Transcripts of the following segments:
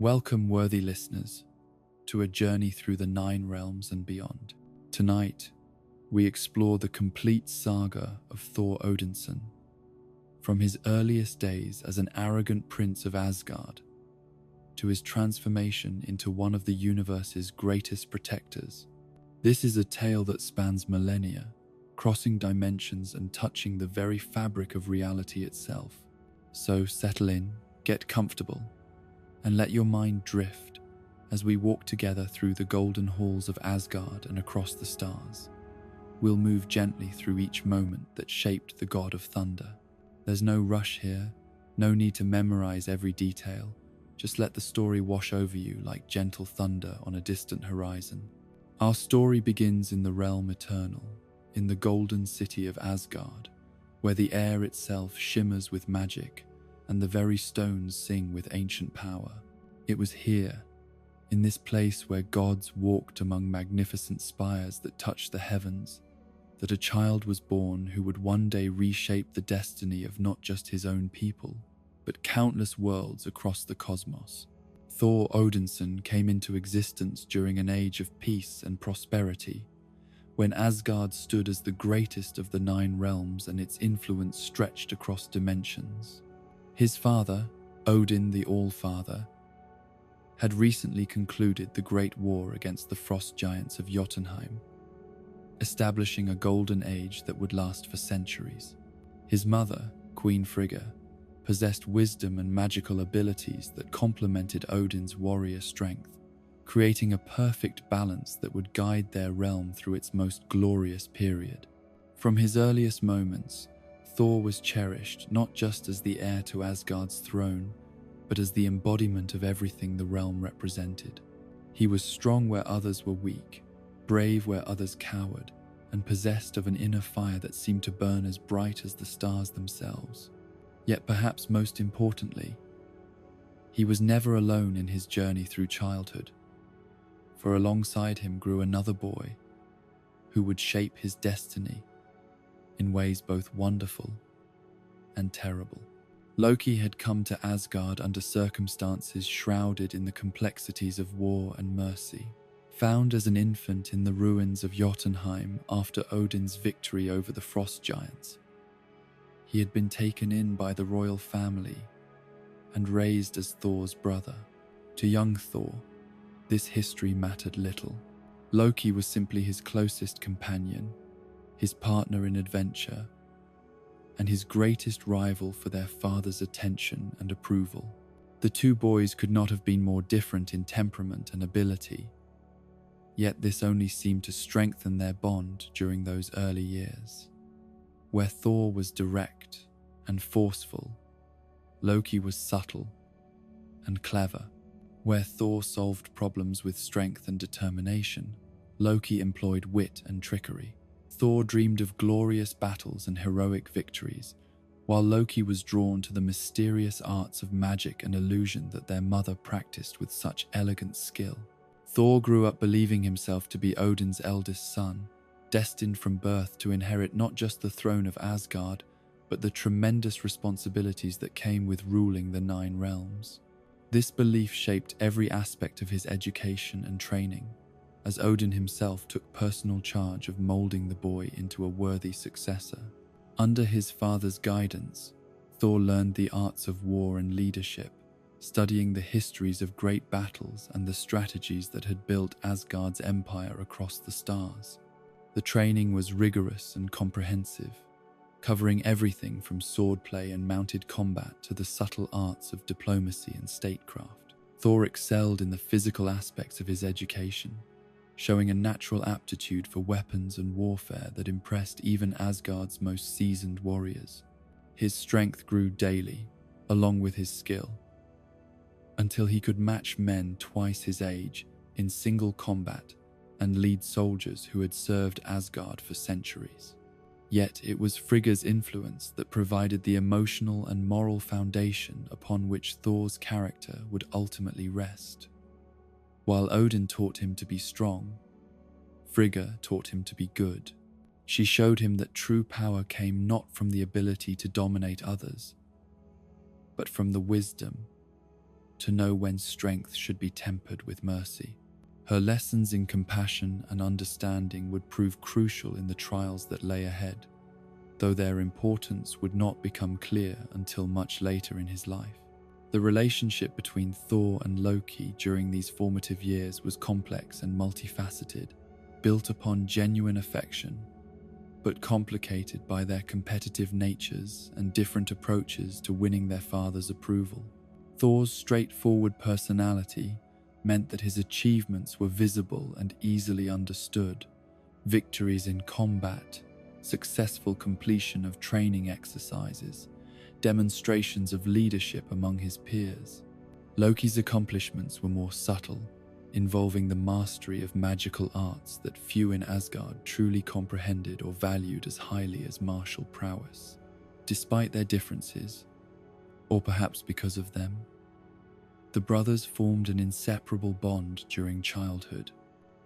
Welcome, worthy listeners, to a journey through the 9 realms and beyond. Tonight, we explore the complete saga of Thor Odinson, from his earliest days as an arrogant prince of Asgard to his transformation into one of the universe's greatest protectors. This is a tale that spans millennia, crossing dimensions and touching the very fabric of reality itself. So settle in, get comfortable, and let your mind drift as we walk together through the golden halls of Asgard and across the stars. We'll move gently through each moment that shaped the god of thunder. There's no rush here, no need to memorize every detail. Just let the story wash over you like gentle thunder on a distant horizon. Our story begins in the realm eternal, in the golden city of Asgard, where the air itself shimmers with magic and the very stones sing with ancient power. It was here, in this place where gods walked among magnificent spires that touched the heavens, that a child was born who would one day reshape the destiny of not just his own people, but countless worlds across the cosmos. Thor Odinson came into existence during an age of peace and prosperity, when Asgard stood as the greatest of the 9 realms and its influence stretched across dimensions. His father, Odin the All-Father, had recently concluded the Great War against the frost giants of Jotunheim, establishing a golden age that would last for centuries. His mother, Queen Frigga, possessed wisdom and magical abilities that complemented Odin's warrior strength, creating a perfect balance that would guide their realm through its most glorious period. From his earliest moments, Thor was cherished not just as the heir to Asgard's throne, but as the embodiment of everything the realm represented. He was strong where others were weak, brave where others cowered, and possessed of an inner fire that seemed to burn as bright as the stars themselves. Yet perhaps most importantly, he was never alone in his journey through childhood, for alongside him grew another boy who would shape his destiny in ways both wonderful and terrible. Loki had come to Asgard under circumstances shrouded in the complexities of war and mercy. Found as an infant in the ruins of Jotunheim after Odin's victory over the frost giants, he had been taken in by the royal family and raised as Thor's brother. To young Thor, this history mattered little. Loki was simply his closest companion, his partner in adventure, and his greatest rival for their father's attention and approval. The 2 boys could not have been more different in temperament and ability, yet this only seemed to strengthen their bond during those early years. Where Thor was direct and forceful, Loki was subtle and clever. Where Thor solved problems with strength and determination, Loki employed wit and trickery. Thor dreamed of glorious battles and heroic victories, while Loki was drawn to the mysterious arts of magic and illusion that their mother practiced with such elegant skill. Thor grew up believing himself to be Odin's eldest son, destined from birth to inherit not just the throne of Asgard, but the tremendous responsibilities that came with ruling the 9 realms. This belief shaped every aspect of his education and training, as Odin himself took personal charge of molding the boy into a worthy successor. Under his father's guidance, Thor learned the arts of war and leadership, studying the histories of great battles and the strategies that had built Asgard's empire across the stars. The training was rigorous and comprehensive, covering everything from swordplay and mounted combat to the subtle arts of diplomacy and statecraft. Thor excelled in the physical aspects of his education, showing a natural aptitude for weapons and warfare that impressed even Asgard's most seasoned warriors. His strength grew daily, along with his skill, until he could match men twice his age in single combat and lead soldiers who had served Asgard for centuries. Yet it was Frigga's influence that provided the emotional and moral foundation upon which Thor's character would ultimately rest. While Odin taught him to be strong, Frigga taught him to be good. She showed him that true power came not from the ability to dominate others, but from the wisdom to know when strength should be tempered with mercy. Her lessons in compassion and understanding would prove crucial in the trials that lay ahead, though their importance would not become clear until much later in his life. The relationship between Thor and Loki during these formative years was complex and multifaceted, built upon genuine affection, but complicated by their competitive natures and different approaches to winning their father's approval. Thor's straightforward personality meant that his achievements were visible and easily understood. Victories in combat, successful completion of training exercises, demonstrations of leadership among his peers. Loki's accomplishments were more subtle, involving the mastery of magical arts that few in Asgard truly comprehended or valued as highly as martial prowess. Despite their differences, or perhaps because of them, the brothers formed an inseparable bond during childhood.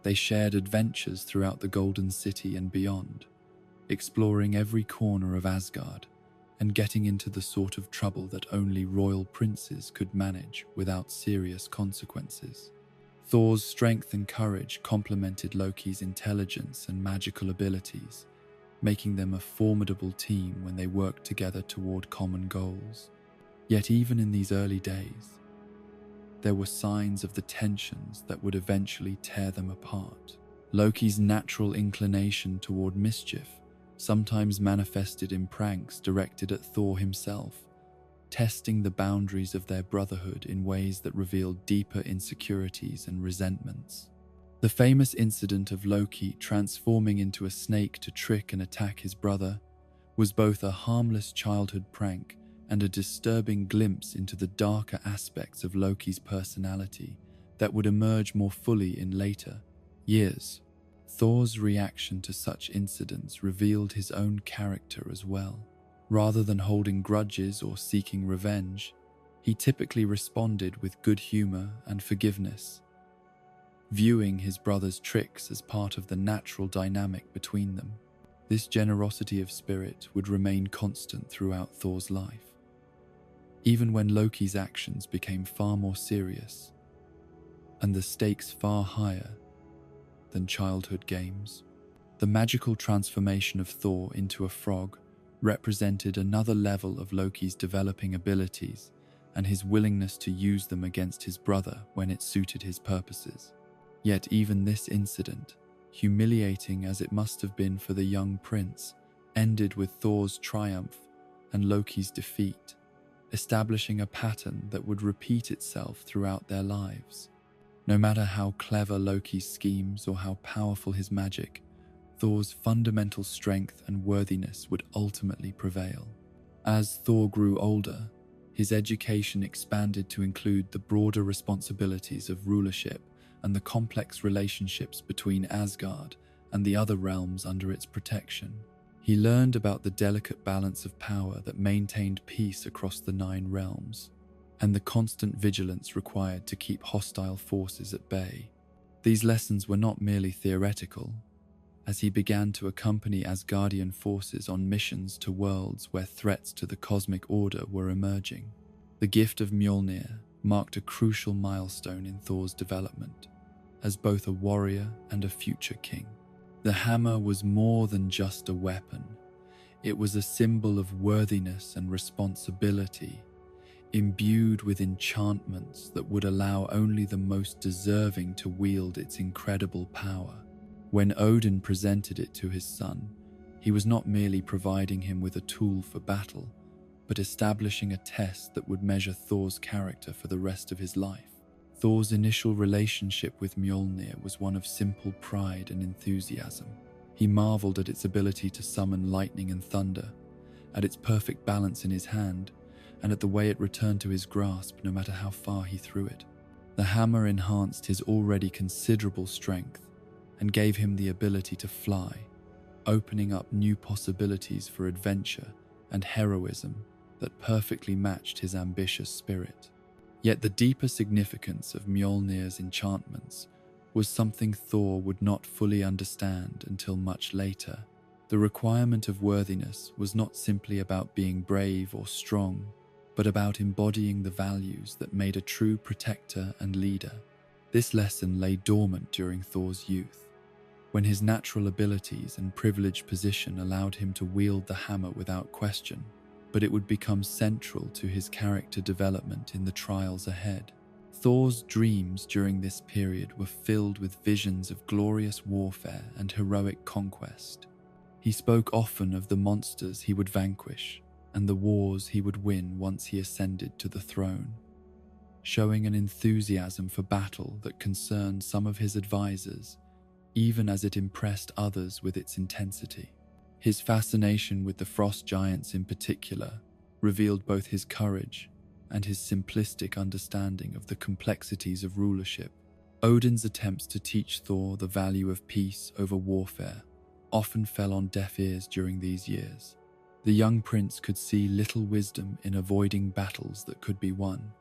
They shared adventures throughout the Golden City and beyond, exploring every corner of Asgard and getting into the sort of trouble that only royal princes could manage without serious consequences. Thor's strength and courage complemented Loki's intelligence and magical abilities, making them a formidable team when they worked together toward common goals. Yet even in these early days, there were signs of the tensions that would eventually tear them apart. Loki's natural inclination toward mischief sometimes manifested in pranks directed at Thor himself, testing the boundaries of their brotherhood in ways that revealed deeper insecurities and resentments. The famous incident of Loki transforming into a snake to trick and attack his brother was both a harmless childhood prank and a disturbing glimpse into the darker aspects of Loki's personality that would emerge more fully in later years. Thor's reaction to such incidents revealed his own character as well. Rather than holding grudges or seeking revenge, he typically responded with good humor and forgiveness, viewing his brother's tricks as part of the natural dynamic between them. This generosity of spirit would remain constant throughout Thor's life, even when Loki's actions became far more serious and the stakes far higher than childhood games. The magical transformation of Thor into a frog represented another level of Loki's developing abilities and his willingness to use them against his brother when it suited his purposes. Yet even this incident, humiliating as it must have been for the young prince, ended with Thor's triumph and Loki's defeat, establishing a pattern that would repeat itself throughout their lives. No matter how clever Loki's schemes or how powerful his magic, Thor's fundamental strength and worthiness would ultimately prevail. As Thor grew older, his education expanded to include the broader responsibilities of rulership and the complex relationships between Asgard and the other realms under its protection. He learned about the delicate balance of power that maintained peace across the 9 realms, and the constant vigilance required to keep hostile forces at bay. These lessons were not merely theoretical, as he began to accompany Asgardian forces on missions to worlds where threats to the cosmic order were emerging. The gift of Mjolnir marked a crucial milestone in Thor's development, as both a warrior and a future king. The hammer was more than just a weapon. It was a symbol of worthiness and responsibility, imbued with enchantments that would allow only the most deserving to wield its incredible power. When Odin presented it to his son, he was not merely providing him with a tool for battle, but establishing a test that would measure Thor's character for the rest of his life. Thor's initial relationship with Mjolnir was one of simple pride and enthusiasm. He marveled at its ability to summon lightning and thunder, at its perfect balance in his hand, and at the way it returned to his grasp no matter how far he threw it. The hammer enhanced his already considerable strength and gave him the ability to fly, opening up new possibilities for adventure and heroism that perfectly matched his ambitious spirit. Yet the deeper significance of Mjolnir's enchantments was something Thor would not fully understand until much later. The requirement of worthiness was not simply about being brave or strong, but about embodying the values that made a true protector and leader. This lesson lay dormant during Thor's youth, when his natural abilities and privileged position allowed him to wield the hammer without question, but it would become central to his character development in the trials ahead. Thor's dreams during this period were filled with visions of glorious warfare and heroic conquest. He spoke often of the monsters he would vanquish and the wars he would win once he ascended to the throne, showing an enthusiasm for battle that concerned some of his advisors, even as it impressed others with its intensity. His fascination with the frost giants in particular revealed both his courage and his simplistic understanding of the complexities of rulership. Odin's attempts to teach Thor the value of peace over warfare often fell on deaf ears during these years. The young prince could see little wisdom in avoiding battles that could be won,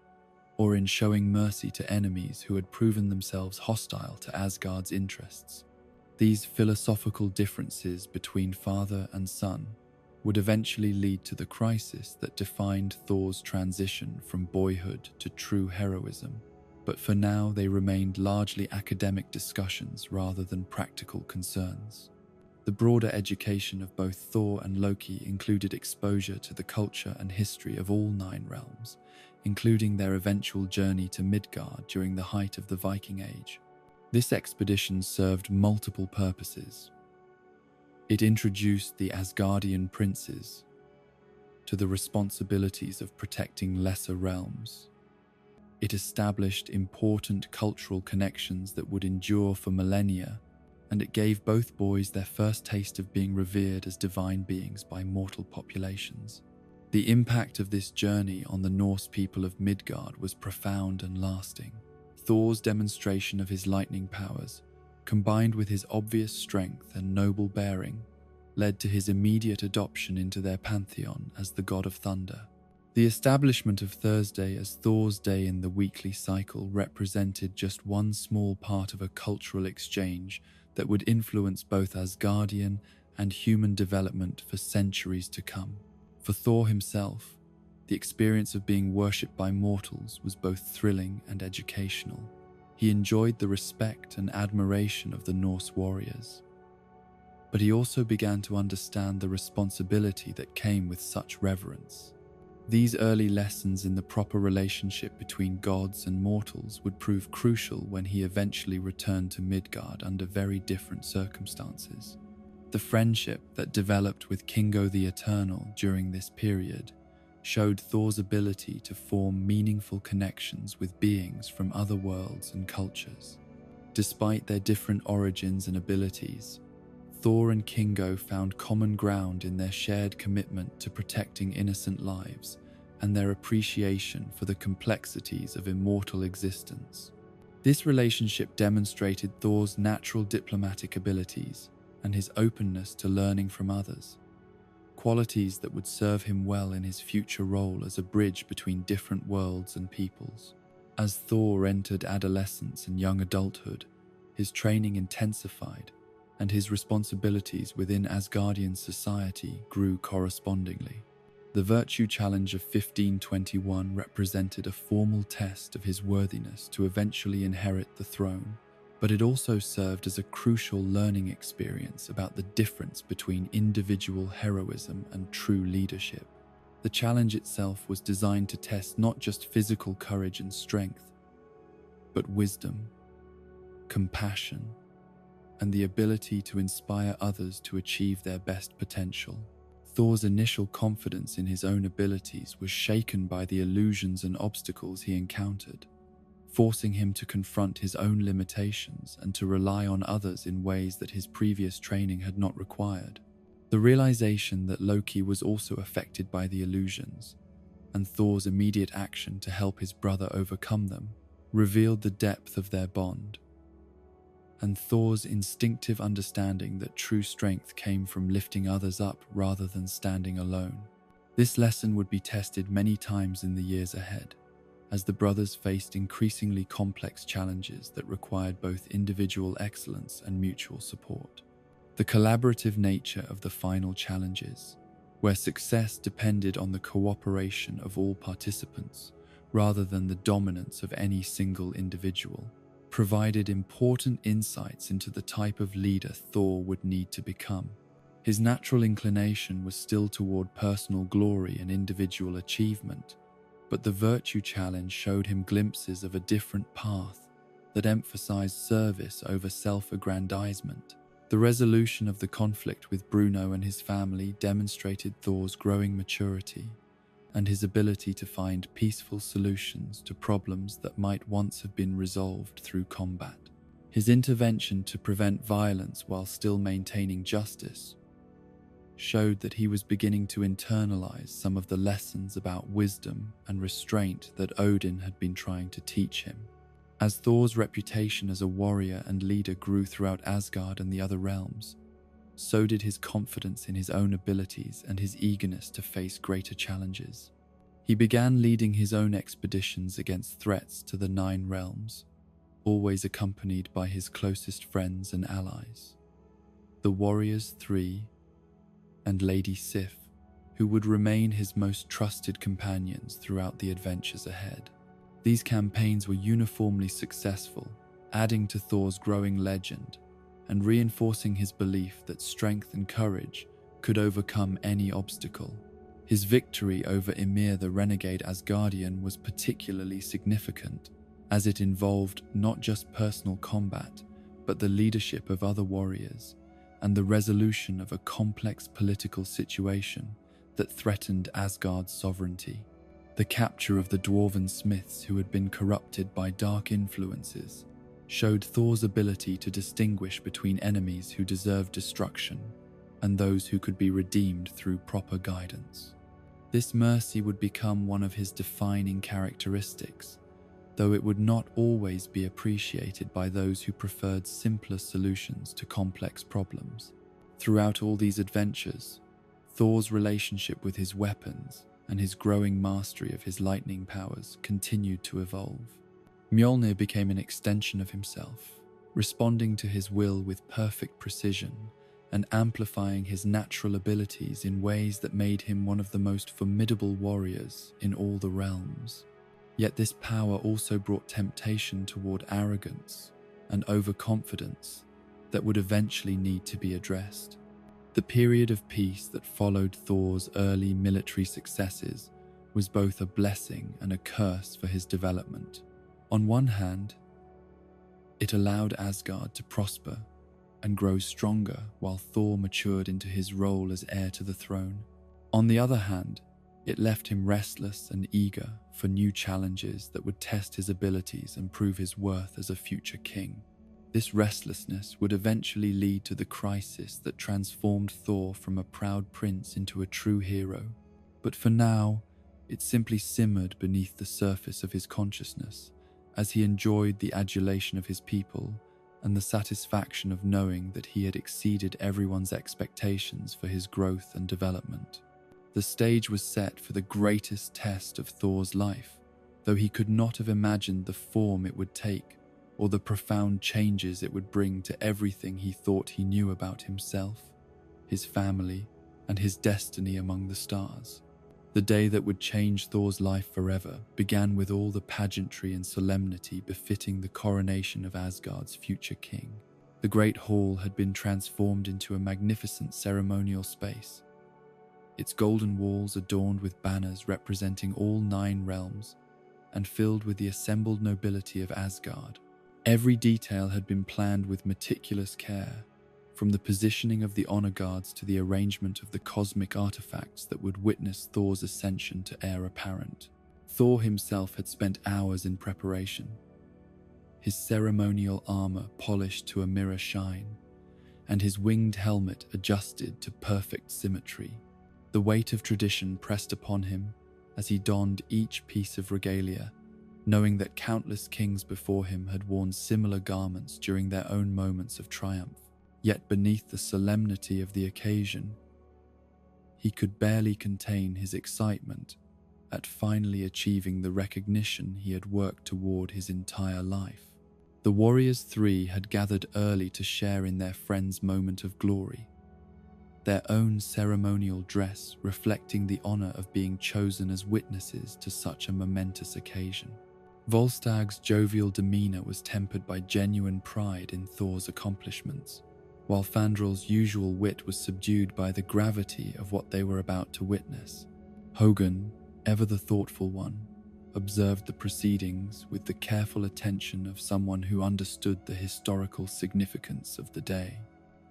or in showing mercy to enemies who had proven themselves hostile to Asgard's interests. These philosophical differences between father and son would eventually lead to the crisis that defined Thor's transition from boyhood to true heroism, but for now they remained largely academic discussions rather than practical concerns. The broader education of both Thor and Loki included exposure to the culture and history of all 9 realms, including their eventual journey to Midgard during the height of the Viking Age. This expedition served multiple purposes. It introduced the Asgardian princes to the responsibilities of protecting lesser realms. It established important cultural connections that would endure for millennia, and it gave both boys their first taste of being revered as divine beings by mortal populations. The impact of this journey on the Norse people of Midgard was profound and lasting. Thor's demonstration of his lightning powers, combined with his obvious strength and noble bearing, led to his immediate adoption into their pantheon as the god of thunder. The establishment of Thursday as Thor's day in the weekly cycle represented just one small part of a cultural exchange that would influence both Asgardian and human development for centuries to come. For Thor himself, the experience of being worshipped by mortals was both thrilling and educational. He enjoyed the respect and admiration of the Norse warriors, but he also began to understand the responsibility that came with such reverence. These early lessons in the proper relationship between gods and mortals would prove crucial when he eventually returned to Midgard under very different circumstances. The friendship that developed with Kingo the Eternal during this period showed Thor's ability to form meaningful connections with beings from other worlds and cultures. Despite their different origins and abilities, Thor and Kingo found common ground in their shared commitment to protecting innocent lives and their appreciation for the complexities of immortal existence. This relationship demonstrated Thor's natural diplomatic abilities and his openness to learning from others, qualities that would serve him well in his future role as a bridge between different worlds and peoples. As Thor entered adolescence and young adulthood, his training intensified, and his responsibilities within Asgardian society grew correspondingly. The Virtue Challenge of 1521 represented a formal test of his worthiness to eventually inherit the throne, but it also served as a crucial learning experience about the difference between individual heroism and true leadership. The challenge itself was designed to test not just physical courage and strength, but wisdom, compassion, and the ability to inspire others to achieve their best potential. Thor's initial confidence in his own abilities was shaken by the illusions and obstacles he encountered, forcing him to confront his own limitations and to rely on others in ways that his previous training had not required. The realization that Loki was also affected by the illusions, and Thor's immediate action to help his brother overcome them, revealed the depth of their bond, and Thor's instinctive understanding that true strength came from lifting others up rather than standing alone. This lesson would be tested many times in the years ahead, as the brothers faced increasingly complex challenges that required both individual excellence and mutual support. The collaborative nature of the final challenges, where success depended on the cooperation of all participants rather than the dominance of any single individual, provided important insights into the type of leader Thor would need to become. His natural inclination was still toward personal glory and individual achievement, but the virtue challenge showed him glimpses of a different path that emphasized service over self-aggrandizement. The resolution of the conflict with Bruno and his family demonstrated Thor's growing maturity and his ability to find peaceful solutions to problems that might once have been resolved through combat. His intervention to prevent violence while still maintaining justice showed that he was beginning to internalize some of the lessons about wisdom and restraint that Odin had been trying to teach him. As Thor's reputation as a warrior and leader grew throughout Asgard and the other realms, so did his confidence in his own abilities and his eagerness to face greater challenges. He began leading his own expeditions against threats to the 9 realms, always accompanied by his closest friends and allies, the Warriors 3 and Lady Sif, who would remain his most trusted companions throughout the adventures ahead. These campaigns were uniformly successful, adding to Thor's growing legend and reinforcing his belief that strength and courage could overcome any obstacle. His victory over Ymir the renegade Asgardian was particularly significant, as it involved not just personal combat, but the leadership of other warriors and the resolution of a complex political situation that threatened Asgard's sovereignty. The capture of the dwarven smiths who had been corrupted by dark influences showed Thor's ability to distinguish between enemies who deserved destruction and those who could be redeemed through proper guidance. This mercy would become one of his defining characteristics, though it would not always be appreciated by those who preferred simpler solutions to complex problems. Throughout all these adventures, Thor's relationship with his weapons and his growing mastery of his lightning powers continued to evolve. Mjolnir became an extension of himself, responding to his will with perfect precision and amplifying his natural abilities in ways that made him one of the most formidable warriors in all the realms. Yet this power also brought temptation toward arrogance and overconfidence that would eventually need to be addressed. The period of peace that followed Thor's early military successes was both a blessing and a curse for his development. On one hand, it allowed Asgard to prosper and grow stronger while Thor matured into his role as heir to the throne. On the other hand, it left him restless and eager for new challenges that would test his abilities and prove his worth as a future king. This restlessness would eventually lead to the crisis that transformed Thor from a proud prince into a true hero. But for now, it simply simmered beneath the surface of his consciousness as he enjoyed the adulation of his people and the satisfaction of knowing that he had exceeded everyone's expectations for his growth and development. The stage was set for the greatest test of Thor's life, though he could not have imagined the form it would take or the profound changes it would bring to everything he thought he knew about himself, his family, and his destiny among the stars. The day that would change Thor's life forever began with all the pageantry and solemnity befitting the coronation of Asgard's future king. The great hall had been transformed into a magnificent ceremonial space, its golden walls adorned with banners representing all 9 realms and filled with the assembled nobility of Asgard. Every detail had been planned with meticulous care, from the positioning of the honor guards to the arrangement of the cosmic artifacts that would witness Thor's ascension to heir apparent. Thor himself had spent hours in preparation, his ceremonial armor polished to a mirror shine, and his winged helmet adjusted to perfect symmetry. The weight of tradition pressed upon him as he donned each piece of regalia, knowing that countless kings before him had worn similar garments during their own moments of triumph. Yet beneath the solemnity of the occasion, he could barely contain his excitement at finally achieving the recognition he had worked toward his entire life. The Warriors 3 had gathered early to share in their friend's moment of glory, their own ceremonial dress reflecting the honor of being chosen as witnesses to such a momentous occasion. Volstag's jovial demeanor was tempered by genuine pride in Thor's accomplishments, while Fandrel's usual wit was subdued by the gravity of what they were about to witness. Hogun, ever the thoughtful one, observed the proceedings with the careful attention of someone who understood the historical significance of the day.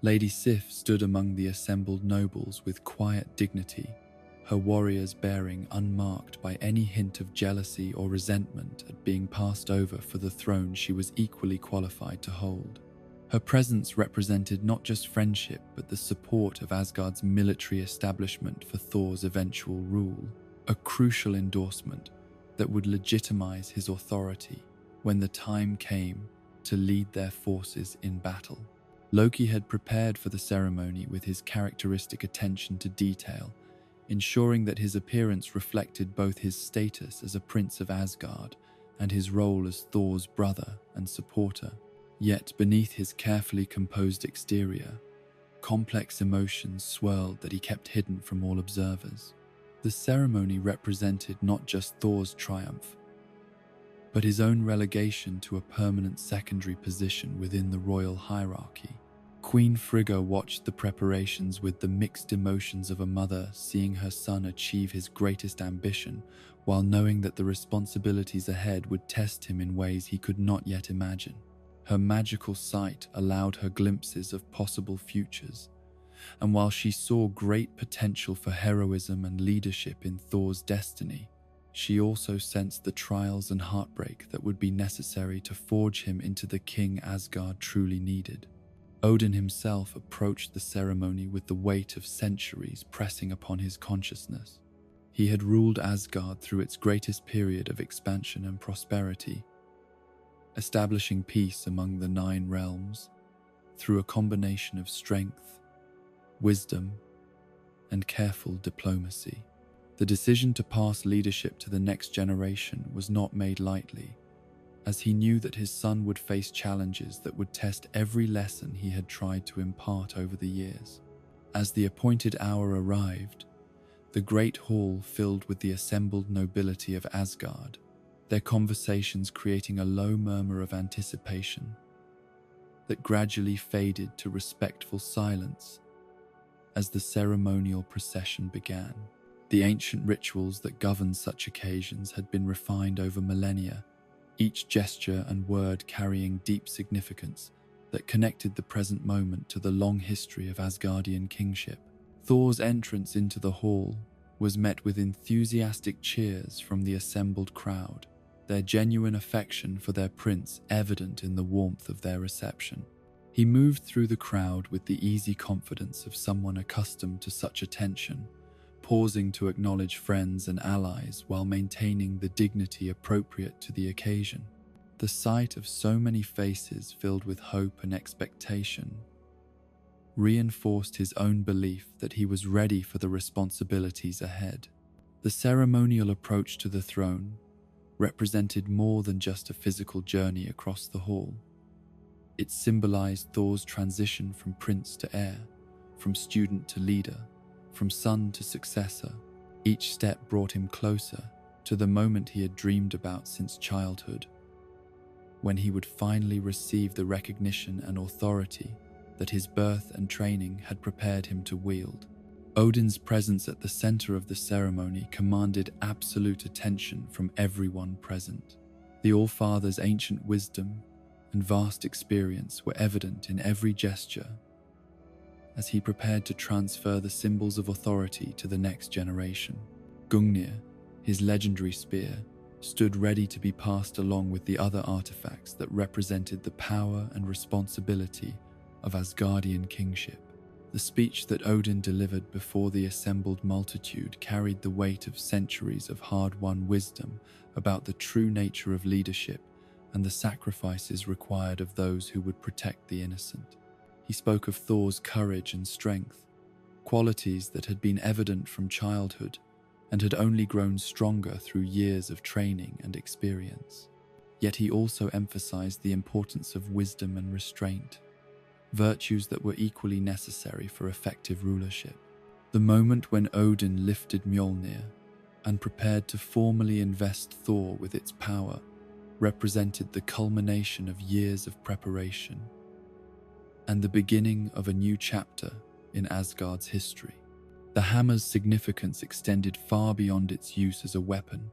Lady Sif stood among the assembled nobles with quiet dignity, her warriors bearing unmarked by any hint of jealousy or resentment at being passed over for the throne she was equally qualified to hold. Her presence represented not just friendship but the support of Asgard's military establishment for Thor's eventual rule, a crucial endorsement that would legitimize his authority when the time came to lead their forces in battle. Loki had prepared for the ceremony with his characteristic attention to detail, ensuring that his appearance reflected both his status as a prince of Asgard and his role as Thor's brother and supporter. Yet beneath his carefully composed exterior, complex emotions swirled that he kept hidden from all observers. The ceremony represented not just Thor's triumph, but his own relegation to a permanent secondary position within the royal hierarchy. Queen Frigga watched the preparations with the mixed emotions of a mother seeing her son achieve his greatest ambition, while knowing that the responsibilities ahead would test him in ways he could not yet imagine. Her magical sight allowed her glimpses of possible futures, and while she saw great potential for heroism and leadership in Thor's destiny, she also sensed the trials and heartbreak that would be necessary to forge him into the king Asgard truly needed. Odin himself approached the ceremony with the weight of centuries pressing upon his consciousness. He had ruled Asgard through its greatest period of expansion and prosperity, establishing peace among the 9 realms through a combination of strength, wisdom, and careful diplomacy. The decision to pass leadership to the next generation was not made lightly, as he knew that his son would face challenges that would test every lesson he had tried to impart over the years. As the appointed hour arrived, the great hall filled with the assembled nobility of Asgard, their conversations creating a low murmur of anticipation that gradually faded to respectful silence as the ceremonial procession began. The ancient rituals that governed such occasions had been refined over millennia, each gesture and word carrying deep significance that connected the present moment to the long history of Asgardian kingship. Thor's entrance into the hall was met with enthusiastic cheers from the assembled crowd, their genuine affection for their prince evident in the warmth of their reception. He moved through the crowd with the easy confidence of someone accustomed to such attention, pausing to acknowledge friends and allies while maintaining the dignity appropriate to the occasion. The sight of so many faces filled with hope and expectation reinforced his own belief that he was ready for the responsibilities ahead. The ceremonial approach to the throne represented more than just a physical journey across the hall. It symbolized Thor's transition from prince to heir, from student to leader, from son to successor. Each step brought him closer to the moment he had dreamed about since childhood, when he would finally receive the recognition and authority that his birth and training had prepared him to wield. Odin's presence at the center of the ceremony commanded absolute attention from everyone present. The All-Father's ancient wisdom and vast experience were evident in every gesture as he prepared to transfer the symbols of authority to the next generation. Gungnir, his legendary spear, stood ready to be passed along with the other artifacts that represented the power and responsibility of Asgardian kingship. The speech that Odin delivered before the assembled multitude carried the weight of centuries of hard-won wisdom about the true nature of leadership and the sacrifices required of those who would protect the innocent. He spoke of Thor's courage and strength, qualities that had been evident from childhood and had only grown stronger through years of training and experience. Yet he also emphasized the importance of wisdom and restraint, virtues that were equally necessary for effective rulership. The moment when Odin lifted Mjolnir and prepared to formally invest Thor with its power represented the culmination of years of preparation and the beginning of a new chapter in Asgard's history. The hammer's significance extended far beyond its use as a weapon.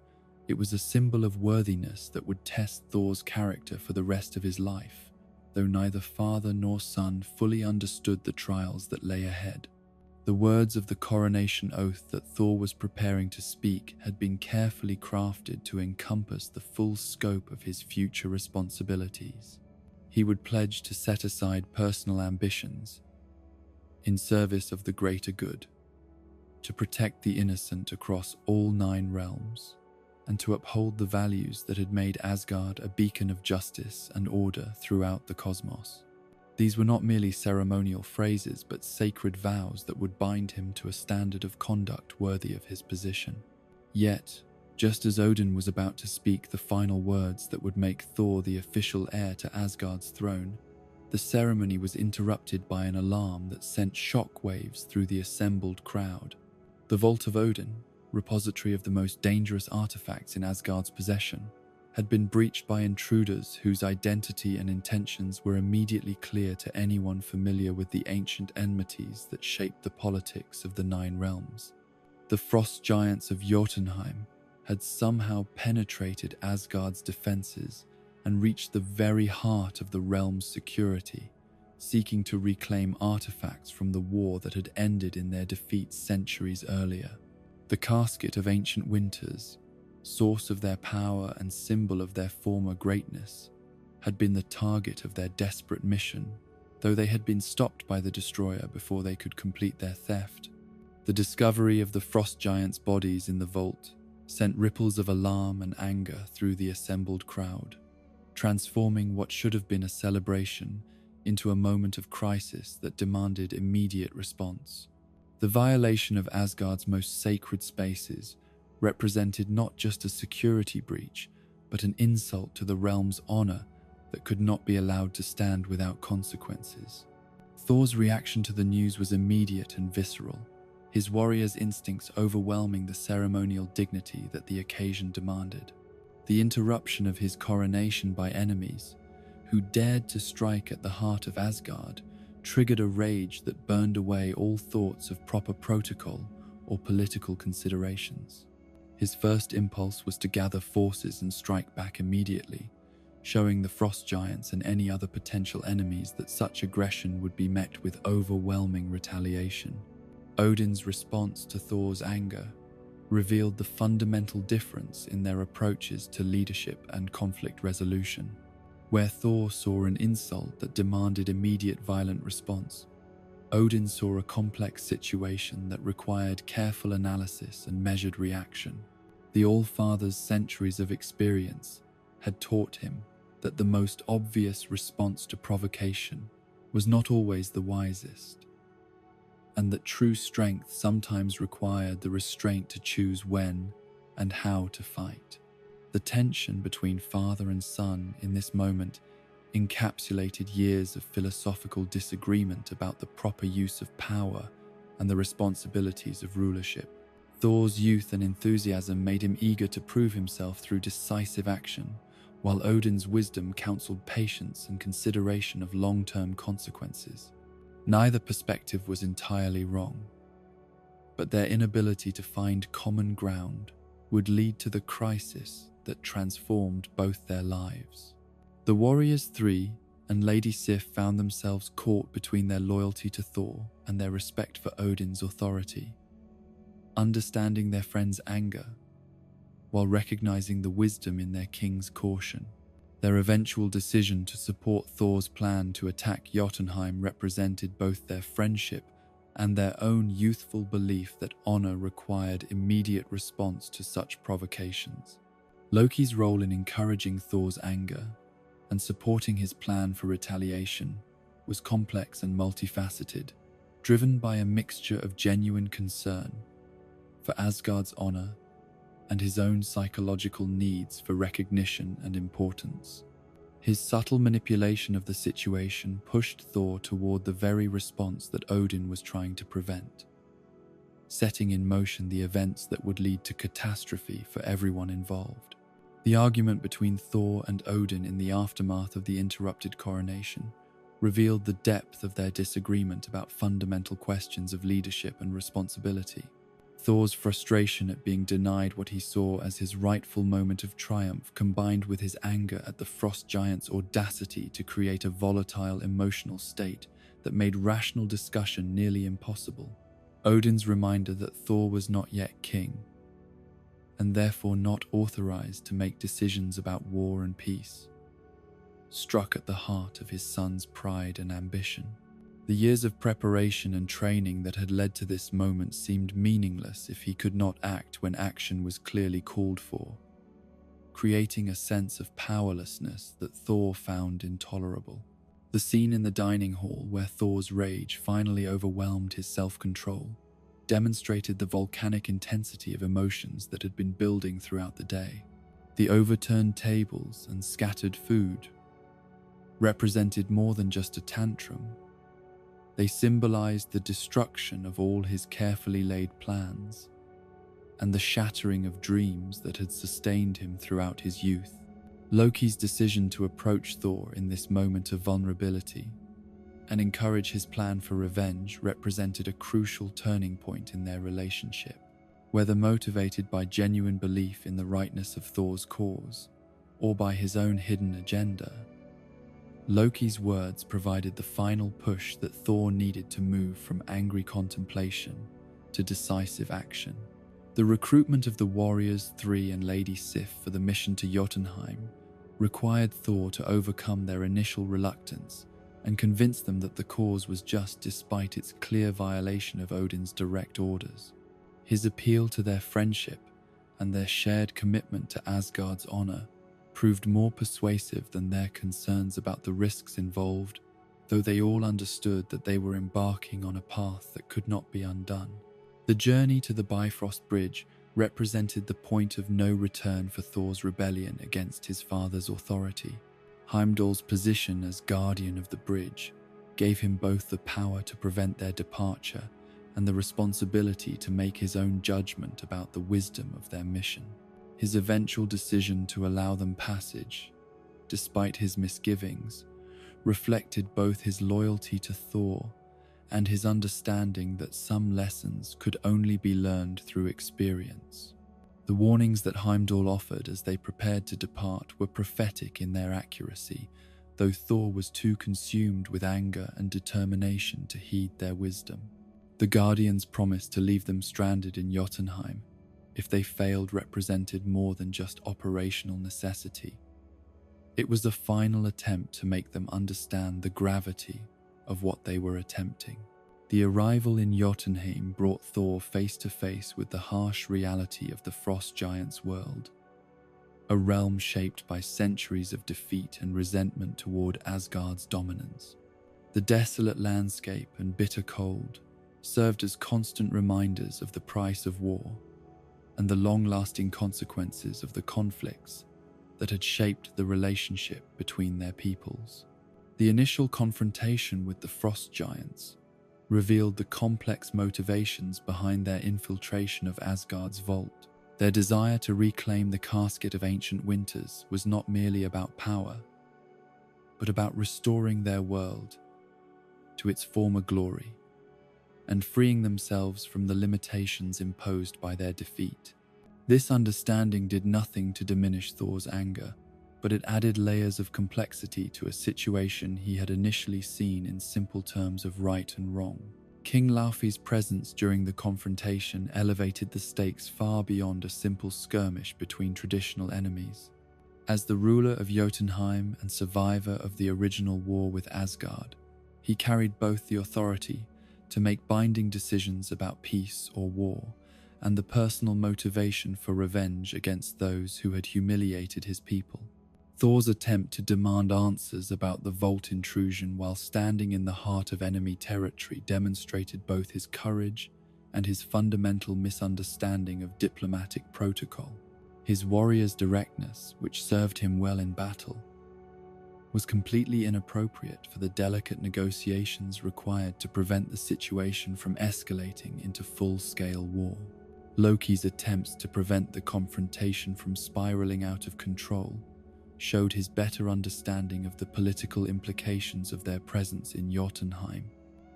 It was a symbol of worthiness that would test Thor's character for the rest of his life, though neither father nor son fully understood the trials that lay ahead. The words of the coronation oath that Thor was preparing to speak had been carefully crafted to encompass the full scope of his future responsibilities. He would pledge to set aside personal ambitions in service of the greater good, to protect the innocent across all 9 realms, and to uphold the values that had made Asgard a beacon of justice and order throughout the cosmos. These were not merely ceremonial phrases, but sacred vows that would bind him to a standard of conduct worthy of his position. Yet, just as Odin was about to speak the final words that would make Thor the official heir to Asgard's throne, the ceremony was interrupted by an alarm that sent shockwaves through the assembled crowd. The Vault of Odin, repository of the most dangerous artifacts in Asgard's possession, had been breached by intruders whose identity and intentions were immediately clear to anyone familiar with the ancient enmities that shaped the politics of the 9 realms. The frost giants of Jotunheim had somehow penetrated Asgard's defenses and reached the very heart of the realm's security, seeking to reclaim artifacts from the war that had ended in their defeat centuries earlier. The casket of ancient winters, source of their power and symbol of their former greatness, had been the target of their desperate mission, though they had been stopped by the destroyer before they could complete their theft. The discovery of the frost giants' bodies in the vault sent ripples of alarm and anger through the assembled crowd, transforming what should have been a celebration into a moment of crisis that demanded immediate response. The violation of Asgard's most sacred spaces represented not just a security breach, but an insult to the realm's honor that could not be allowed to stand without consequences. Thor's reaction to the news was immediate and visceral, his warrior's instincts overwhelming the ceremonial dignity that the occasion demanded. The interruption of his coronation by enemies, who dared to strike at the heart of Asgard, triggered a rage that burned away all thoughts of proper protocol or political considerations. His first impulse was to gather forces and strike back immediately, showing the frost giants and any other potential enemies that such aggression would be met with overwhelming retaliation. Odin's response to Thor's anger revealed the fundamental difference in their approaches to leadership and conflict resolution. Where Thor saw an insult that demanded immediate violent response, Odin saw a complex situation that required careful analysis and measured reaction. The All-Father's centuries of experience had taught him that the most obvious response to provocation was not always the wisest, and that true strength sometimes required the restraint to choose when and how to fight. The tension between father and son in this moment encapsulated years of philosophical disagreement about the proper use of power and the responsibilities of rulership. Thor's youth and enthusiasm made him eager to prove himself through decisive action, while Odin's wisdom counseled patience and consideration of long-term consequences. Neither perspective was entirely wrong, but their inability to find common ground would lead to the crisis that transformed both their lives. The Warriors 3 and Lady Sif found themselves caught between their loyalty to Thor and their respect for Odin's authority. Understanding their friend's anger, while recognizing the wisdom in their king's caution, their eventual decision to support Thor's plan to attack Jotunheim represented both their friendship and their own youthful belief that honor required immediate response to such provocations. Loki's role in encouraging Thor's anger and supporting his plan for retaliation was complex and multifaceted, driven by a mixture of genuine concern for Asgard's honor and his own psychological needs for recognition and importance. His subtle manipulation of the situation pushed Thor toward the very response that Odin was trying to prevent, setting in motion the events that would lead to catastrophe for everyone involved. The argument between Thor and Odin in the aftermath of the interrupted coronation revealed the depth of their disagreement about fundamental questions of leadership and responsibility. Thor's frustration at being denied what he saw as his rightful moment of triumph combined with his anger at the frost giant's audacity to create a volatile emotional state that made rational discussion nearly impossible. Odin's reminder that Thor was not yet king, and therefore not authorized to make decisions about war and peace, struck at the heart of his son's pride and ambition. The years of preparation and training that had led to this moment seemed meaningless if he could not act when action was clearly called for, creating a sense of powerlessness that Thor found intolerable. The scene in the dining hall where Thor's rage finally overwhelmed his self-control demonstrated the volcanic intensity of emotions that had been building throughout the day. The overturned tables and scattered food represented more than just a tantrum. They symbolized the destruction of all his carefully laid plans and the shattering of dreams that had sustained him throughout his youth. Loki's decision to approach Thor in this moment of vulnerability and encourage his plan for revenge represented a crucial turning point in their relationship. Whether motivated by genuine belief in the rightness of Thor's cause or by his own hidden agenda, Loki's words provided the final push that Thor needed to move from angry contemplation to decisive action. The recruitment of the warriors Three and Lady Sif for the mission to Jotunheim required Thor to overcome their initial reluctance and convince them that the cause was just despite its clear violation of Odin's direct orders. His appeal to their friendship and their shared commitment to Asgard's honor proved more persuasive than their concerns about the risks involved, though they all understood that they were embarking on a path that could not be undone. The journey to the Bifrost Bridge represented the point of no return for Thor's rebellion against his father's authority. Heimdall's position as guardian of the bridge gave him both the power to prevent their departure and the responsibility to make his own judgment about the wisdom of their mission. His eventual decision to allow them passage, despite his misgivings, reflected both his loyalty to Thor and his understanding that some lessons could only be learned through experience. The warnings that Heimdall offered as they prepared to depart were prophetic in their accuracy, though Thor was too consumed with anger and determination to heed their wisdom. The Guardians' promise to leave them stranded in Jotunheim if they failed represented more than just operational necessity. It was a final attempt to make them understand the gravity of what they were attempting. The arrival in Jotunheim brought Thor face to face with the harsh reality of the frost giant's world, a realm shaped by centuries of defeat and resentment toward Asgard's dominance. The desolate landscape and bitter cold served as constant reminders of the price of war and the long-lasting consequences of the conflicts that had shaped the relationship between their peoples. The initial confrontation with the frost giants revealed the complex motivations behind their infiltration of Asgard's vault. Their desire to reclaim the casket of ancient winters was not merely about power, but about restoring their world to its former glory and freeing themselves from the limitations imposed by their defeat. This understanding did nothing to diminish Thor's anger, but it added layers of complexity to a situation he had initially seen in simple terms of right and wrong. King Laufey's presence during the confrontation elevated the stakes far beyond a simple skirmish between traditional enemies. As the ruler of Jotunheim and survivor of the original war with Asgard, he carried both the authority to make binding decisions about peace or war and the personal motivation for revenge against those who had humiliated his people. Thor's attempt to demand answers about the Vault intrusion while standing in the heart of enemy territory demonstrated both his courage and his fundamental misunderstanding of diplomatic protocol. His warrior's directness, which served him well in battle, was completely inappropriate for the delicate negotiations required to prevent the situation from escalating into full-scale war. Loki's attempts to prevent the confrontation from spiraling out of control showed his better understanding of the political implications of their presence in Jotunheim.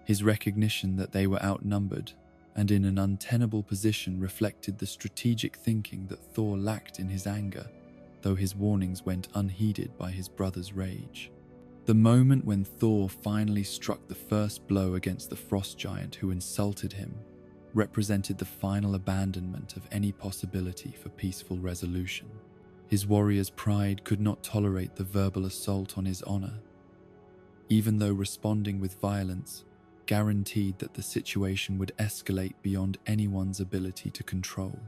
His recognition that they were outnumbered and in an untenable position reflected the strategic thinking that Thor lacked in his anger, though his warnings went unheeded by his brother's rage. The moment when Thor finally struck the first blow against the frost giant who insulted him represented the final abandonment of any possibility for peaceful resolution. His warrior's pride could not tolerate the verbal assault on his honor, even though responding with violence guaranteed that the situation would escalate beyond anyone's ability to control.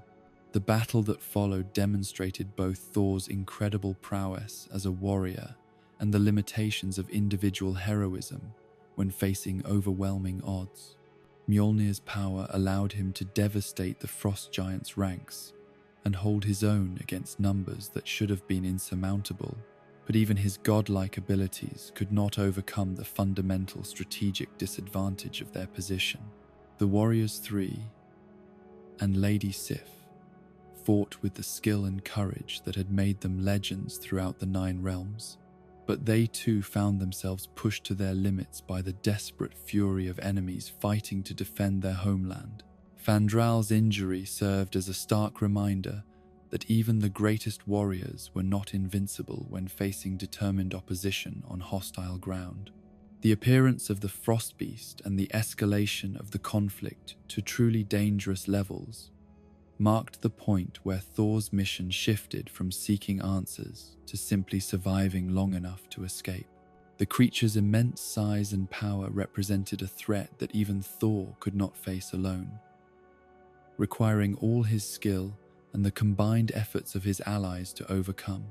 The battle that followed demonstrated both Thor's incredible prowess as a warrior and the limitations of individual heroism when facing overwhelming odds. Mjolnir's power allowed him to devastate the frost giant's ranks and hold his own against numbers that should have been insurmountable, but even his godlike abilities could not overcome the fundamental strategic disadvantage of their position. The Warriors Three and Lady Sif fought with the skill and courage that had made them legends throughout the Nine Realms, but they too found themselves pushed to their limits by the desperate fury of enemies fighting to defend their homeland. Fandral's injury served as a stark reminder that even the greatest warriors were not invincible when facing determined opposition on hostile ground. The appearance of the Frost Beast and the escalation of the conflict to truly dangerous levels marked the point where Thor's mission shifted from seeking answers to simply surviving long enough to escape. The creature's immense size and power represented a threat that even Thor could not face alone, requiring all his skill and the combined efforts of his allies to overcome.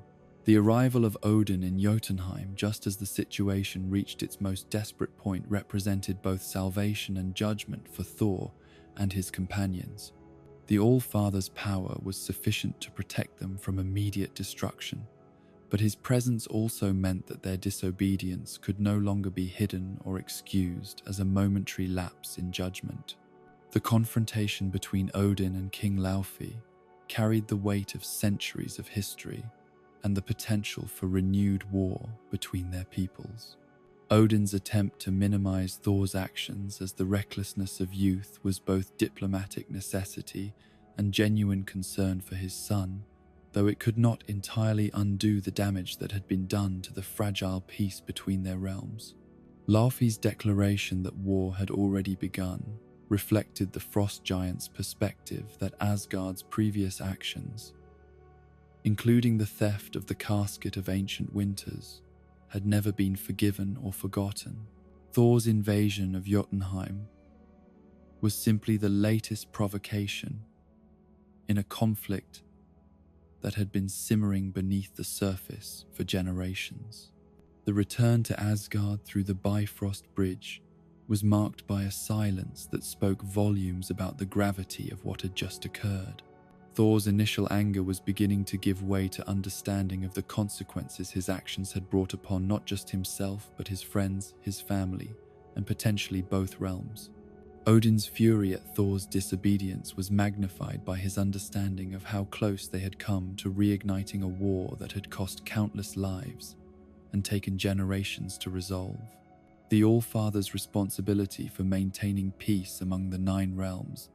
The arrival of Odin in Jotunheim just as the situation reached its most desperate point represented both salvation and judgment for Thor and his companions. The All-Father's power was sufficient to protect them from immediate destruction, but his presence also meant that their disobedience could no longer be hidden or excused as a momentary lapse in judgment. The confrontation between Odin and King Laufey carried the weight of centuries of history and the potential for renewed war between their peoples. Odin's attempt to minimize Thor's actions as the recklessness of youth was both diplomatic necessity and genuine concern for his son, though it could not entirely undo the damage that had been done to the fragile peace between their realms. Laufey's declaration that war had already begun reflected the frost giant's perspective that Asgard's previous actions, including the theft of the casket of ancient winters, had never been forgiven or forgotten. Thor's invasion of Jotunheim was simply the latest provocation in a conflict that had been simmering beneath the surface for generations. The return to Asgard through the Bifrost Bridge was marked by a silence that spoke volumes about the gravity of what had just occurred. Thor's initial anger was beginning to give way to understanding of the consequences his actions had brought upon not just himself, but his friends, his family, and potentially both realms. Odin's fury at Thor's disobedience was magnified by his understanding of how close they had come to reigniting a war that had cost countless lives and taken generations to resolve. The All-Father's responsibility for maintaining peace among the Nine Realms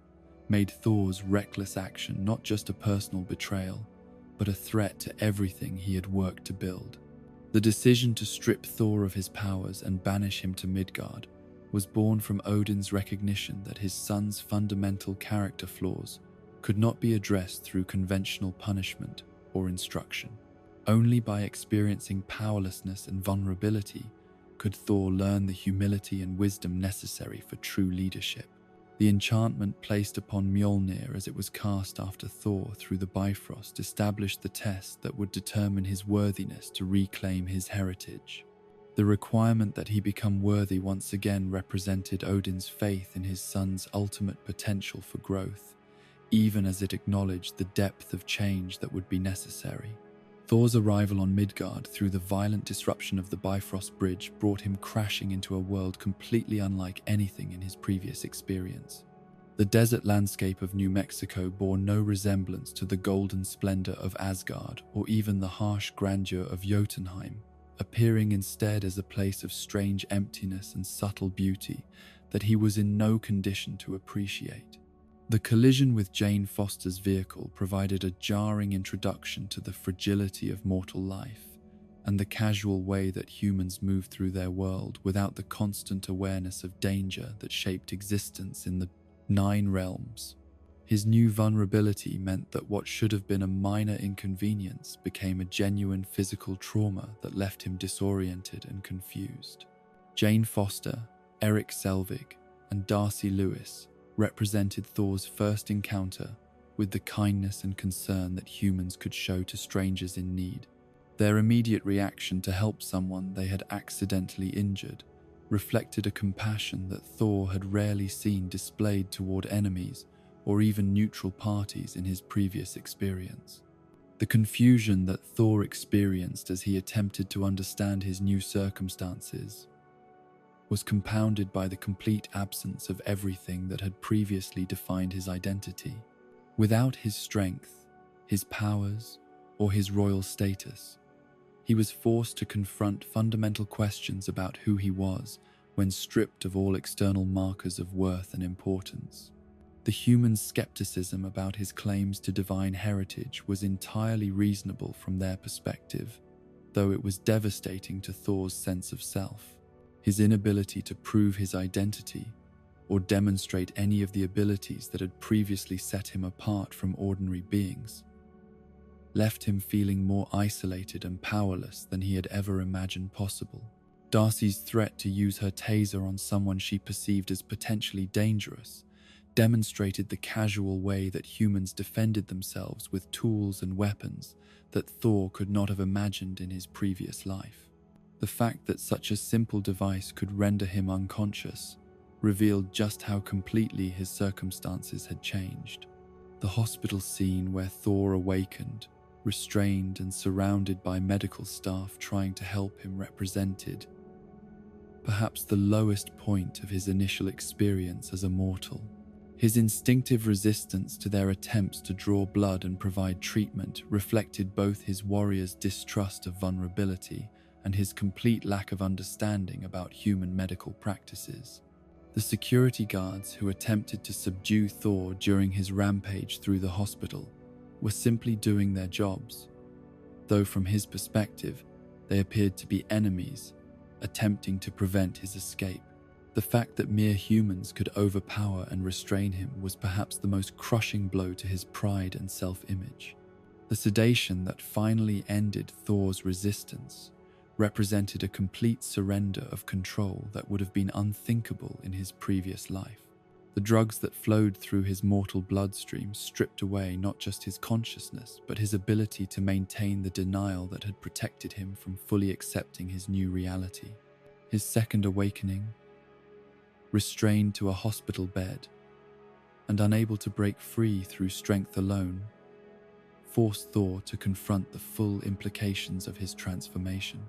made Thor's reckless action not just a personal betrayal, but a threat to everything he had worked to build. The decision to strip Thor of his powers and banish him to Midgard was born from Odin's recognition that his son's fundamental character flaws could not be addressed through conventional punishment or instruction. Only by experiencing powerlessness and vulnerability could Thor learn the humility and wisdom necessary for true leadership. The enchantment placed upon Mjolnir as it was cast after Thor through the Bifrost established the test that would determine his worthiness to reclaim his heritage. The requirement that he become worthy once again represented Odin's faith in his son's ultimate potential for growth, even as it acknowledged the depth of change that would be necessary. Thor's arrival on Midgard through the violent disruption of the Bifrost Bridge brought him crashing into a world completely unlike anything in his previous experience. The desert landscape of New Mexico bore no resemblance to the golden splendor of Asgard or even the harsh grandeur of Jotunheim, appearing instead as a place of strange emptiness and subtle beauty that he was in no condition to appreciate. The collision with Jane Foster's vehicle provided a jarring introduction to the fragility of mortal life and the casual way that humans move through their world without the constant awareness of danger that shaped existence in the 9 realms. His new vulnerability meant that what should have been a minor inconvenience became a genuine physical trauma that left him disoriented and confused. Jane Foster, Eric Selvig, and Darcy Lewis represented Thor's first encounter with the kindness and concern that humans could show to strangers in need. Their immediate reaction to help someone they had accidentally injured reflected a compassion that Thor had rarely seen displayed toward enemies or even neutral parties in his previous experience. The confusion that Thor experienced as he attempted to understand his new circumstances was compounded by the complete absence of everything that had previously defined his identity. Without his strength, his powers, or his royal status, he was forced to confront fundamental questions about who he was when stripped of all external markers of worth and importance. The human skepticism about his claims to divine heritage was entirely reasonable from their perspective, though it was devastating to Thor's sense of self. His inability to prove his identity or demonstrate any of the abilities that had previously set him apart from ordinary beings left him feeling more isolated and powerless than he had ever imagined possible. Darcy's threat to use her taser on someone she perceived as potentially dangerous demonstrated the casual way that humans defended themselves with tools and weapons that Thor could not have imagined in his previous life. The fact that such a simple device could render him unconscious revealed just how completely his circumstances had changed. The hospital scene where Thor awakened, restrained and surrounded by medical staff trying to help him, represented perhaps the lowest point of his initial experience as a mortal. His instinctive resistance to their attempts to draw blood and provide treatment reflected both his warrior's distrust of vulnerability and his complete lack of understanding about human medical practices. The security guards who attempted to subdue Thor during his rampage through the hospital were simply doing their jobs, though from his perspective, they appeared to be enemies attempting to prevent his escape. The fact that mere humans could overpower and restrain him was perhaps the most crushing blow to his pride and self-image. The sedation that finally ended Thor's resistance represented a complete surrender of control that would have been unthinkable in his previous life. The drugs that flowed through his mortal bloodstream stripped away not just his consciousness, but his ability to maintain the denial that had protected him from fully accepting his new reality. His second awakening, restrained to a hospital bed and unable to break free through strength alone, forced Thor to confront the full implications of his transformation.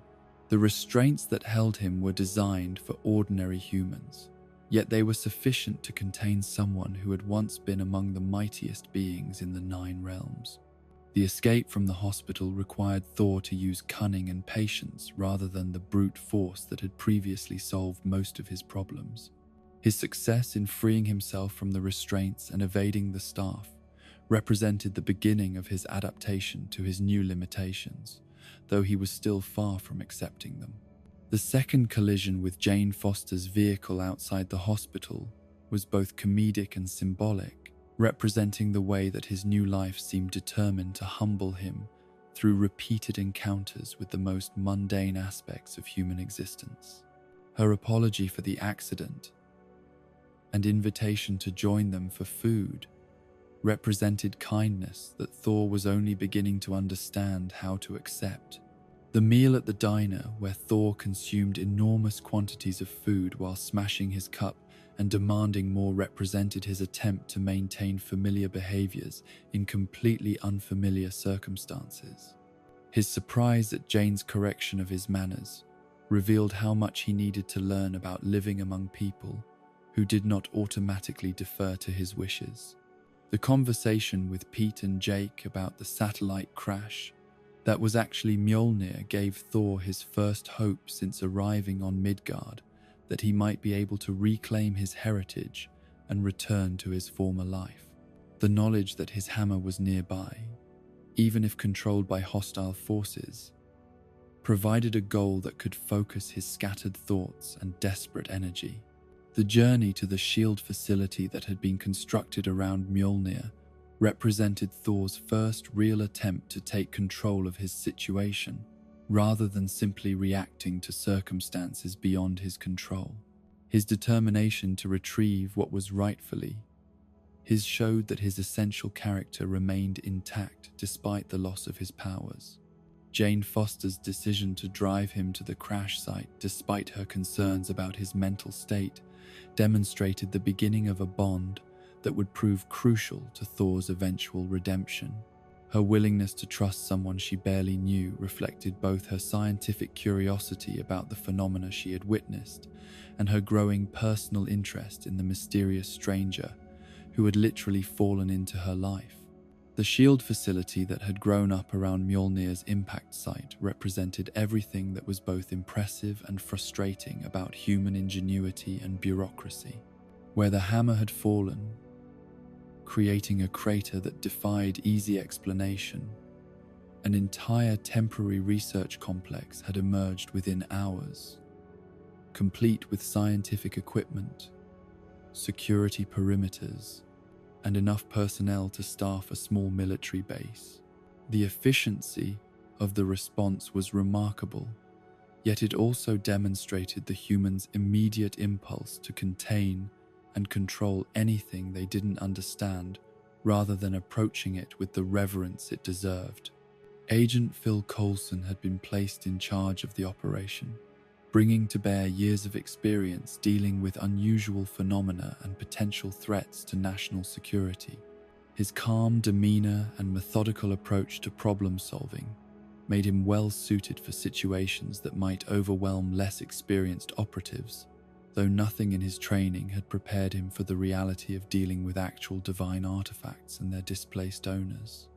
The restraints that held him were designed for ordinary humans, yet they were sufficient to contain someone who had once been among the mightiest beings in the 9 realms. The escape from the hospital required Thor to use cunning and patience rather than the brute force that had previously solved most of his problems. His success in freeing himself from the restraints and evading the staff represented the beginning of his adaptation to his new limitations, though he was still far from accepting them. The second collision with Jane Foster's vehicle outside the hospital was both comedic and symbolic, representing the way that his new life seemed determined to humble him through repeated encounters with the most mundane aspects of human existence. Her apology for the accident and invitation to join them for food represented kindness that Thor was only beginning to understand how to accept. The meal at the diner, where Thor consumed enormous quantities of food while smashing his cup and demanding more, represented his attempt to maintain familiar behaviors in completely unfamiliar circumstances. His surprise at Jane's correction of his manners revealed how much he needed to learn about living among people who did not automatically defer to his wishes. The conversation with Pete and Jake about the satellite crash that was actually Mjolnir gave Thor his first hope since arriving on Midgard that he might be able to reclaim his heritage and return to his former life. The knowledge that his hammer was nearby, even if controlled by hostile forces, provided a goal that could focus his scattered thoughts and desperate energy. The journey to the shield facility that had been constructed around Mjolnir represented Thor's first real attempt to take control of his situation, rather than simply reacting to circumstances beyond his control. His determination to retrieve what was rightfully his showed that his essential character remained intact despite the loss of his powers. Jane Foster's decision to drive him to the crash site despite her concerns about his mental state demonstrated the beginning of a bond that would prove crucial to Thor's eventual redemption. Her willingness to trust someone she barely knew reflected both her scientific curiosity about the phenomena she had witnessed and her growing personal interest in the mysterious stranger who had literally fallen into her life. The shield facility that had grown up around Mjolnir's impact site represented everything that was both impressive and frustrating about human ingenuity and bureaucracy. Where the hammer had fallen, creating a crater that defied easy explanation, an entire temporary research complex had emerged within hours, complete with scientific equipment, security perimeters, and enough personnel to staff a small military base. The efficiency of the response was remarkable, yet it also demonstrated the humans' immediate impulse to contain and control anything they didn't understand, rather than approaching it with the reverence it deserved. Agent Phil Coulson had been placed in charge of the operation, bringing to bear years of experience dealing with unusual phenomena and potential threats to national security. His calm demeanor and methodical approach to problem solving made him well suited for situations that might overwhelm less experienced operatives, though nothing in his training had prepared him for the reality of dealing with actual divine artifacts and their displaced owners.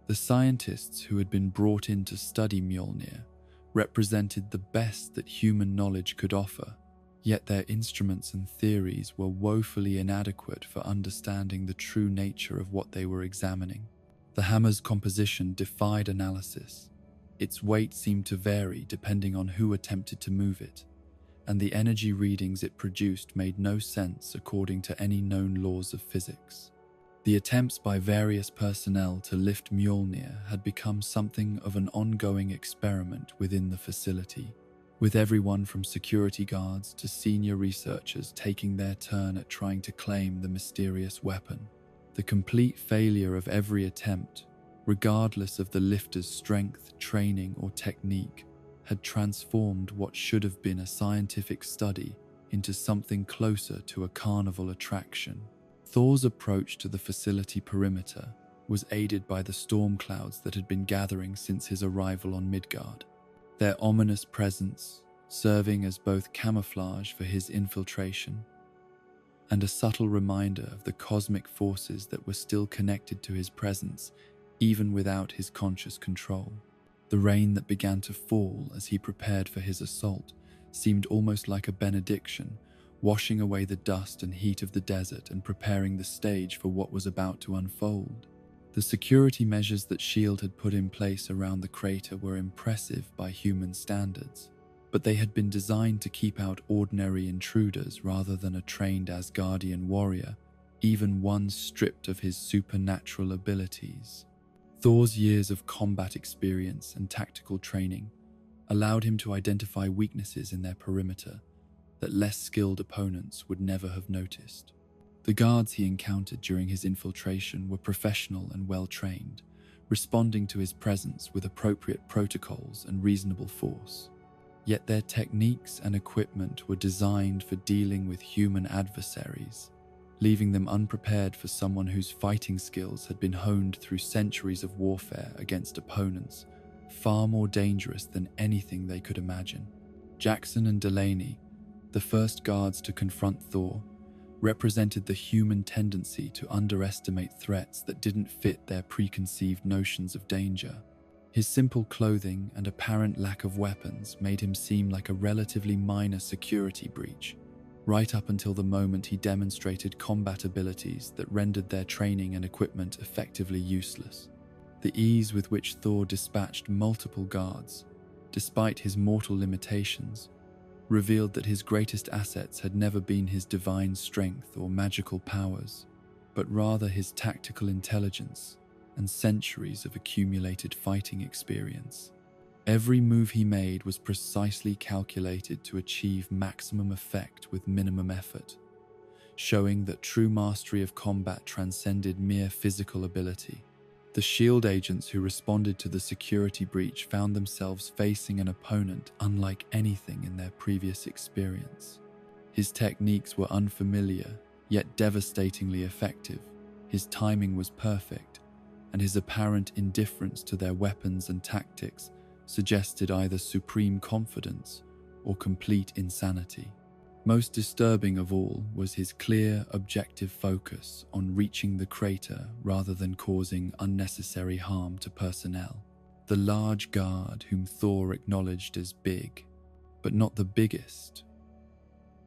The scientists who had been brought in to study Mjolnir represented the best that human knowledge could offer, yet their instruments and theories were woefully inadequate for understanding the true nature of what they were examining. The hammer's composition defied analysis. Its weight seemed to vary depending on who attempted to move it, and the energy readings it produced made no sense according to any known laws of physics. The attempts by various personnel to lift Mjolnir had become something of an ongoing experiment within the facility, with everyone from security guards to senior researchers taking their turn at trying to claim the mysterious weapon. The complete failure of every attempt, regardless of the lifter's strength, training, or technique, had transformed what should have been a scientific study into something closer to a carnival attraction. Thor's approach to the facility perimeter was aided by the storm clouds that had been gathering since his arrival on Midgard, their ominous presence serving as both camouflage for his infiltration and a subtle reminder of the cosmic forces that were still connected to his presence even without his conscious control. The rain that began to fall as he prepared for his assault seemed almost like a benediction, washing away the dust and heat of the desert and preparing the stage for what was about to unfold. The security measures that S.H.I.E.L.D. had put in place around the crater were impressive by human standards, but they had been designed to keep out ordinary intruders rather than a trained Asgardian warrior, even one stripped of his supernatural abilities. Thor's years of combat experience and tactical training allowed him to identify weaknesses in their perimeter that less skilled opponents would never have noticed. The guards he encountered during his infiltration were professional and well-trained, responding to his presence with appropriate protocols and reasonable force. Yet their techniques and equipment were designed for dealing with human adversaries, leaving them unprepared for someone whose fighting skills had been honed through centuries of warfare against opponents far more dangerous than anything they could imagine. Jackson and Delaney, the first guards to confront Thor, represented the human tendency to underestimate threats that didn't fit their preconceived notions of danger. His simple clothing and apparent lack of weapons made him seem like a relatively minor security breach, right up until the moment he demonstrated combat abilities that rendered their training and equipment effectively useless. The ease with which Thor dispatched multiple guards, despite his mortal limitations, revealed that his greatest assets had never been his divine strength or magical powers, but rather his tactical intelligence and centuries of accumulated fighting experience. Every move he made was precisely calculated to achieve maximum effect with minimum effort, showing that true mastery of combat transcended mere physical ability. The SHIELD agents who responded to the security breach found themselves facing an opponent unlike anything in their previous experience. His techniques were unfamiliar, yet devastatingly effective. His timing was perfect, and his apparent indifference to their weapons and tactics suggested either supreme confidence or complete insanity. Most disturbing of all was his clear, objective focus on reaching the crater rather than causing unnecessary harm to personnel. The large guard, whom Thor acknowledged as big, but not the biggest,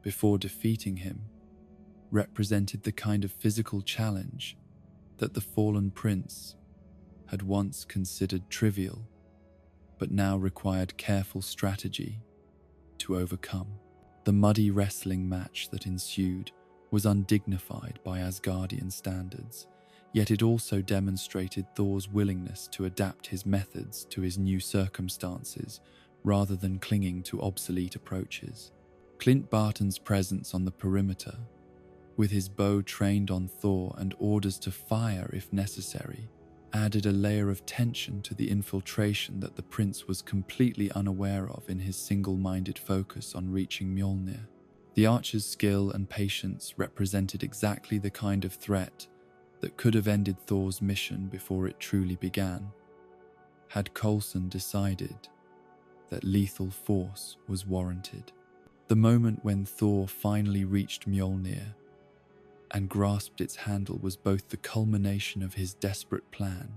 before defeating him, represented the kind of physical challenge that the fallen prince had once considered trivial, but now required careful strategy to overcome. The muddy wrestling match that ensued was undignified by Asgardian standards, yet it also demonstrated Thor's willingness to adapt his methods to his new circumstances rather than clinging to obsolete approaches. Clint Barton's presence on the perimeter, with his bow trained on Thor and orders to fire if necessary, added a layer of tension to the infiltration that the prince was completely unaware of in his single-minded focus on reaching Mjolnir. The archer's skill and patience represented exactly the kind of threat that could have ended Thor's mission before it truly began, had Coulson decided that lethal force was warranted. The moment when Thor finally reached Mjolnir and grasped its handle was both the culmination of his desperate plan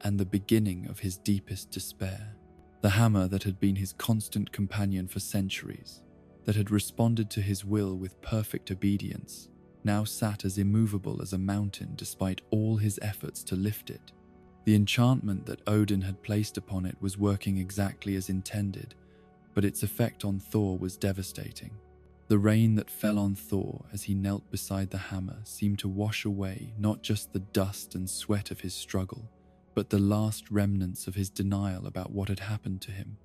and the beginning of his deepest despair. The hammer that had been his constant companion for centuries, that had responded to his will with perfect obedience, now sat as immovable as a mountain despite all his efforts to lift it. The enchantment that Odin had placed upon it was working exactly as intended, but its effect on Thor was devastating. The rain that fell on Thor as he knelt beside the hammer seemed to wash away not just the dust and sweat of his struggle, but the last remnants of his denial about what had happened to him.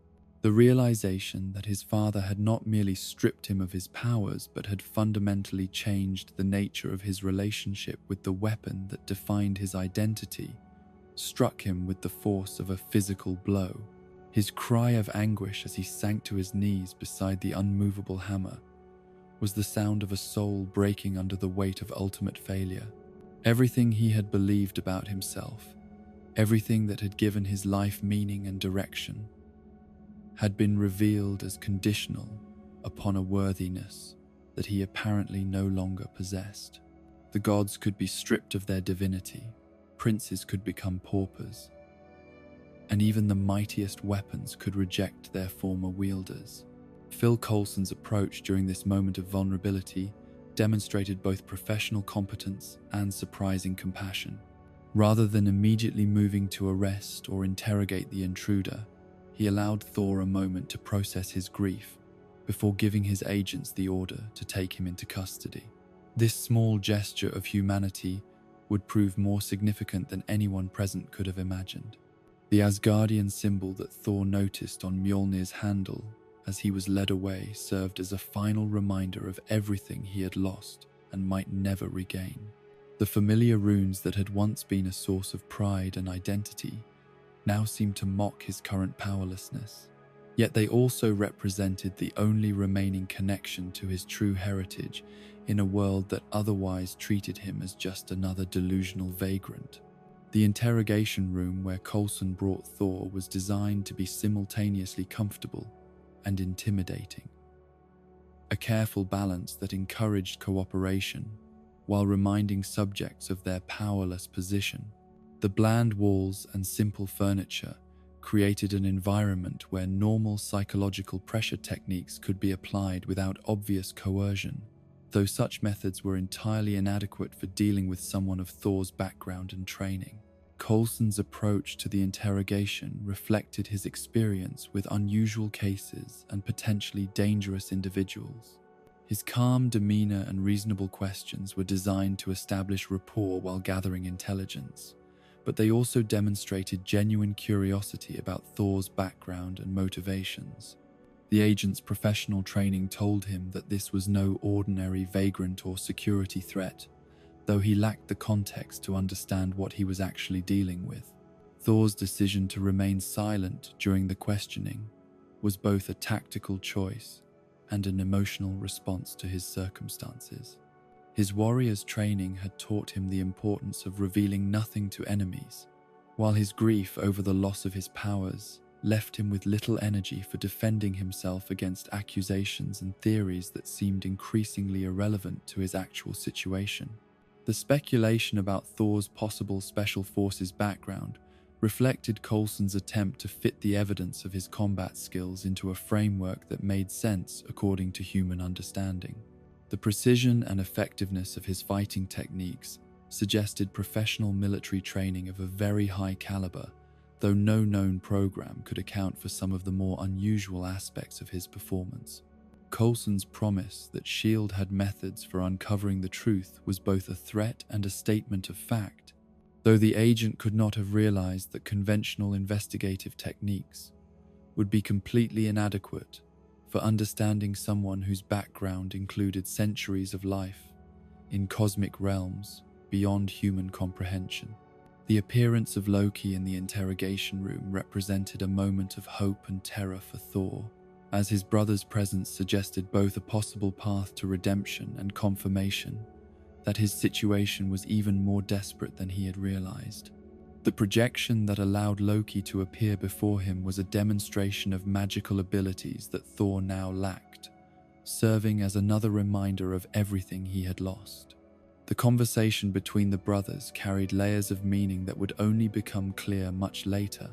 The realization that his father had not merely stripped him of his powers, but had fundamentally changed the nature of his relationship with the weapon that defined his identity, struck him with the force of a physical blow. His cry of anguish as he sank to his knees beside the unmovable hammer was the sound of a soul breaking under the weight of ultimate failure. Everything he had believed about himself, everything that had given his life meaning and direction, had been revealed as conditional upon a worthiness that he apparently no longer possessed. The gods could be stripped of their divinity, princes could become paupers, and even the mightiest weapons could reject their former wielders. Phil Coulson's approach during this moment of vulnerability demonstrated both professional competence and surprising compassion. Rather than immediately moving to arrest or interrogate the intruder, he allowed Thor a moment to process his grief before giving his agents the order to take him into custody. This small gesture of humanity would prove more significant than anyone present could have imagined. The Asgardian symbol that Thor noticed on Mjolnir's handle as he was led away served as a final reminder of everything he had lost and might never regain. The familiar runes that had once been a source of pride and identity now seemed to mock his current powerlessness. Yet they also represented the only remaining connection to his true heritage in a world that otherwise treated him as just another delusional vagrant. The interrogation room where Coulson brought Thor was designed to be simultaneously comfortable and intimidating. A careful balance that encouraged cooperation while reminding subjects of their powerless position. The bland walls and simple furniture created an environment where normal psychological pressure techniques could be applied without obvious coercion, though such methods were entirely inadequate for dealing with someone of Thor's background and training. Coulson's approach to the interrogation reflected his experience with unusual cases and potentially dangerous individuals. His calm demeanor and reasonable questions were designed to establish rapport while gathering intelligence, but they also demonstrated genuine curiosity about Thor's background and motivations. The agent's professional training told him that this was no ordinary vagrant or security threat, though he lacked the context to understand what he was actually dealing with. Thor's decision to remain silent during the questioning was both a tactical choice and an emotional response to his circumstances. His warrior's training had taught him the importance of revealing nothing to enemies, while his grief over the loss of his powers left him with little energy for defending himself against accusations and theories that seemed increasingly irrelevant to his actual situation. The speculation about Thor's possible special forces background reflected Coulson's attempt to fit the evidence of his combat skills into a framework that made sense according to human understanding. The precision and effectiveness of his fighting techniques suggested professional military training of a very high caliber, though no known program could account for some of the more unusual aspects of his performance. Coulson's promise that S.H.I.E.L.D. had methods for uncovering the truth was both a threat and a statement of fact, though the agent could not have realized that conventional investigative techniques would be completely inadequate for understanding someone whose background included centuries of life in cosmic realms beyond human comprehension. The appearance of Loki in the interrogation room represented a moment of hope and terror for Thor, as his brother's presence suggested both a possible path to redemption and confirmation that his situation was even more desperate than he had realized. The projection that allowed Loki to appear before him was a demonstration of magical abilities that Thor now lacked, serving as another reminder of everything he had lost. The conversation between the brothers carried layers of meaning that would only become clear much later,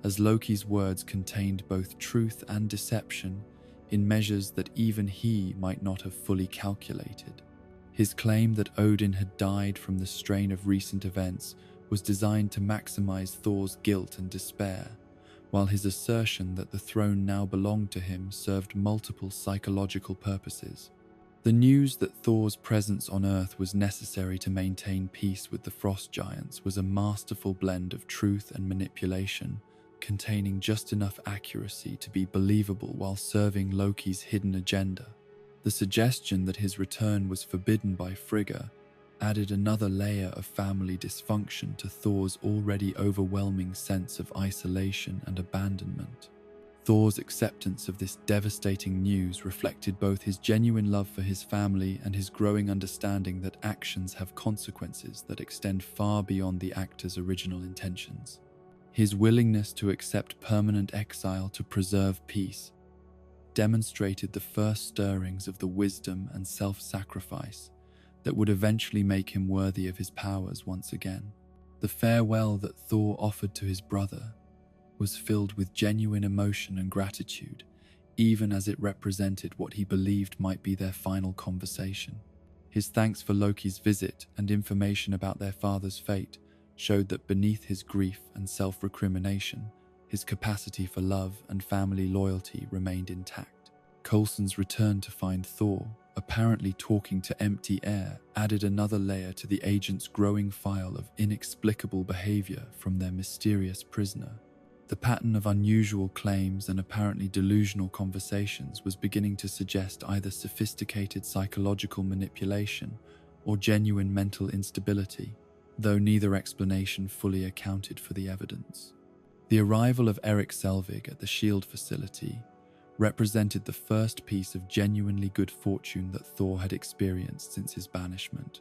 as Loki's words contained both truth and deception in measures that even he might not have fully calculated. His claim that Odin had died from the strain of recent events was designed to maximize Thor's guilt and despair, while his assertion that the throne now belonged to him served multiple psychological purposes. The news that Thor's presence on Earth was necessary to maintain peace with the frost giants was a masterful blend of truth and manipulation, containing just enough accuracy to be believable while serving Loki's hidden agenda. The suggestion that his return was forbidden by Frigga added another layer of family dysfunction to Thor's already overwhelming sense of isolation and abandonment. Thor's acceptance of this devastating news reflected both his genuine love for his family and his growing understanding that actions have consequences that extend far beyond the actor's original intentions. His willingness to accept permanent exile to preserve peace demonstrated the first stirrings of the wisdom and self-sacrifice that would eventually make him worthy of his powers once again. The farewell that Thor offered to his brother was filled with genuine emotion and gratitude, even as it represented what he believed might be their final conversation. His thanks for Loki's visit and information about their father's fate showed that beneath his grief and self-recrimination, his capacity for love and family loyalty remained intact. Coulson's return to find Thor, apparently talking to empty air, added another layer to the agent's growing file of inexplicable behavior from their mysterious prisoner. The pattern of unusual claims and apparently delusional conversations was beginning to suggest either sophisticated psychological manipulation or genuine mental instability, though neither explanation fully accounted for the evidence. The arrival of Erik Selvig at the S.H.I.E.L.D. facility represented the first piece of genuinely good fortune that Thor had experienced since his banishment,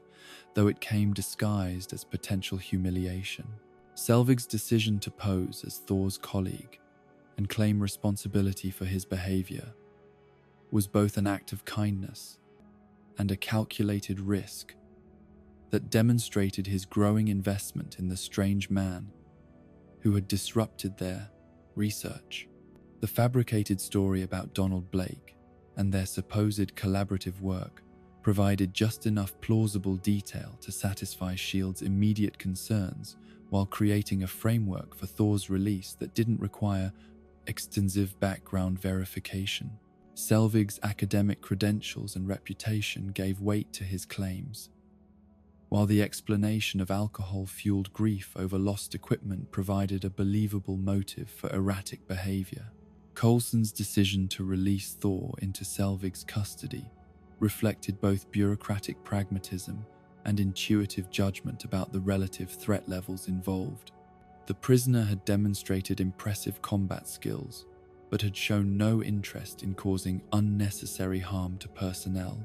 though it came disguised as potential humiliation. Selvig's decision to pose as Thor's colleague and claim responsibility for his behavior was both an act of kindness and a calculated risk that demonstrated his growing investment in the strange man who had disrupted their research. The fabricated story about Donald Blake and their supposed collaborative work provided just enough plausible detail to satisfy S.H.I.E.L.'s immediate concerns while creating a framework for Thor's release that didn't require extensive background verification. Selvig's academic credentials and reputation gave weight to his claims, while the explanation of alcohol-fueled grief over lost equipment provided a believable motive for erratic behavior. Coulson's decision to release Thor into Selvig's custody reflected both bureaucratic pragmatism and intuitive judgment about the relative threat levels involved. The prisoner had demonstrated impressive combat skills, but had shown no interest in causing unnecessary harm to personnel,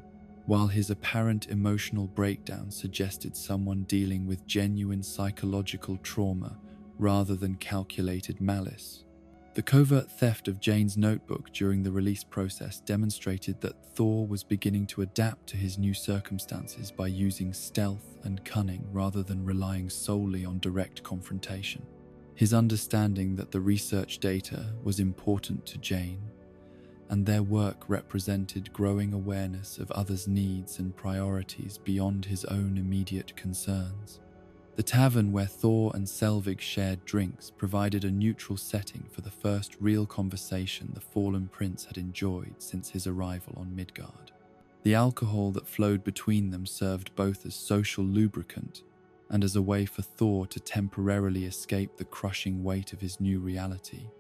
while his apparent emotional breakdown suggested someone dealing with genuine psychological trauma rather than calculated malice. The covert theft of Jane's notebook during the release process demonstrated that Thor was beginning to adapt to his new circumstances by using stealth and cunning rather than relying solely on direct confrontation. His understanding that the research data was important to Jane, and their work represented growing awareness of others' needs and priorities beyond his own immediate concerns. The tavern where Thor and Selvig shared drinks provided a neutral setting for the first real conversation the fallen prince had enjoyed since his arrival on Midgard. The alcohol that flowed between them served both as social lubricant and as a way for Thor to temporarily escape the crushing weight of his new reality,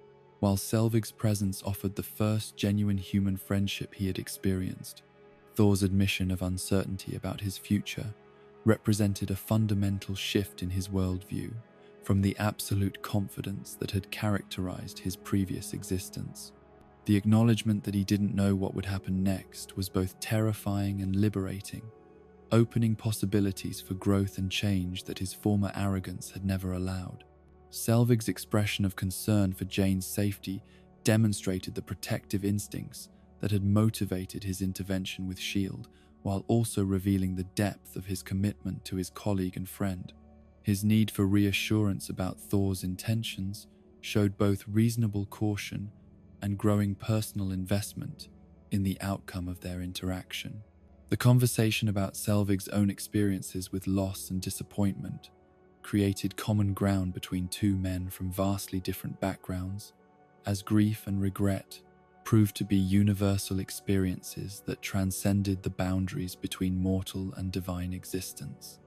while Selvig's presence offered the first genuine human friendship he had experienced. Thor's admission of uncertainty about his future represented a fundamental shift in his worldview from the absolute confidence that had characterized his previous existence. The acknowledgement that he didn't know what would happen next was both terrifying and liberating, opening possibilities for growth and change that his former arrogance had never allowed. Selvig's expression of concern for Jane's safety demonstrated the protective instincts that had motivated his intervention with S.H.I.E.L.D., while also revealing the depth of his commitment to his colleague and friend. His need for reassurance about Thor's intentions showed both reasonable caution and growing personal investment in the outcome of their interaction. The conversation about Selvig's own experiences with loss and disappointment created common ground between two men from vastly different backgrounds, as grief and regret proved to be universal experiences that transcended the boundaries between mortal and divine existence.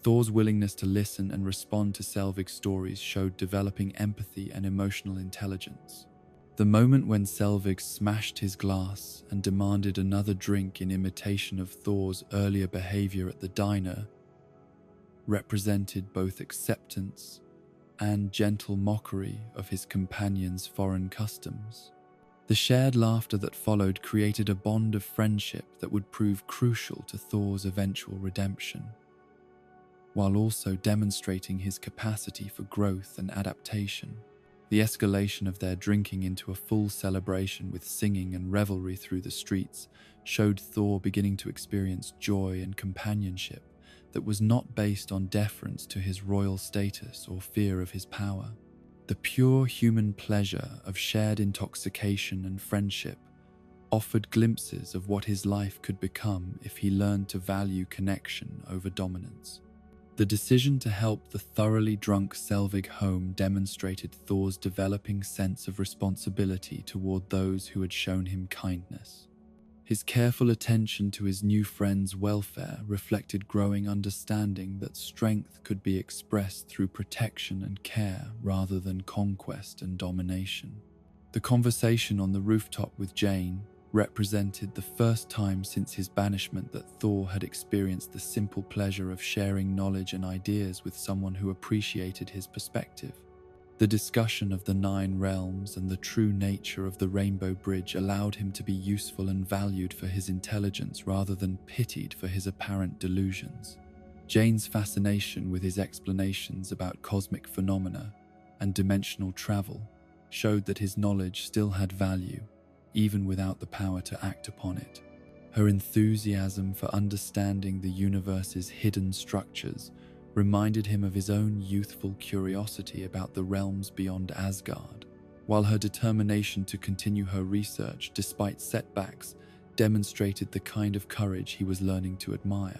Thor's willingness to listen and respond to Selvig's stories showed developing empathy and emotional intelligence. The moment when Selvig smashed his glass and demanded another drink in imitation of Thor's earlier behavior at the diner represented both acceptance and gentle mockery of his companion's foreign customs. The shared laughter that followed created a bond of friendship that would prove crucial to Thor's eventual redemption, while also demonstrating his capacity for growth and adaptation. The escalation of their drinking into a full celebration with singing and revelry through the streets showed Thor beginning to experience joy and companionship that was not based on deference to his royal status or fear of his power. The pure human pleasure of shared intoxication and friendship offered glimpses of what his life could become if he learned to value connection over dominance. The decision to help the thoroughly drunk Selvig home demonstrated Thor's developing sense of responsibility toward those who had shown him kindness. His careful attention to his new friend's welfare reflected growing understanding that strength could be expressed through protection and care rather than conquest and domination. The conversation on the rooftop with Jane represented the first time since his banishment that Thor had experienced the simple pleasure of sharing knowledge and ideas with someone who appreciated his perspective. The discussion of the 9 realms and the true nature of the Rainbow Bridge allowed him to be useful and valued for his intelligence rather than pitied for his apparent delusions. Jane's fascination with his explanations about cosmic phenomena and dimensional travel showed that his knowledge still had value, even without the power to act upon it. Her enthusiasm for understanding the universe's hidden structures reminded him of his own youthful curiosity about the realms beyond Asgard, while her determination to continue her research despite setbacks demonstrated the kind of courage he was learning to admire.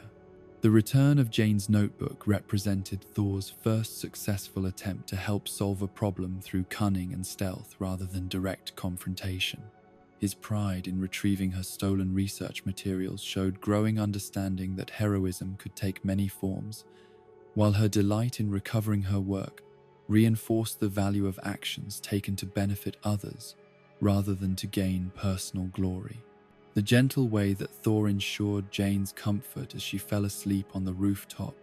The return of Jane's notebook represented Thor's first successful attempt to help solve a problem through cunning and stealth rather than direct confrontation. His pride in retrieving her stolen research materials showed growing understanding that heroism could take many forms, while her delight in recovering her work reinforced the value of actions taken to benefit others rather than to gain personal glory. The gentle way that Thor ensured Jane's comfort as she fell asleep on the rooftop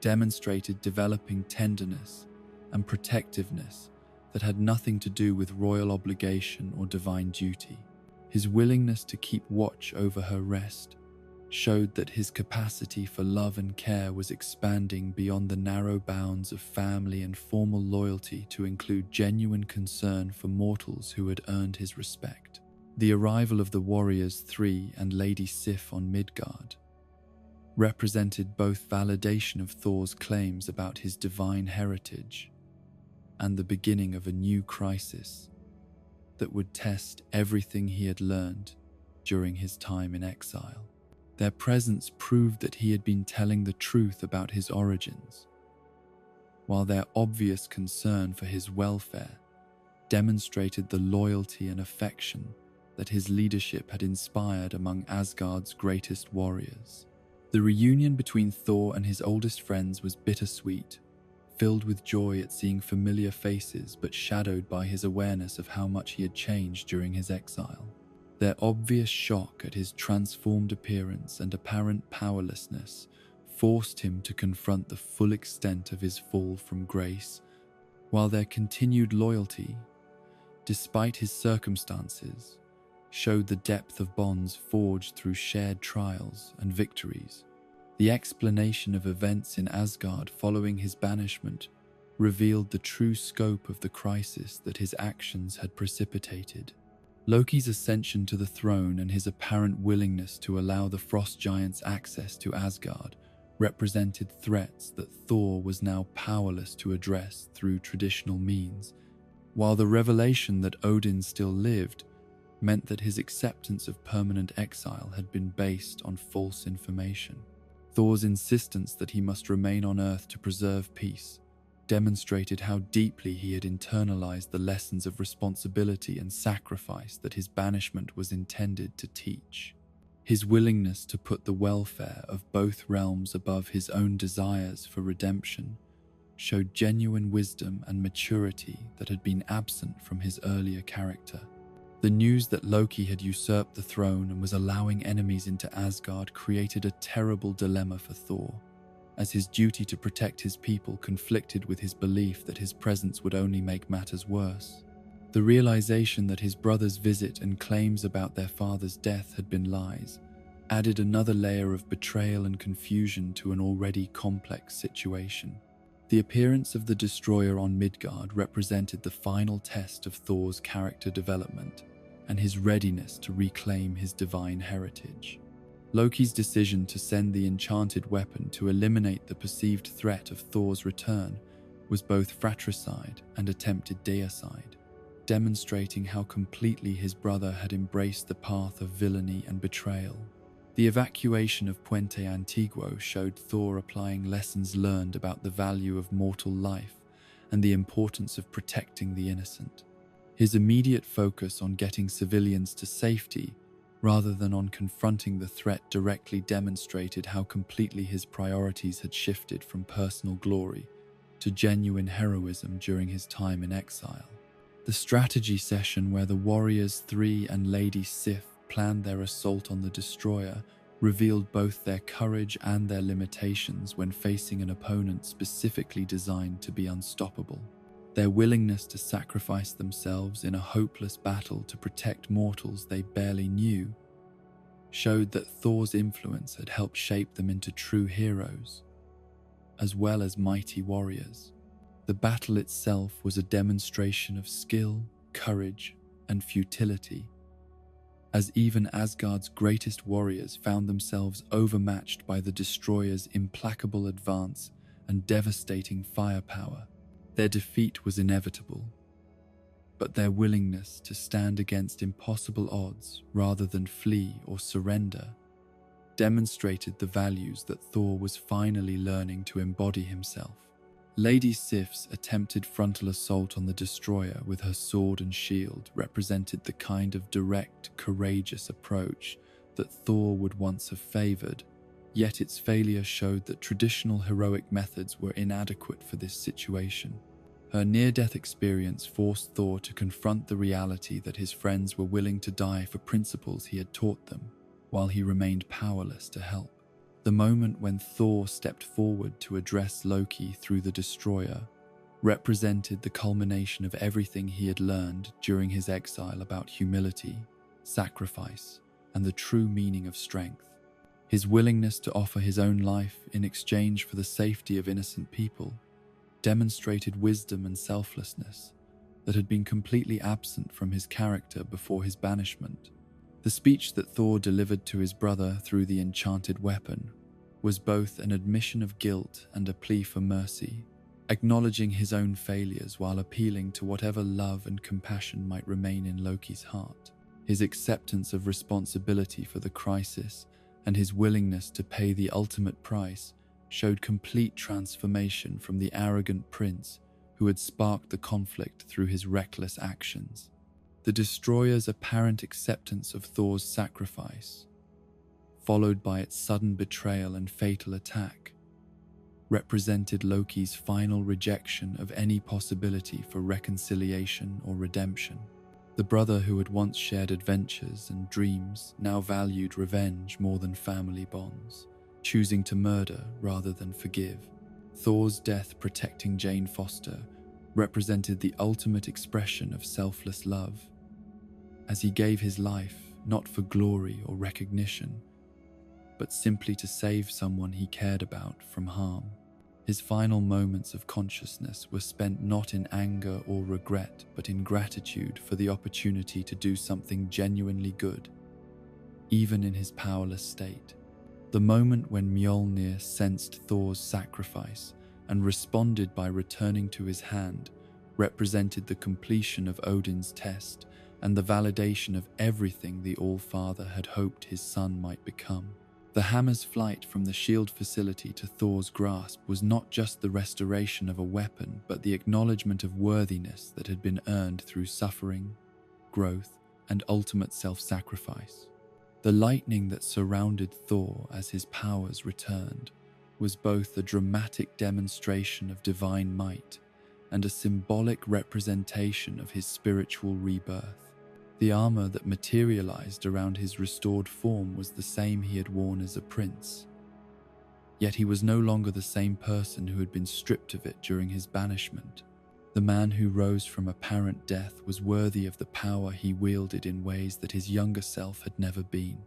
demonstrated developing tenderness and protectiveness that had nothing to do with royal obligation or divine duty. His willingness to keep watch over her rest showed that his capacity for love and care was expanding beyond the narrow bounds of family and formal loyalty to include genuine concern for mortals who had earned his respect. The arrival of the Warriors 3 and Lady Sif on Midgard represented both validation of Thor's claims about his divine heritage and the beginning of a new crisis that would test everything he had learned during his time in exile. Their presence proved that he had been telling the truth about his origins, while their obvious concern for his welfare demonstrated the loyalty and affection that his leadership had inspired among Asgard's greatest warriors. The reunion between Thor and his oldest friends was bittersweet, filled with joy at seeing familiar faces but shadowed by his awareness of how much he had changed during his exile. Their obvious shock at his transformed appearance and apparent powerlessness forced him to confront the full extent of his fall from grace, while their continued loyalty, despite his circumstances, showed the depth of bonds forged through shared trials and victories. The explanation of events in Asgard following his banishment revealed the true scope of the crisis that his actions had precipitated. Loki's ascension to the throne and his apparent willingness to allow the frost giants access to Asgard represented threats that Thor was now powerless to address through traditional means, while the revelation that Odin still lived meant that his acceptance of permanent exile had been based on false information. Thor's insistence that he must remain on Earth to preserve peace demonstrated how deeply he had internalized the lessons of responsibility and sacrifice that his banishment was intended to teach. His willingness to put the welfare of both realms above his own desires for redemption showed genuine wisdom and maturity that had been absent from his earlier character. The news that Loki had usurped the throne and was allowing enemies into Asgard created a terrible dilemma for Thor, as his duty to protect his people conflicted with his belief that his presence would only make matters worse. The realization that his brother's visit and claims about their father's death had been lies added another layer of betrayal and confusion to an already complex situation. The appearance of the destroyer on Midgard represented the final test of Thor's character development and his readiness to reclaim his divine heritage. Loki's decision to send the enchanted weapon to eliminate the perceived threat of Thor's return was both fratricide and attempted deicide, demonstrating how completely his brother had embraced the path of villainy and betrayal. The evacuation of Puente Antiguo showed Thor applying lessons learned about the value of mortal life and the importance of protecting the innocent. His immediate focus on getting civilians to safety rather than on confronting the threat directly demonstrated how completely his priorities had shifted from personal glory to genuine heroism during his time in exile. The strategy session where the Warriors 3 and Lady Sif planned their assault on the destroyer revealed both their courage and their limitations when facing an opponent specifically designed to be unstoppable. Their willingness to sacrifice themselves in a hopeless battle to protect mortals they barely knew showed that Thor's influence had helped shape them into true heroes, as well as mighty warriors. The battle itself was a demonstration of skill, courage, and futility, as even Asgard's greatest warriors found themselves overmatched by the Destroyer's implacable advance and devastating firepower. Their defeat was inevitable, but their willingness to stand against impossible odds rather than flee or surrender demonstrated the values that Thor was finally learning to embody himself. Lady Sif's attempted frontal assault on the Destroyer with her sword and shield represented the kind of direct, courageous approach that Thor would once have favored, yet its failure showed that traditional heroic methods were inadequate for this situation. Her near-death experience forced Thor to confront the reality that his friends were willing to die for principles he had taught them, while he remained powerless to help. The moment when Thor stepped forward to address Loki through the Destroyer represented the culmination of everything he had learned during his exile about humility, sacrifice, and the true meaning of strength. His willingness to offer his own life in exchange for the safety of innocent people demonstrated wisdom and selflessness that had been completely absent from his character before his banishment. The speech that Thor delivered to his brother through the enchanted weapon was both an admission of guilt and a plea for mercy, acknowledging his own failures while appealing to whatever love and compassion might remain in Loki's heart. His acceptance of responsibility for the crisis and his willingness to pay the ultimate price showed complete transformation from the arrogant prince who had sparked the conflict through his reckless actions. The Destroyer's apparent acceptance of Thor's sacrifice, followed by its sudden betrayal and fatal attack, represented Loki's final rejection of any possibility for reconciliation or redemption. The brother who had once shared adventures and dreams now valued revenge more than family bonds, choosing to murder rather than forgive. Thor's death protecting Jane Foster represented the ultimate expression of selfless love, as he gave his life not for glory or recognition, but simply to save someone he cared about from harm. His final moments of consciousness were spent not in anger or regret, but in gratitude for the opportunity to do something genuinely good, even in his powerless state. The moment when Mjolnir sensed Thor's sacrifice and responded by returning to his hand represented the completion of Odin's test and the validation of everything the All-Father had hoped his son might become. The hammer's flight from the shield facility to Thor's grasp was not just the restoration of a weapon, but the acknowledgement of worthiness that had been earned through suffering, growth, and ultimate self-sacrifice. The lightning that surrounded Thor as his powers returned was both a dramatic demonstration of divine might and a symbolic representation of his spiritual rebirth. The armor that materialized around his restored form was the same he had worn as a prince. Yet he was no longer the same person who had been stripped of it during his banishment. The man who rose from apparent death was worthy of the power he wielded in ways that his younger self had never been.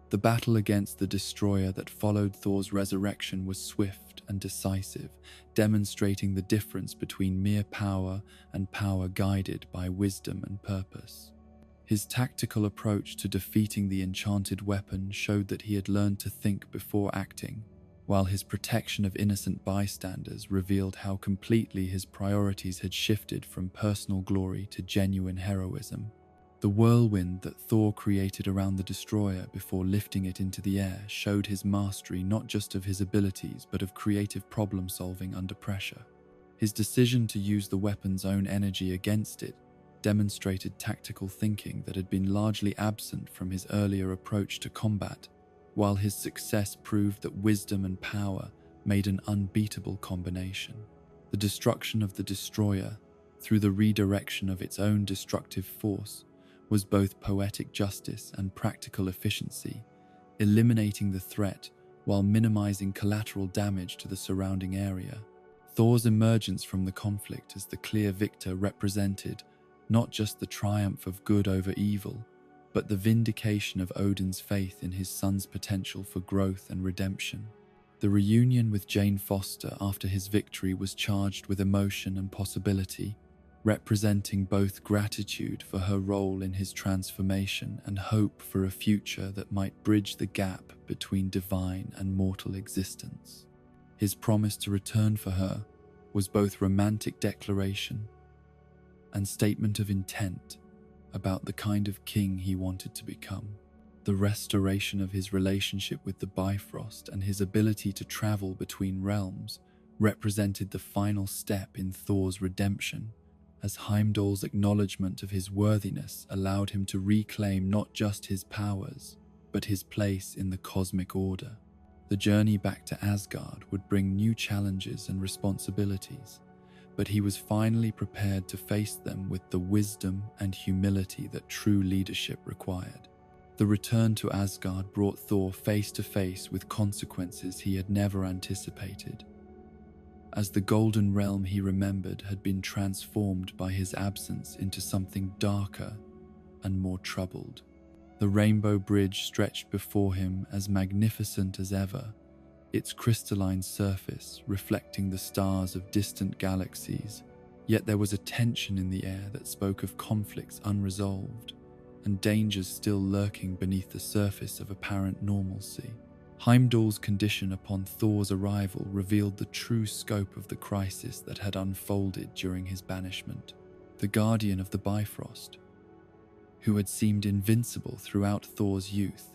The battle against the Destroyer that followed Thor's resurrection was swift and decisive, demonstrating the difference between mere power and power guided by wisdom and purpose. His tactical approach to defeating the enchanted weapon showed that he had learned to think before acting, while his protection of innocent bystanders revealed how completely his priorities had shifted from personal glory to genuine heroism. The whirlwind that Thor created around the Destroyer before lifting it into the air showed his mastery not just of his abilities but of creative problem-solving under pressure. His decision to use the weapon's own energy against it demonstrated tactical thinking that had been largely absent from his earlier approach to combat, while his success proved that wisdom and power made an unbeatable combination. The destruction of the Destroyer, through the redirection of its own destructive force, was both poetic justice and practical efficiency, eliminating the threat while minimizing collateral damage to the surrounding area. Thor's emergence from the conflict as the clear victor represented not just the triumph of good over evil, but the vindication of Odin's faith in his son's potential for growth and redemption. The reunion with Jane Foster after his victory was charged with emotion and possibility, representing both gratitude for her role in his transformation and hope for a future that might bridge the gap between divine and mortal existence. His promise to return for her was both romantic declaration and statement of intent about the kind of king he wanted to become. The restoration of his relationship with the Bifrost and his ability to travel between realms represented the final step in Thor's redemption, as Heimdall's acknowledgement of his worthiness allowed him to reclaim not just his powers, but his place in the cosmic order. The journey back to Asgard would bring new challenges and responsibilities, but he was finally prepared to face them with the wisdom and humility that true leadership required. The return to Asgard brought Thor face to face with consequences he had never anticipated, as the golden realm he remembered had been transformed by his absence into something darker and more troubled. The rainbow bridge stretched before him as magnificent as ever, its crystalline surface reflecting the stars of distant galaxies, yet there was a tension in the air that spoke of conflicts unresolved and dangers still lurking beneath the surface of apparent normalcy. Heimdall's condition upon Thor's arrival revealed the true scope of the crisis that had unfolded during his banishment. The guardian of the Bifrost, who had seemed invincible throughout Thor's youth,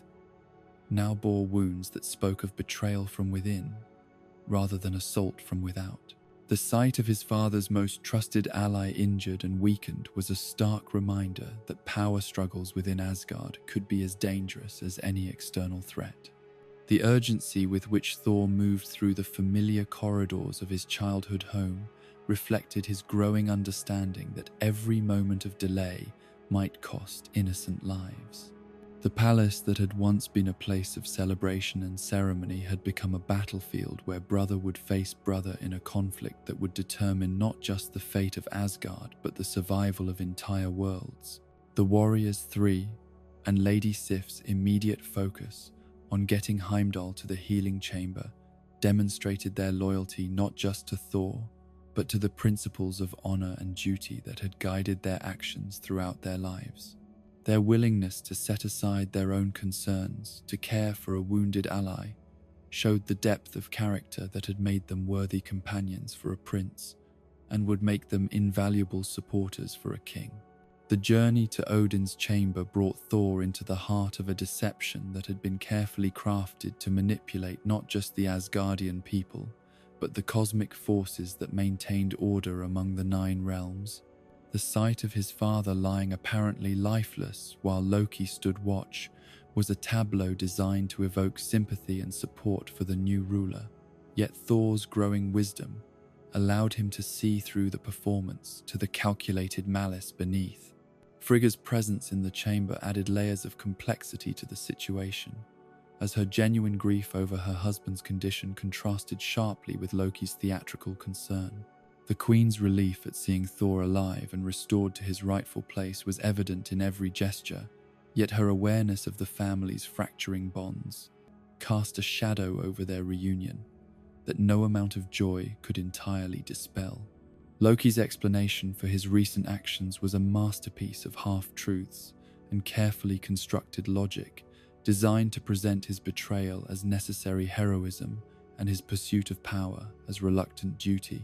now bore wounds that spoke of betrayal from within, rather than assault from without. The sight of his father's most trusted ally injured and weakened was a stark reminder that power struggles within Asgard could be as dangerous as any external threat. The urgency with which Thor moved through the familiar corridors of his childhood home reflected his growing understanding that every moment of delay might cost innocent lives. The palace that had once been a place of celebration and ceremony had become a battlefield where brother would face brother in a conflict that would determine not just the fate of Asgard but the survival of entire worlds. The Warriors 3 and Lady Sif's immediate focus on getting Heimdall to the healing chamber demonstrated their loyalty not just to Thor, but to the principles of honor and duty that had guided their actions throughout their lives. Their willingness to set aside their own concerns to care for a wounded ally showed the depth of character that had made them worthy companions for a prince and would make them invaluable supporters for a king. The journey to Odin's chamber brought Thor into the heart of a deception that had been carefully crafted to manipulate not just the Asgardian people, but the cosmic forces that maintained order among the 9 realms. The sight of his father lying apparently lifeless while Loki stood watch was a tableau designed to evoke sympathy and support for the new ruler. Yet Thor's growing wisdom allowed him to see through the performance to the calculated malice beneath. Frigga's presence in the chamber added layers of complexity to the situation, as her genuine grief over her husband's condition contrasted sharply with Loki's theatrical concern. The Queen's relief at seeing Thor alive and restored to his rightful place was evident in every gesture, yet her awareness of the family's fracturing bonds cast a shadow over their reunion that no amount of joy could entirely dispel. Loki's explanation for his recent actions was a masterpiece of half-truths and carefully constructed logic, designed to present his betrayal as necessary heroism and his pursuit of power as reluctant duty.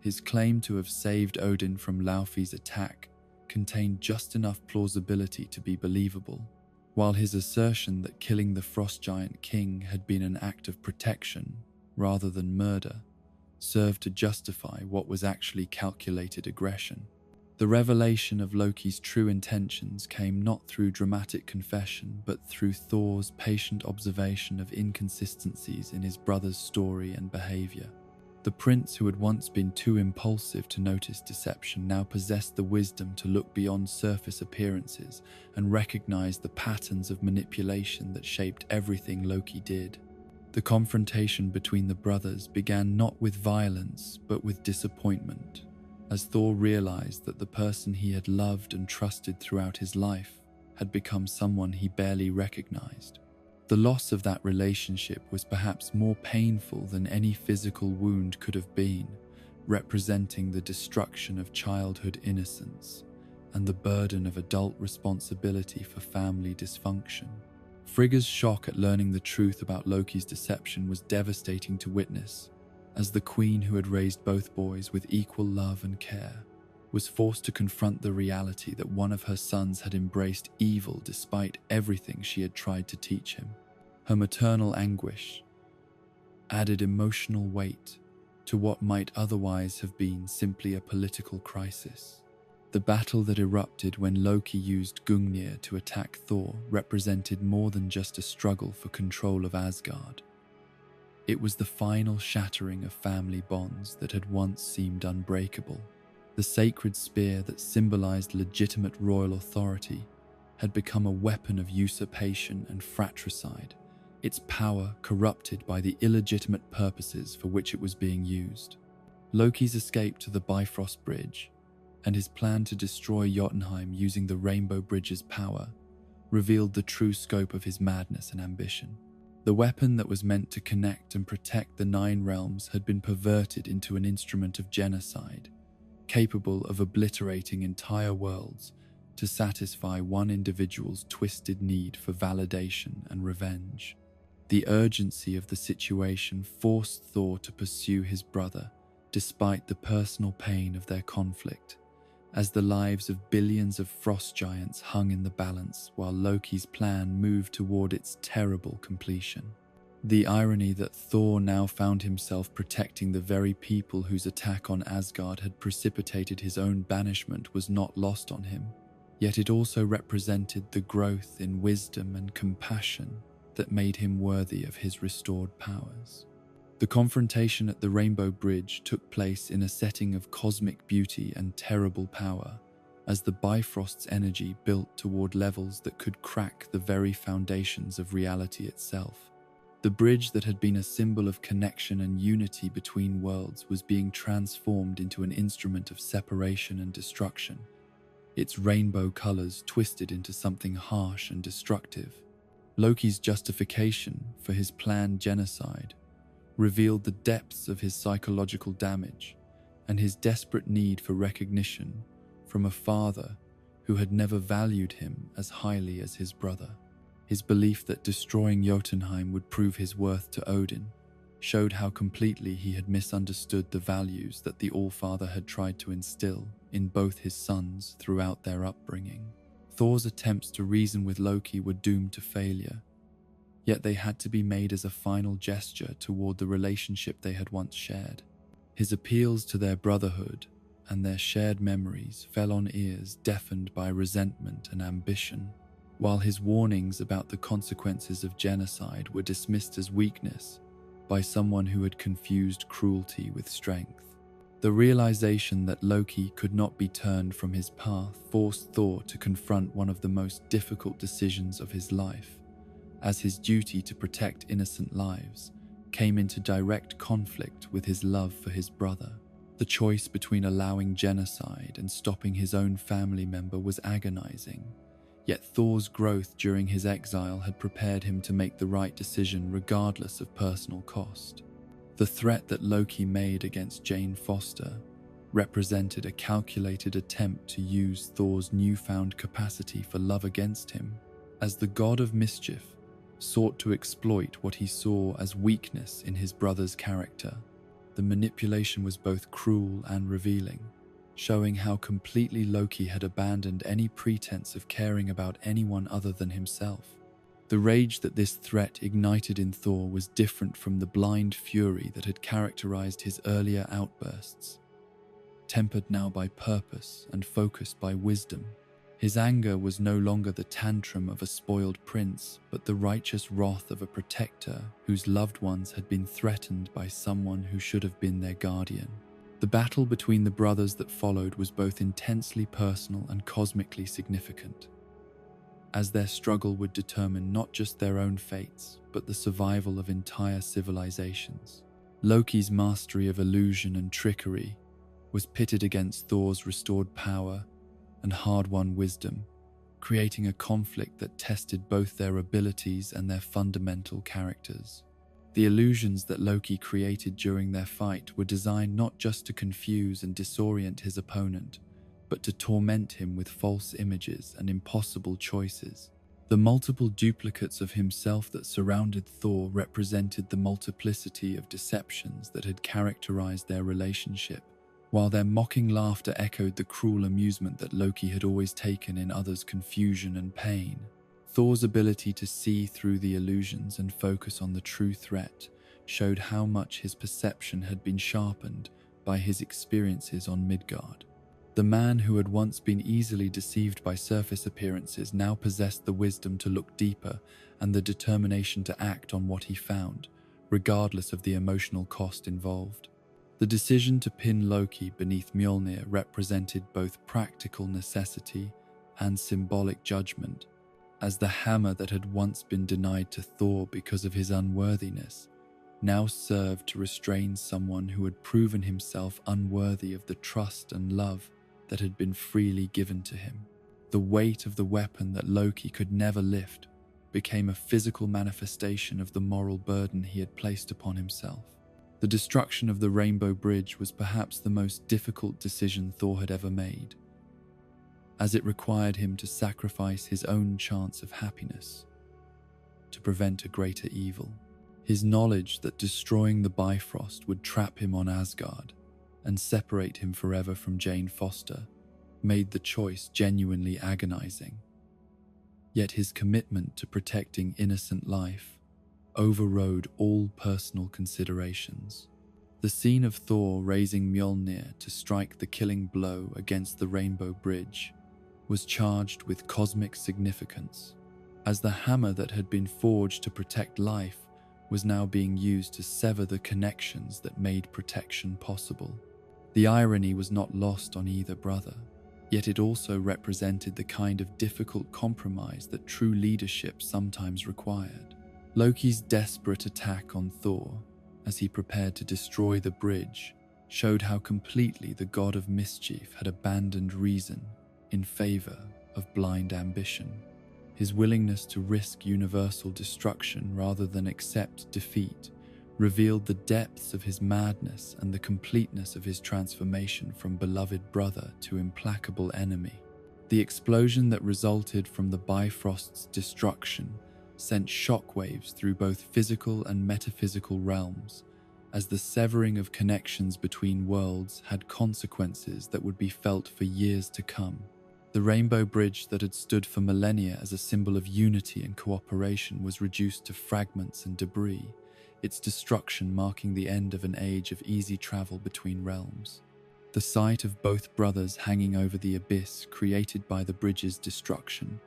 His claim to have saved Odin from Laufey's attack contained just enough plausibility to be believable, while his assertion that killing the frost giant king had been an act of protection rather than murder served to justify what was actually calculated aggression. The revelation of Loki's true intentions came not through dramatic confession but through Thor's patient observation of inconsistencies in his brother's story and behavior. The prince, who had once been too impulsive to notice deception, now possessed the wisdom to look beyond surface appearances and recognize the patterns of manipulation that shaped everything Loki did. The confrontation between the brothers began not with violence but with disappointment, as Thor realized that the person he had loved and trusted throughout his life had become someone he barely recognized. The loss of that relationship was perhaps more painful than any physical wound could have been, representing the destruction of childhood innocence and the burden of adult responsibility for family dysfunction. Frigga's shock at learning the truth about Loki's deception was devastating to witness, as the queen who had raised both boys with equal love and care was forced to confront the reality that one of her sons had embraced evil despite everything she had tried to teach him. Her maternal anguish added emotional weight to what might otherwise have been simply a political crisis. The battle that erupted when Loki used Gungnir to attack Thor represented more than just a struggle for control of Asgard. It was the final shattering of family bonds that had once seemed unbreakable. The sacred spear that symbolized legitimate royal authority had become a weapon of usurpation and fratricide, its power corrupted by the illegitimate purposes for which it was being used. Loki's escape to the Bifrost Bridge and his plan to destroy Jotunheim using the Rainbow Bridge's power revealed the true scope of his madness and ambition. The weapon that was meant to connect and protect the Nine Realms had been perverted into an instrument of genocide, capable of obliterating entire worlds to satisfy one individual's twisted need for validation and revenge. The urgency of the situation forced Thor to pursue his brother, despite the personal pain of their conflict, as the lives of billions of frost giants hung in the balance while Loki's plan moved toward its terrible completion. The irony that Thor now found himself protecting the very people whose attack on Asgard had precipitated his own banishment was not lost on him, yet it also represented the growth in wisdom and compassion that made him worthy of his restored powers. The confrontation at the Rainbow Bridge took place in a setting of cosmic beauty and terrible power, as the Bifrost's energy built toward levels that could crack the very foundations of reality itself. The bridge that had been a symbol of connection and unity between worlds was being transformed into an instrument of separation and destruction, its rainbow colors twisted into something harsh and destructive. Loki's justification for his planned genocide revealed the depths of his psychological damage and his desperate need for recognition from a father who had never valued him as highly as his brother. His belief that destroying Jotunheim would prove his worth to Odin showed how completely he had misunderstood the values that the All-Father had tried to instill in both his sons throughout their upbringing. Thor's attempts to reason with Loki were doomed to failure, yet they had to be made as a final gesture toward the relationship they had once shared. His appeals to their brotherhood and their shared memories fell on ears deafened by resentment and ambition, while his warnings about the consequences of genocide were dismissed as weakness by someone who had confused cruelty with strength. The realization that Loki could not be turned from his path forced Thor to confront one of the most difficult decisions of his life, as his duty to protect innocent lives came into direct conflict with his love for his brother. The choice between allowing genocide and stopping his own family member was agonizing, yet Thor's growth during his exile had prepared him to make the right decision regardless of personal cost. The threat that Loki made against Jane Foster represented a calculated attempt to use Thor's newfound capacity for love against him, as the god of mischief sought to exploit what he saw as weakness in his brother's character. The manipulation was both cruel and revealing, showing how completely Loki had abandoned any pretense of caring about anyone other than himself. The rage that this threat ignited in Thor was different from the blind fury that had characterized his earlier outbursts, tempered now by purpose and focused by wisdom. His anger was no longer the tantrum of a spoiled prince, but the righteous wrath of a protector whose loved ones had been threatened by someone who should have been their guardian. The battle between the brothers that followed was both intensely personal and cosmically significant. as their struggle would determine not just their own fates, but the survival of entire civilizations. Loki's mastery of illusion and trickery was pitted against Thor's restored power and hard-won wisdom, creating a conflict that tested both their abilities and their fundamental characters. The illusions that Loki created during their fight were designed not just to confuse and disorient his opponent, but to torment him with false images and impossible choices. The multiple duplicates of himself that surrounded Thor represented the multiplicity of deceptions that had characterized their relationship, while their mocking laughter echoed the cruel amusement that Loki had always taken in others' confusion and pain. Thor's ability to see through the illusions and focus on the true threat showed how much his perception had been sharpened by his experiences on Midgard. The man who had once been easily deceived by surface appearances now possessed the wisdom to look deeper and the determination to act on what he found, regardless of the emotional cost involved. The decision to pin Loki beneath Mjolnir represented both practical necessity and symbolic judgment, as the hammer that had once been denied to Thor because of his unworthiness now served to restrain someone who had proven himself unworthy of the trust and love that had been freely given to him. The weight of the weapon that Loki could never lift became a physical manifestation of the moral burden he had placed upon himself. The destruction of the Rainbow Bridge was perhaps the most difficult decision Thor had ever made, as it required him to sacrifice his own chance of happiness to prevent a greater evil. His knowledge that destroying the Bifrost would trap him on Asgard and separate him forever from Jane Foster made the choice genuinely agonizing. Yet his commitment to protecting innocent life overrode all personal considerations. The scene of Thor raising Mjolnir to strike the killing blow against the Rainbow Bridge was charged with cosmic significance, as the hammer that had been forged to protect life was now being used to sever the connections that made protection possible. The irony was not lost on either brother, yet it also represented the kind of difficult compromise that true leadership sometimes required. Loki's desperate attack on Thor, as he prepared to destroy the bridge, showed how completely the god of mischief had abandoned reason in favor of blind ambition. His willingness to risk universal destruction rather than accept defeat revealed the depths of his madness and the completeness of his transformation from beloved brother to implacable enemy. The explosion that resulted from the Bifrost's destruction sent shockwaves through both physical and metaphysical realms, as the severing of connections between worlds had consequences that would be felt for years to come. The Rainbow Bridge that had stood for millennia as a symbol of unity and cooperation was reduced to fragments and debris, its destruction marking the end of an age of easy travel between realms. The sight of both brothers hanging over the abyss created by the bridge's destruction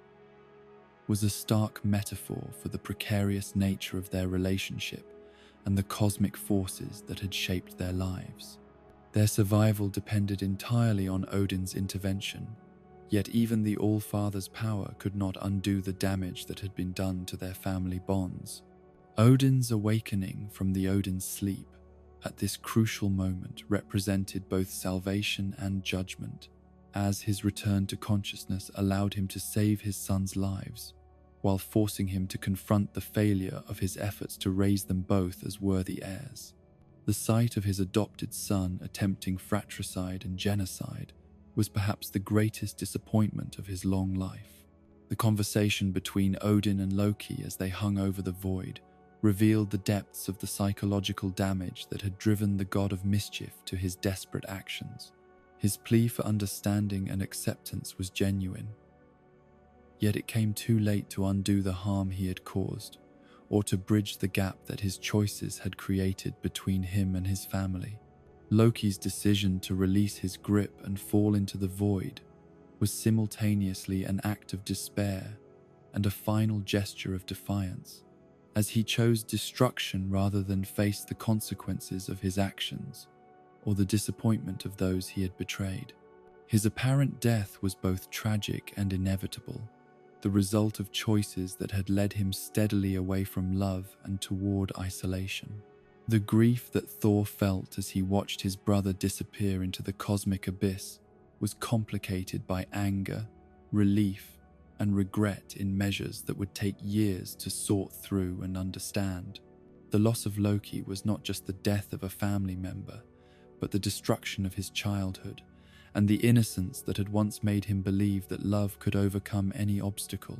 was a stark metaphor for the precarious nature of their relationship and the cosmic forces that had shaped their lives. Their survival depended entirely on Odin's intervention, yet even the All-Father's power could not undo the damage that had been done to their family bonds. Odin's awakening from the Odin's sleep at this crucial moment represented both salvation and judgment, as his return to consciousness allowed him to save his sons' lives, while forcing him to confront the failure of his efforts to raise them both as worthy heirs. The sight of his adopted son attempting fratricide and genocide was perhaps the greatest disappointment of his long life. The conversation between Odin and Loki as they hung over the void revealed the depths of the psychological damage that had driven the god of mischief to his desperate actions. His plea for understanding and acceptance was genuine, yet it came too late to undo the harm he had caused, or to bridge the gap that his choices had created between him and his family. Loki's decision to release his grip and fall into the void was simultaneously an act of despair and a final gesture of defiance, as he chose destruction rather than face the consequences of his actions or the disappointment of those he had betrayed. His apparent death was both tragic and inevitable. the result of choices that had led him steadily away from love and toward isolation. The grief that Thor felt as he watched his brother disappear into the cosmic abyss was complicated by anger, relief, and regret in measures that would take years to sort through and understand. The loss of Loki was not just the death of a family member, but the destruction of his childhood, and the innocence that had once made him believe that love could overcome any obstacle.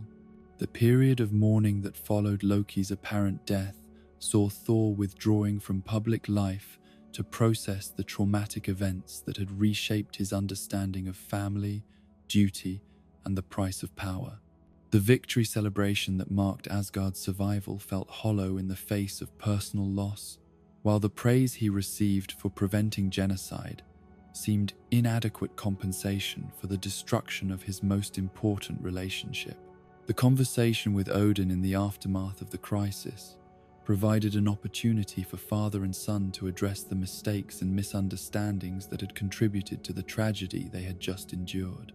The period of mourning that followed Loki's apparent death saw Thor withdrawing from public life to process the traumatic events that had reshaped his understanding of family, duty, and the price of power. The victory celebration that marked Asgard's survival felt hollow in the face of personal loss, while the praise he received for preventing genocide seemed inadequate compensation for the destruction of his most important relationship. The conversation with Odin in the aftermath of the crisis provided an opportunity for father and son to address the mistakes and misunderstandings that had contributed to the tragedy they had just endured.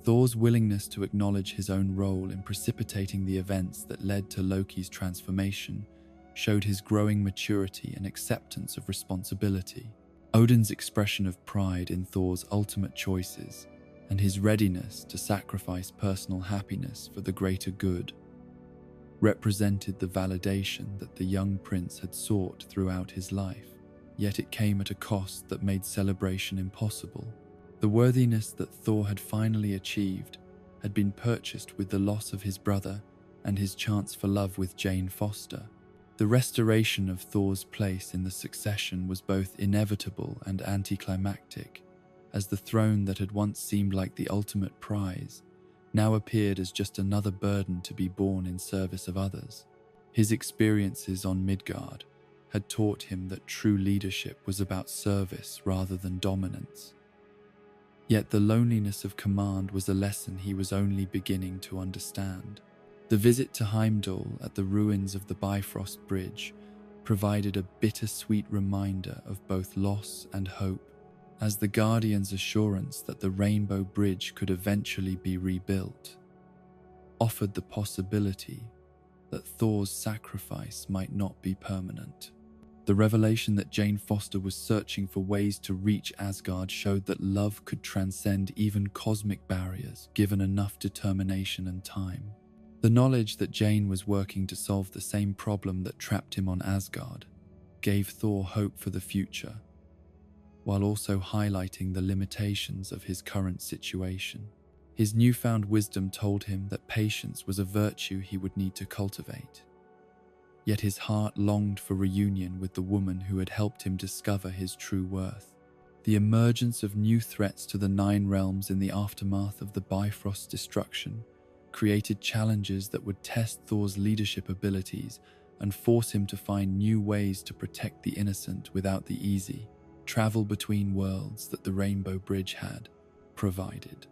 Thor's willingness to acknowledge his own role in precipitating the events that led to Loki's transformation showed his growing maturity and acceptance of responsibility. Odin's expression of pride in Thor's ultimate choices and his readiness to sacrifice personal happiness for the greater good represented the validation that the young prince had sought throughout his life, yet it came at a cost that made celebration impossible. The worthiness that Thor had finally achieved had been purchased with the loss of his brother and his chance for love with Jane Foster. The restoration of Thor's place in the succession was both inevitable and anticlimactic, as the throne that had once seemed like the ultimate prize now appeared as just another burden to be borne in service of others. His experiences on Midgard had taught him that true leadership was about service rather than dominance. Yet the loneliness of command was a lesson he was only beginning to understand. The visit to Heimdall at the ruins of the Bifrost Bridge provided a bittersweet reminder of both loss and hope, as the Guardian's assurance that the Rainbow Bridge could eventually be rebuilt offered the possibility that Thor's sacrifice might not be permanent. The revelation that Jane Foster was searching for ways to reach Asgard showed that love could transcend even cosmic barriers, given enough determination and time. The knowledge that Jane was working to solve the same problem that trapped him on Asgard gave Thor hope for the future, while also highlighting the limitations of his current situation. His newfound wisdom told him that patience was a virtue he would need to cultivate. Yet his heart longed for reunion with the woman who had helped him discover his true worth. The emergence of new threats to the Nine Realms in the aftermath of the Bifrost's destruction created challenges that would test Thor's leadership abilities and force him to find new ways to protect the innocent without the easy travel between worlds that the Rainbow Bridge had provided.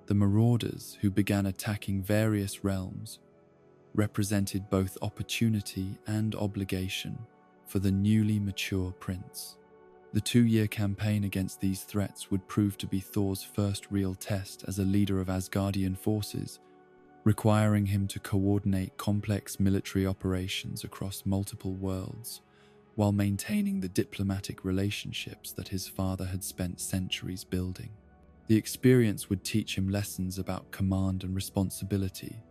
The Marauders, who began attacking various realms, represented both opportunity and obligation for the newly mature prince. The 2-year campaign against these threats would prove to be Thor's first real test as a leader of Asgardian forces, requiring him to coordinate complex military operations across multiple worlds, while maintaining the diplomatic relationships that his father had spent centuries building. The experience would teach him lessons about command and responsibility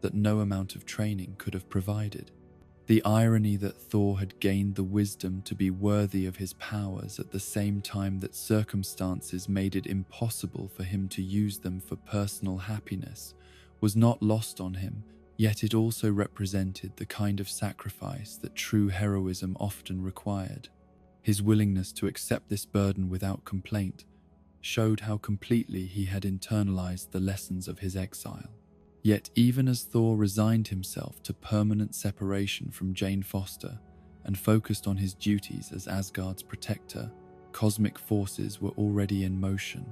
that no amount of training could have provided. The irony that Thor had gained the wisdom to be worthy of his powers at the same time that circumstances made it impossible for him to use them for personal happiness was not lost on him, yet it also represented the kind of sacrifice that true heroism often required. His willingness to accept this burden without complaint showed how completely he had internalized the lessons of his exile. Yet even as Thor resigned himself to permanent separation from Jane Foster and focused on his duties as Asgard's protector, cosmic forces were already in motion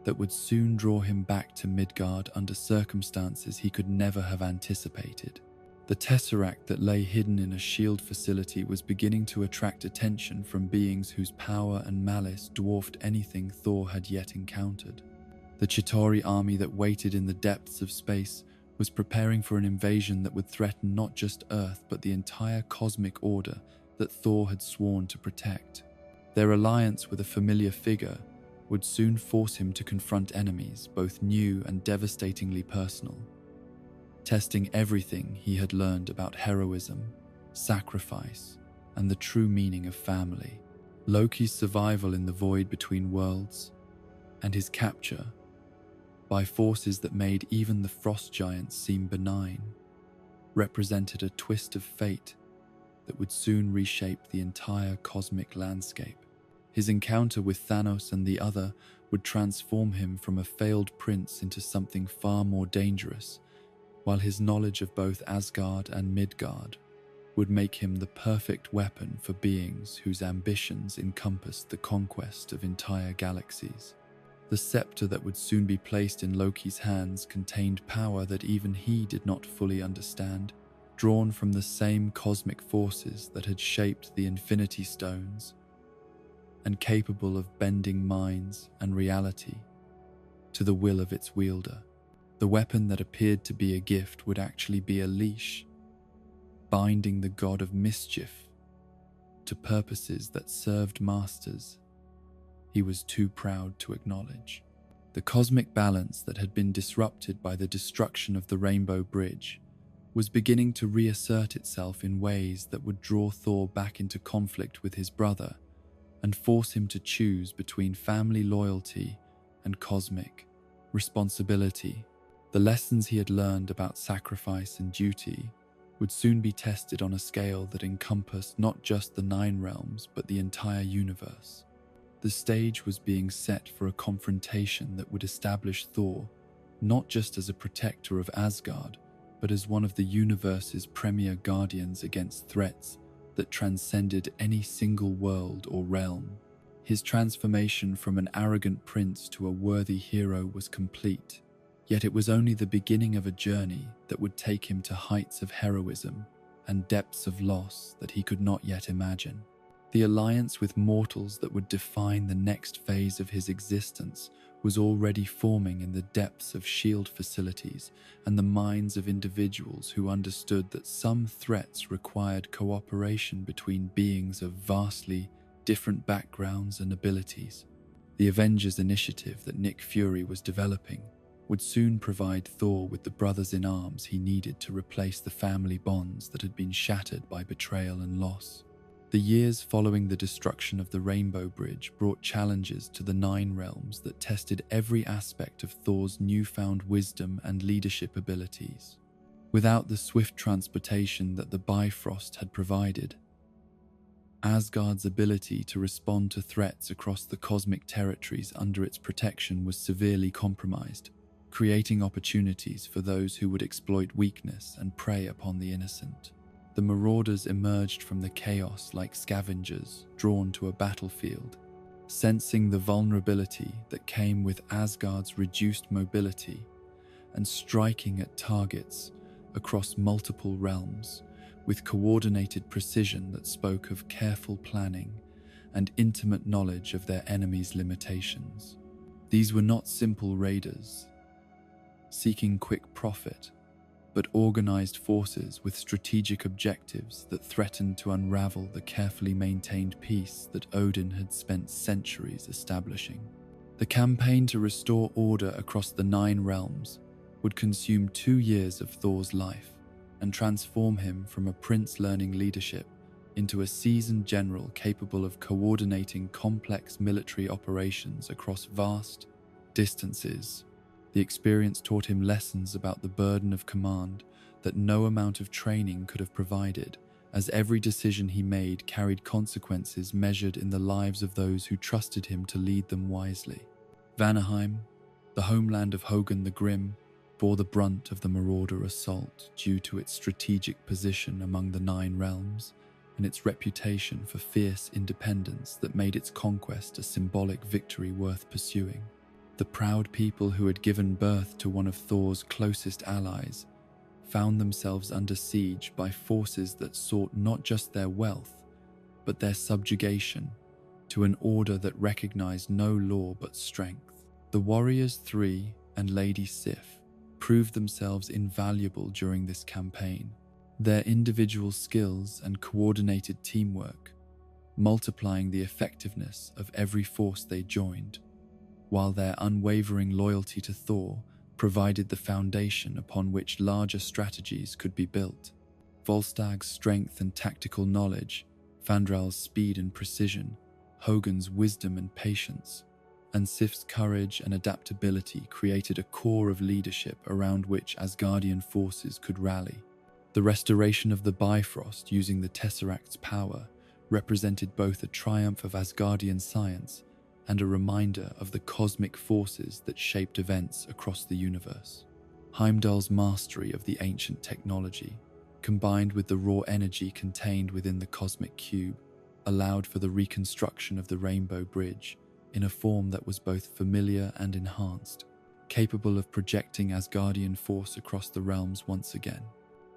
that would soon draw him back to Midgard under circumstances he could never have anticipated. The Tesseract that lay hidden in a shield facility was beginning to attract attention from beings whose power and malice dwarfed anything Thor had yet encountered. The Chitauri army that waited in the depths of space was preparing for an invasion that would threaten not just Earth but the entire cosmic order that Thor had sworn to protect. Their alliance with a familiar figure would soon force him to confront enemies, both new and devastatingly personal, testing everything he had learned about heroism, sacrifice, and the true meaning of family. Loki's survival in the void between worlds, and his capture by forces that made even the frost giants seem benign, represented a twist of fate that would soon reshape the entire cosmic landscape. His encounter with Thanos and the Other would transform him from a failed prince into something far more dangerous, while his knowledge of both Asgard and Midgard would make him the perfect weapon for beings whose ambitions encompassed the conquest of entire galaxies. The scepter that would soon be placed in Loki's hands contained power that even he did not fully understand, drawn from the same cosmic forces that had shaped the Infinity Stones, and capable of bending minds and reality to the will of its wielder. The weapon that appeared to be a gift would actually be a leash, binding the god of mischief to purposes that served masters he was too proud to acknowledge. The cosmic balance that had been disrupted by the destruction of the Rainbow Bridge was beginning to reassert itself in ways that would draw Thor back into conflict with his brother and force him to choose between family loyalty and cosmic responsibility. The lessons he had learned about sacrifice and duty would soon be tested on a scale that encompassed not just the Nine Realms but the entire universe. The stage was being set for a confrontation that would establish Thor not just as a protector of Asgard, but as one of the universe's premier guardians against threats that transcended any single world or realm. His transformation from an arrogant prince to a worthy hero was complete, yet it was only the beginning of a journey that would take him to heights of heroism and depths of loss that he could not yet imagine. The alliance with mortals that would define the next phase of his existence was already forming in the depths of S.H.I.E.L.D. facilities and the minds of individuals who understood that some threats required cooperation between beings of vastly different backgrounds and abilities. The Avengers initiative that Nick Fury was developing would soon provide Thor with the brothers-in-arms he needed to replace the family bonds that had been shattered by betrayal and loss. The years following the destruction of the Rainbow Bridge brought challenges to the Nine Realms that tested every aspect of Thor's newfound wisdom and leadership abilities. Without the swift transportation that the Bifrost had provided, Asgard's ability to respond to threats across the cosmic territories under its protection was severely compromised, creating opportunities for those who would exploit weakness and prey upon the innocent. The Marauders emerged from the chaos like scavengers drawn to a battlefield, sensing the vulnerability that came with Asgard's reduced mobility and striking at targets across multiple realms with coordinated precision that spoke of careful planning and intimate knowledge of their enemies' limitations. These were not simple raiders seeking quick profit, but organized forces with strategic objectives that threatened to unravel the carefully maintained peace that Odin had spent centuries establishing. The campaign to restore order across the Nine Realms would consume 2 years of Thor's life and transform him from a prince learning leadership into a seasoned general capable of coordinating complex military operations across vast distances. The experience taught him lessons about the burden of command that no amount of training could have provided, as every decision he made carried consequences measured in the lives of those who trusted him to lead them wisely. Vanaheim, the homeland of Hogun the Grim, bore the brunt of the Marauder assault due to its strategic position among the Nine Realms and its reputation for fierce independence that made its conquest a symbolic victory worth pursuing. The proud people who had given birth to one of Thor's closest allies found themselves under siege by forces that sought not just their wealth, but their subjugation to an order that recognized no law but strength. The Warriors 3 and Lady Sif proved themselves invaluable during this campaign. Their individual skills and coordinated teamwork multiplying the effectiveness of every force they joined, while their unwavering loyalty to Thor provided the foundation upon which larger strategies could be built. Volstag's strength and tactical knowledge, Fandral's speed and precision, Hogun's wisdom and patience, and Sif's courage and adaptability created a core of leadership around which Asgardian forces could rally. The restoration of the Bifrost using the Tesseract's power represented both a triumph of Asgardian science and a reminder of the cosmic forces that shaped events across the universe. Heimdall's mastery of the ancient technology, combined with the raw energy contained within the cosmic cube, allowed for the reconstruction of the Rainbow Bridge in a form that was both familiar and enhanced, capable of projecting Asgardian force across the realms once again.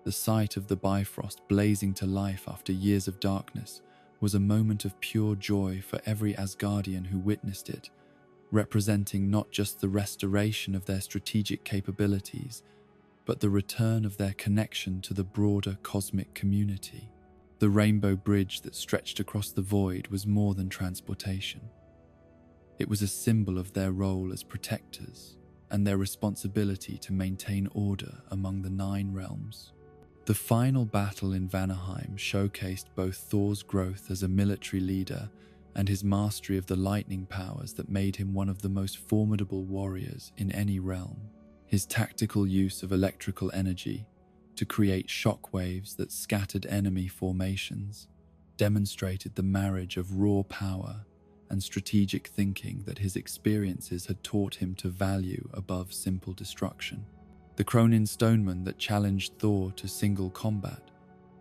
The sight of the Bifrost blazing to life after years of darkness was a moment of pure joy for every Asgardian who witnessed it, representing not just the restoration of their strategic capabilities, but the return of their connection to the broader cosmic community. The rainbow bridge that stretched across the void was more than transportation. It was a symbol of their role as protectors and their responsibility to maintain order among the 9 realms. The final battle in Vanaheim showcased both Thor's growth as a military leader and his mastery of the lightning powers that made him one of the most formidable warriors in any realm. His tactical use of electrical energy to create shockwaves that scattered enemy formations demonstrated the marriage of raw power and strategic thinking that his experiences had taught him to value above simple destruction. The Cronin Stoneman that challenged Thor to single combat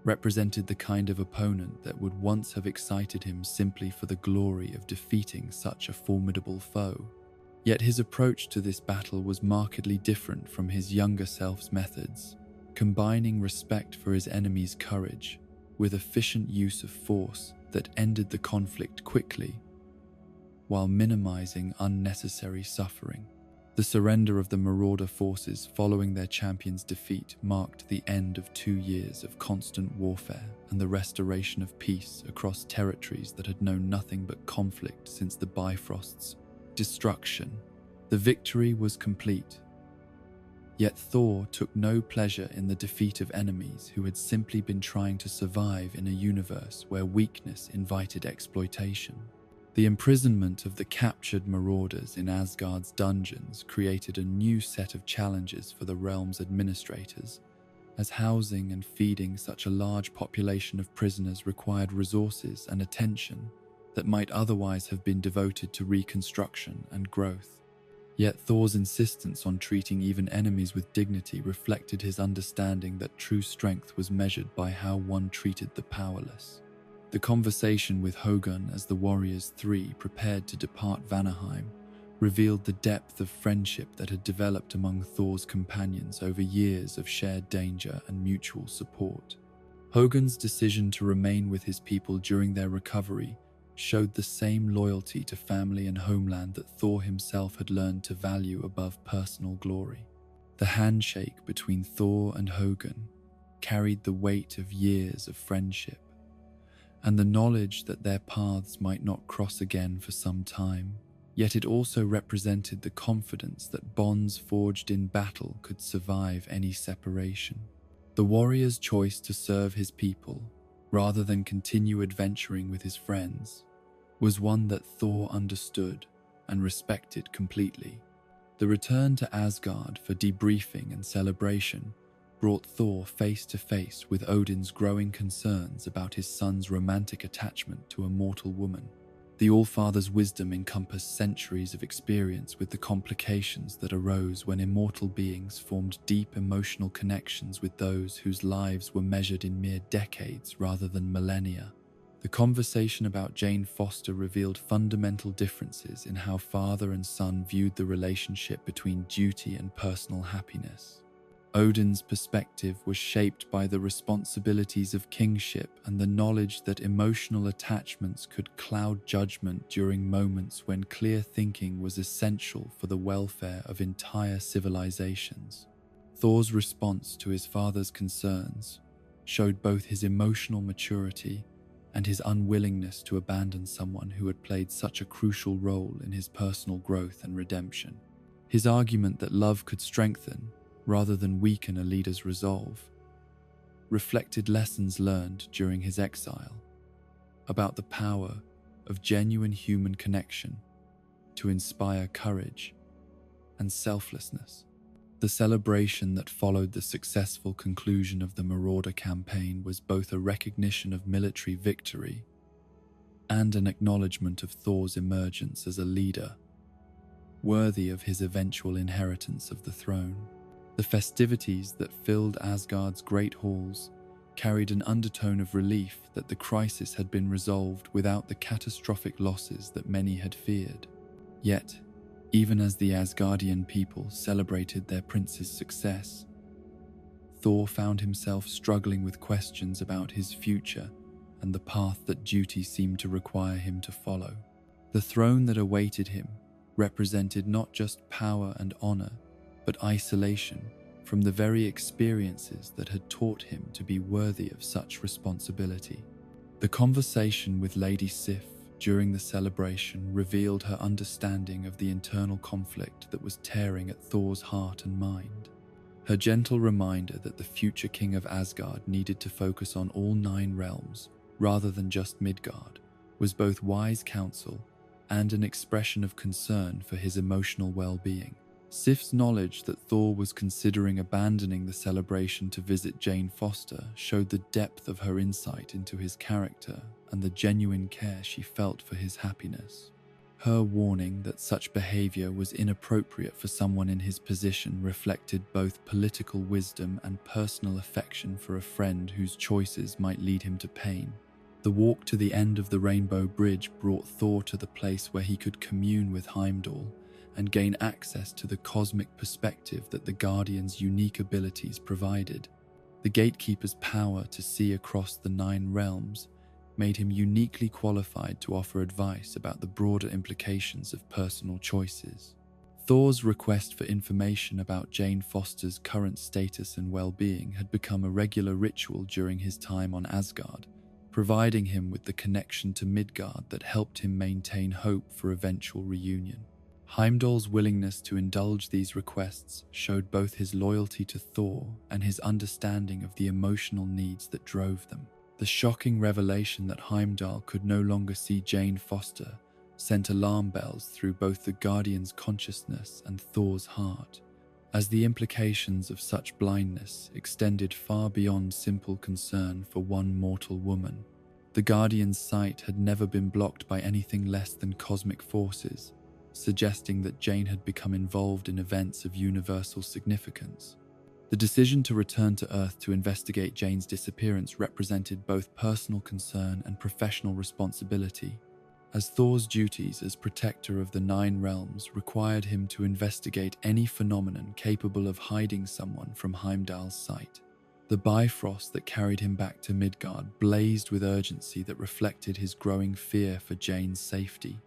represented the kind of opponent that would once have excited him simply for the glory of defeating such a formidable foe. Yet his approach to this battle was markedly different from his younger self's methods, combining respect for his enemy's courage with efficient use of force that ended the conflict quickly, while minimizing unnecessary suffering. The surrender of the Marauder forces following their champion's defeat marked the end of 2 years of constant warfare and the restoration of peace across territories that had known nothing but conflict since the Bifrost's destruction. The victory was complete. Yet Thor took no pleasure in the defeat of enemies who had simply been trying to survive in a universe where weakness invited exploitation. The imprisonment of the captured marauders in Asgard's dungeons created a new set of challenges for the realm's administrators, as housing and feeding such a large population of prisoners required resources and attention that might otherwise have been devoted to reconstruction and growth. Yet Thor's insistence on treating even enemies with dignity reflected his understanding that true strength was measured by how one treated the powerless. The conversation with Hogun as the Warriors 3 prepared to depart Vanaheim revealed the depth of friendship that had developed among Thor's companions over years of shared danger and mutual support. Hogun's decision to remain with his people during their recovery showed the same loyalty to family and homeland that Thor himself had learned to value above personal glory. The handshake between Thor and Hogun carried the weight of years of friendship, and the knowledge that their paths might not cross again for some time. Yet it also represented the confidence that bonds forged in battle could survive any separation. The warrior's choice to serve his people, rather than continue adventuring with his friends, was one that Thor understood and respected completely. The return to Asgard for debriefing and celebration brought Thor face to face with Odin's growing concerns about his son's romantic attachment to a mortal woman. The Allfather's wisdom encompassed centuries of experience with the complications that arose when immortal beings formed deep emotional connections with those whose lives were measured in mere decades rather than millennia. The conversation about Jane Foster revealed fundamental differences in how father and son viewed the relationship between duty and personal happiness. Odin's perspective was shaped by the responsibilities of kingship and the knowledge that emotional attachments could cloud judgment during moments when clear thinking was essential for the welfare of entire civilizations. Thor's response to his father's concerns showed both his emotional maturity and his unwillingness to abandon someone who had played such a crucial role in his personal growth and redemption. His argument that love could strengthen, rather than weaken, a leader's resolve reflected lessons learned during his exile about the power of genuine human connection to inspire courage and selflessness. The celebration that followed the successful conclusion of the Marauder campaign was both a recognition of military victory and an acknowledgement of Thor's emergence as a leader worthy of his eventual inheritance of the throne. The festivities that filled Asgard's great halls carried an undertone of relief that the crisis had been resolved without the catastrophic losses that many had feared. Yet, even as the Asgardian people celebrated their prince's success, Thor found himself struggling with questions about his future and the path that duty seemed to require him to follow. The throne that awaited him represented not just power and honor, but isolation from the very experiences that had taught him to be worthy of such responsibility. The conversation with Lady Sif during the celebration revealed her understanding of the internal conflict that was tearing at Thor's heart and mind. Her gentle reminder that the future king of Asgard needed to focus on all 9 realms rather than just Midgard was both wise counsel and an expression of concern for his emotional well-being. Sif's knowledge that Thor was considering abandoning the celebration to visit Jane Foster showed the depth of her insight into his character and the genuine care she felt for his happiness. Her warning that such behavior was inappropriate for someone in his position reflected both political wisdom and personal affection for a friend whose choices might lead him to pain. The walk to the end of the Rainbow Bridge brought Thor to the place where he could commune with Heimdall and gain access to the cosmic perspective that the Guardian's unique abilities provided. The Gatekeeper's power to see across the 9 realms made him uniquely qualified to offer advice about the broader implications of personal choices. Thor's request for information about Jane Foster's current status and well-being had become a regular ritual during his time on Asgard, providing him with the connection to Midgard that helped him maintain hope for eventual reunion. Heimdall's willingness to indulge these requests showed both his loyalty to Thor and his understanding of the emotional needs that drove them. The shocking revelation that Heimdall could no longer see Jane Foster sent alarm bells through both the Guardian's consciousness and Thor's heart, as the implications of such blindness extended far beyond simple concern for one mortal woman. The Guardian's sight had never been blocked by anything less than cosmic forces, suggesting that Jane had become involved in events of universal significance. The decision to return to Earth to investigate Jane's disappearance represented both personal concern and professional responsibility, as Thor's duties as protector of the 9 realms required him to investigate any phenomenon capable of hiding someone from Heimdall's sight. The Bifrost that carried him back to Midgard blazed with urgency that reflected his growing fear for Jane's safety.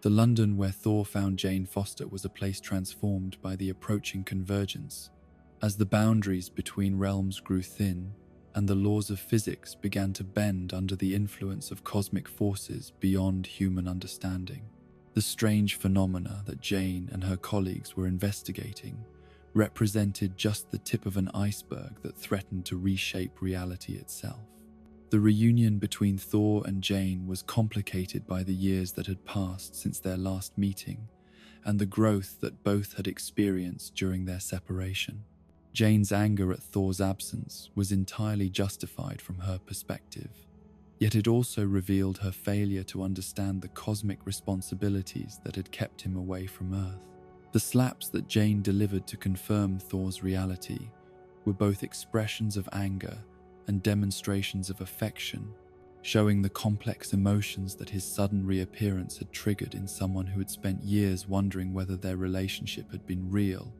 The London where Thor found Jane Foster was a place transformed by the approaching convergence, as the boundaries between realms grew thin and the laws of physics began to bend under the influence of cosmic forces beyond human understanding. The strange phenomena that Jane and her colleagues were investigating represented just the tip of an iceberg that threatened to reshape reality itself. The reunion between Thor and Jane was complicated by the years that had passed since their last meeting and the growth that both had experienced during their separation. Jane's anger at Thor's absence was entirely justified from her perspective, yet it also revealed her failure to understand the cosmic responsibilities that had kept him away from Earth. The slaps that Jane delivered to confirm Thor's reality were both expressions of anger and demonstrations of affection, showing the complex emotions that his sudden reappearance had triggered in someone who had spent years wondering whether their relationship had been real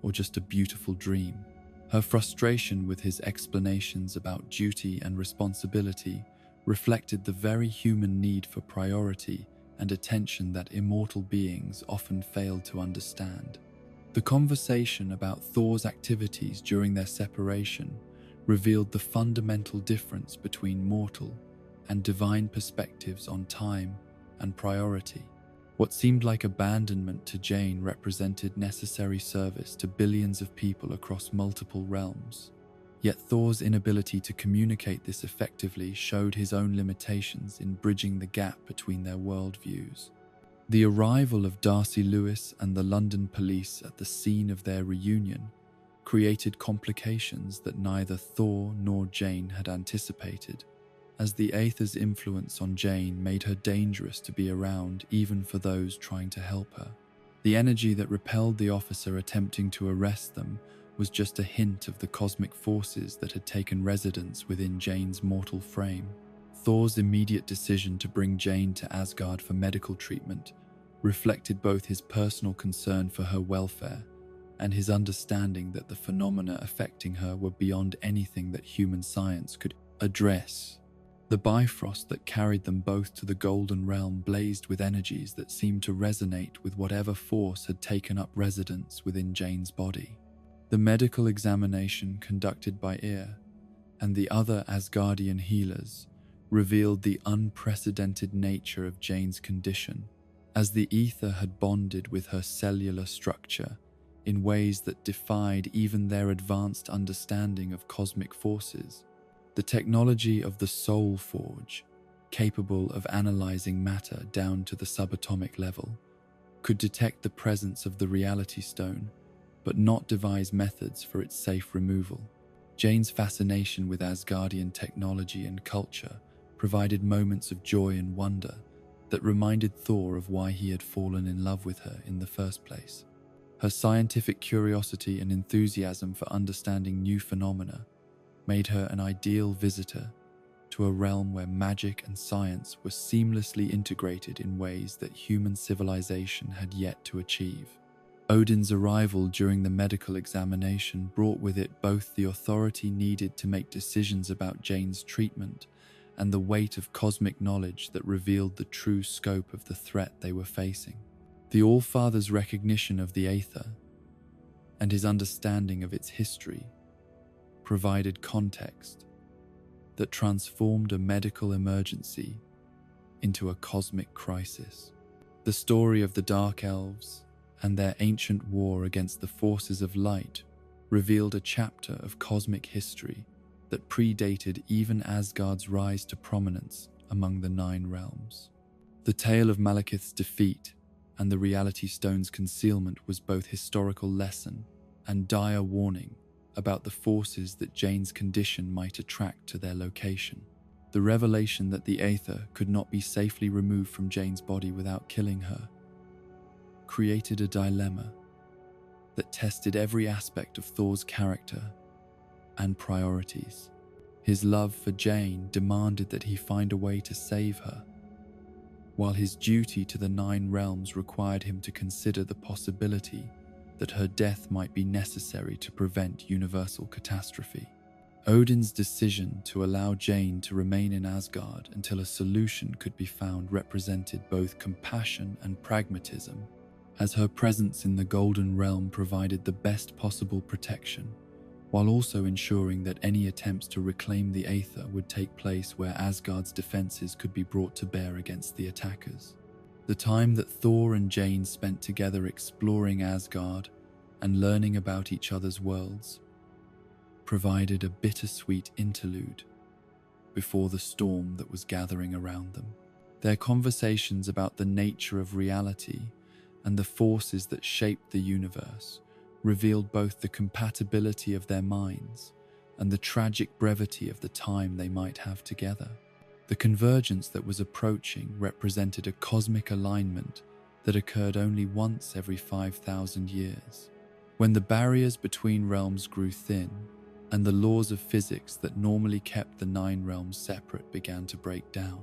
or just a beautiful dream. Her frustration with his explanations about duty and responsibility reflected the very human need for priority and attention that immortal beings often failed to understand. The conversation about Thor's activities during their separation revealed the fundamental difference between mortal and divine perspectives on time and priority. What seemed like abandonment to Jane represented necessary service to billions of people across multiple realms. Yet Thor's inability to communicate this effectively showed his own limitations in bridging the gap between their worldviews. The arrival of Darcy Lewis and the London police at the scene of their reunion created complications that neither Thor nor Jane had anticipated, as the Aether's influence on Jane made her dangerous to be around even for those trying to help her. The energy that repelled the officer attempting to arrest them was just a hint of the cosmic forces that had taken residence within Jane's mortal frame. Thor's immediate decision to bring Jane to Asgard for medical treatment reflected both his personal concern for her welfare and his understanding that the phenomena affecting her were beyond anything that human science could address. The Bifrost that carried them both to the Golden Realm blazed with energies that seemed to resonate with whatever force had taken up residence within Jane's body. The medical examination conducted by Ea and the other Asgardian healers revealed the unprecedented nature of Jane's condition, as the ether had bonded with her cellular structure in ways that defied even their advanced understanding of cosmic forces. The technology of the Soul Forge, capable of analyzing matter down to the subatomic level, could detect the presence of the Reality Stone, but not devise methods for its safe removal. Jane's fascination with Asgardian technology and culture provided moments of joy and wonder that reminded Thor of why he had fallen in love with her in the first place. Her scientific curiosity and enthusiasm for understanding new phenomena made her an ideal visitor to a realm where magic and science were seamlessly integrated in ways that human civilization had yet to achieve. Odin's arrival during the medical examination brought with it both the authority needed to make decisions about Jane's treatment and the weight of cosmic knowledge that revealed the true scope of the threat they were facing. The All-Father's recognition of the Aether and his understanding of its history provided context that transformed a medical emergency into a cosmic crisis. The story of the Dark Elves and their ancient war against the forces of light revealed a chapter of cosmic history that predated even Asgard's rise to prominence among the Nine Realms. The tale of Malekith's defeat and the Reality Stone's concealment was both historical lesson and dire warning about the forces that Jane's condition might attract to their location. The revelation that the Aether could not be safely removed from Jane's body without killing her created a dilemma that tested every aspect of Thor's character and priorities. His love for Jane demanded that he find a way to save her, while his duty to the Nine Realms required him to consider the possibility that her death might be necessary to prevent universal catastrophe. Odin's decision to allow Jane to remain in Asgard until a solution could be found represented both compassion and pragmatism, as her presence in the Golden Realm provided the best possible protection, while also ensuring that any attempts to reclaim the Aether would take place where Asgard's defenses could be brought to bear against the attackers. The time that Thor and Jane spent together exploring Asgard and learning about each other's worlds provided a bittersweet interlude before the storm that was gathering around them. Their conversations about the nature of reality and the forces that shaped the universe revealed both the compatibility of their minds and the tragic brevity of the time they might have together. The convergence that was approaching represented a cosmic alignment that occurred only once every 5,000 years, when the barriers between realms grew thin and the laws of physics that normally kept the Nine Realms separate began to break down.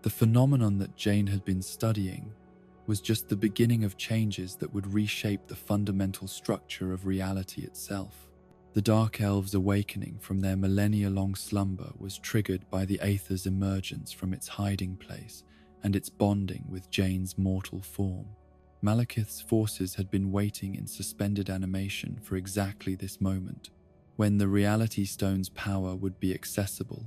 The phenomenon that Jane had been studying was just the beginning of changes that would reshape the fundamental structure of reality itself. The Dark Elves' awakening from their millennia-long slumber was triggered by the Aether's emergence from its hiding place and its bonding with Jane's mortal form. Malekith's forces had been waiting in suspended animation for exactly this moment, when the Reality Stone's power would be accessible,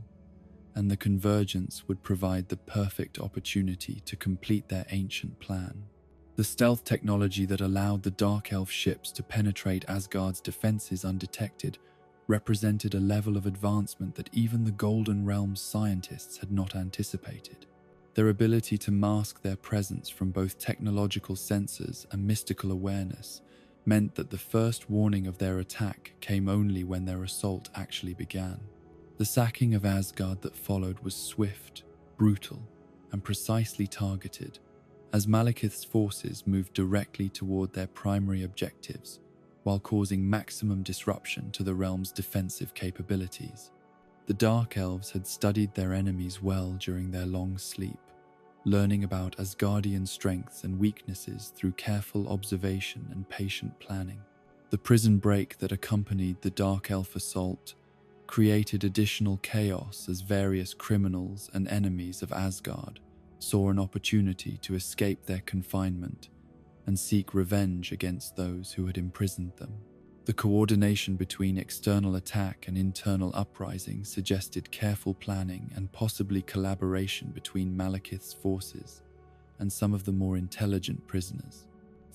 and the convergence would provide the perfect opportunity to complete their ancient plan. The stealth technology that allowed the Dark Elf ships to penetrate Asgard's defenses undetected represented a level of advancement that even the Golden Realm's scientists had not anticipated. Their ability to mask their presence from both technological sensors and mystical awareness meant that the first warning of their attack came only when their assault actually began. The sacking of Asgard that followed was swift, brutal, and precisely targeted, as Malekith's forces moved directly toward their primary objectives, while causing maximum disruption to the realm's defensive capabilities. The Dark Elves had studied their enemies well during their long sleep, learning about Asgardian strengths and weaknesses through careful observation and patient planning. The prison break that accompanied the Dark Elf assault created additional chaos as various criminals and enemies of Asgard saw an opportunity to escape their confinement and seek revenge against those who had imprisoned them. The coordination between external attack and internal uprising suggested careful planning and possibly collaboration between Malekith's forces and some of the more intelligent prisoners.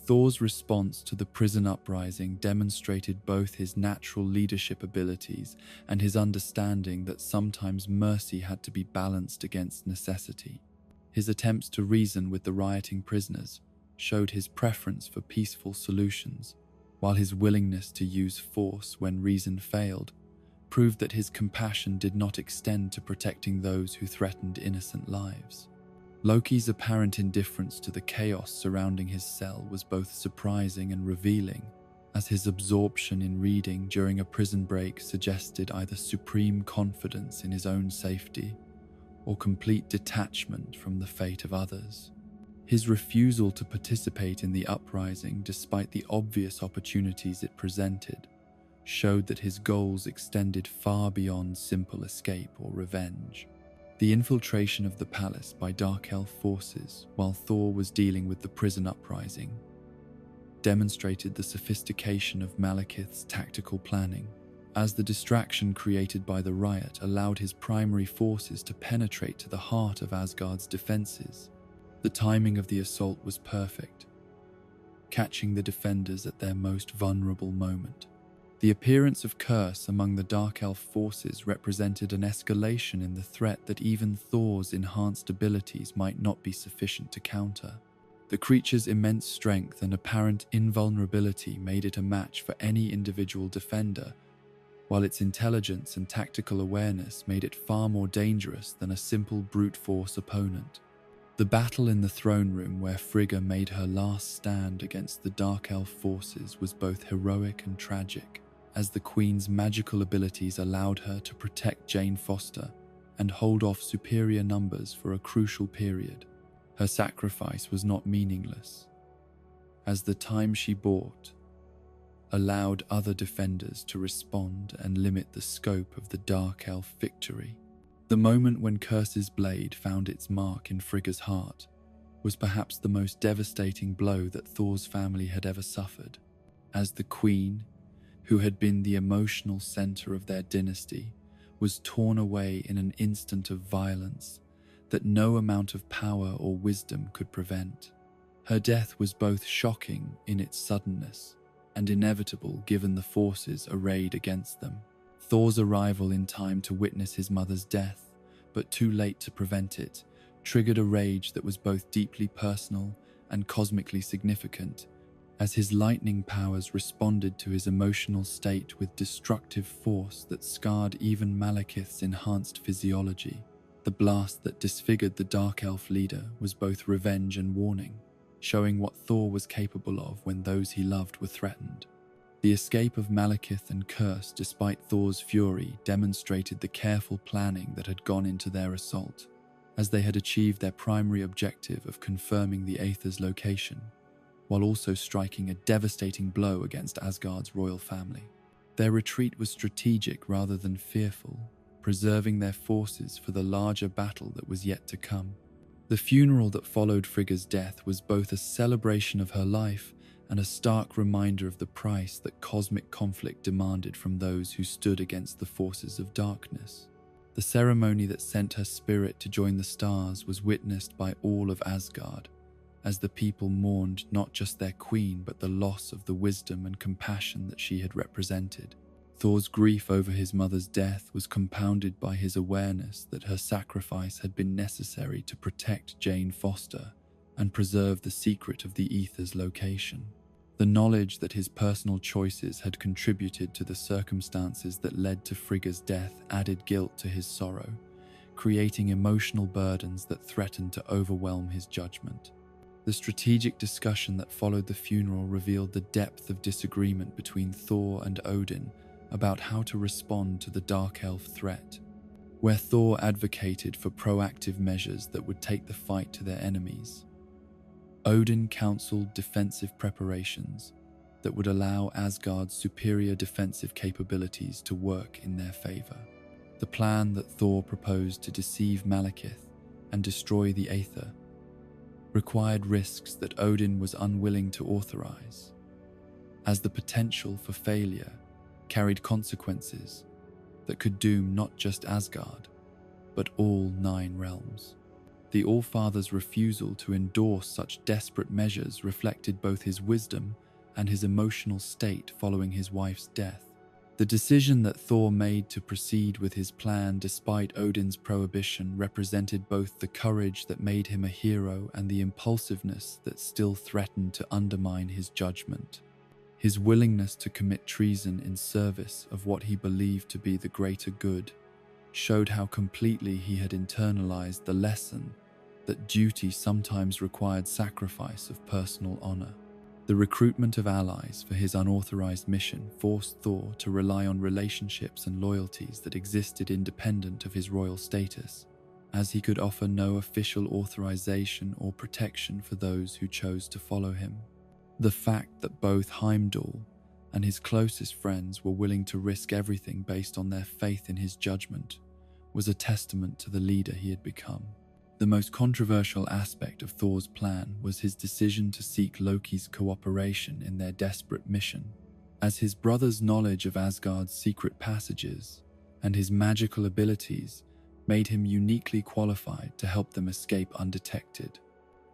Thor's response to the prison uprising demonstrated both his natural leadership abilities and his understanding that sometimes mercy had to be balanced against necessity. His attempts to reason with the rioting prisoners showed his preference for peaceful solutions, while his willingness to use force when reason failed proved that his compassion did not extend to protecting those who threatened innocent lives. Loki's apparent indifference to the chaos surrounding his cell was both surprising and revealing, as his absorption in reading during a prison break suggested either supreme confidence in his own safety or complete detachment from the fate of others. His refusal to participate in the uprising, despite the obvious opportunities it presented, showed that his goals extended far beyond simple escape or revenge. The infiltration of the palace by Dark Elf forces while Thor was dealing with the prison uprising demonstrated the sophistication of Malekith's tactical planning, as the distraction created by the riot allowed his primary forces to penetrate to the heart of Asgard's defenses. The timing of the assault was perfect, catching the defenders at their most vulnerable moment. The appearance of Curse among the Dark Elf forces represented an escalation in the threat that even Thor's enhanced abilities might not be sufficient to counter. The creature's immense strength and apparent invulnerability made it a match for any individual defender, while its intelligence and tactical awareness made it far more dangerous than a simple brute force opponent. The battle in the throne room where Frigga made her last stand against the Dark Elf forces was both heroic and tragic, as the Queen's magical abilities allowed her to protect Jane Foster and hold off superior numbers for a crucial period. Her sacrifice was not meaningless, as the time she bought allowed other defenders to respond and limit the scope of the Dark Elf victory. The moment when Curse's blade found its mark in Frigga's heart was perhaps the most devastating blow that Thor's family had ever suffered, as the Queen, who had been the emotional center of their dynasty, was torn away in an instant of violence that no amount of power or wisdom could prevent. Her death was both shocking in its suddenness and inevitable given the forces arrayed against them. Thor's arrival in time to witness his mother's death, but too late to prevent it, triggered a rage that was both deeply personal and cosmically significant, as his lightning powers responded to his emotional state with destructive force that scarred even Malekith's enhanced physiology. The blast that disfigured the Dark Elf leader was both revenge and warning, showing what Thor was capable of when those he loved were threatened. The escape of Malekith and Curse, despite Thor's fury, demonstrated the careful planning that had gone into their assault, as they had achieved their primary objective of confirming the Aether's location, while also striking a devastating blow against Asgard's royal family. Their retreat was strategic rather than fearful, preserving their forces for the larger battle that was yet to come. The funeral that followed Frigga's death was both a celebration of her life and a stark reminder of the price that cosmic conflict demanded from those who stood against the forces of darkness. The ceremony that sent her spirit to join the stars was witnessed by all of Asgard, as the people mourned not just their queen but the loss of the wisdom and compassion that she had represented. Thor's grief over his mother's death was compounded by his awareness that her sacrifice had been necessary to protect Jane Foster and preserve the secret of the Aether's location. The knowledge that his personal choices had contributed to the circumstances that led to Frigga's death added guilt to his sorrow, creating emotional burdens that threatened to overwhelm his judgment. The strategic discussion that followed the funeral revealed the depth of disagreement between Thor and Odin about how to respond to the Dark Elf threat, where Thor advocated for proactive measures that would take the fight to their enemies. Odin counseled defensive preparations that would allow Asgard's superior defensive capabilities to work in their favor. The plan that Thor proposed to deceive Malekith and destroy the Aether required risks that Odin was unwilling to authorize, as the potential for failure carried consequences that could doom not just Asgard, but all 9 realms. The Allfather's refusal to endorse such desperate measures reflected both his wisdom and his emotional state following his wife's death. The decision that Thor made to proceed with his plan despite Odin's prohibition represented both the courage that made him a hero and the impulsiveness that still threatened to undermine his judgment. His willingness to commit treason in service of what he believed to be the greater good showed how completely he had internalized the lesson that duty sometimes required sacrifice of personal honor. The recruitment of allies for his unauthorized mission forced Thor to rely on relationships and loyalties that existed independent of his royal status, as he could offer no official authorization or protection for those who chose to follow him. The fact that both Heimdall and his closest friends were willing to risk everything based on their faith in his judgment was a testament to the leader he had become. The most controversial aspect of Thor's plan was his decision to seek Loki's cooperation in their desperate mission, as his brother's knowledge of Asgard's secret passages and his magical abilities made him uniquely qualified to help them escape undetected.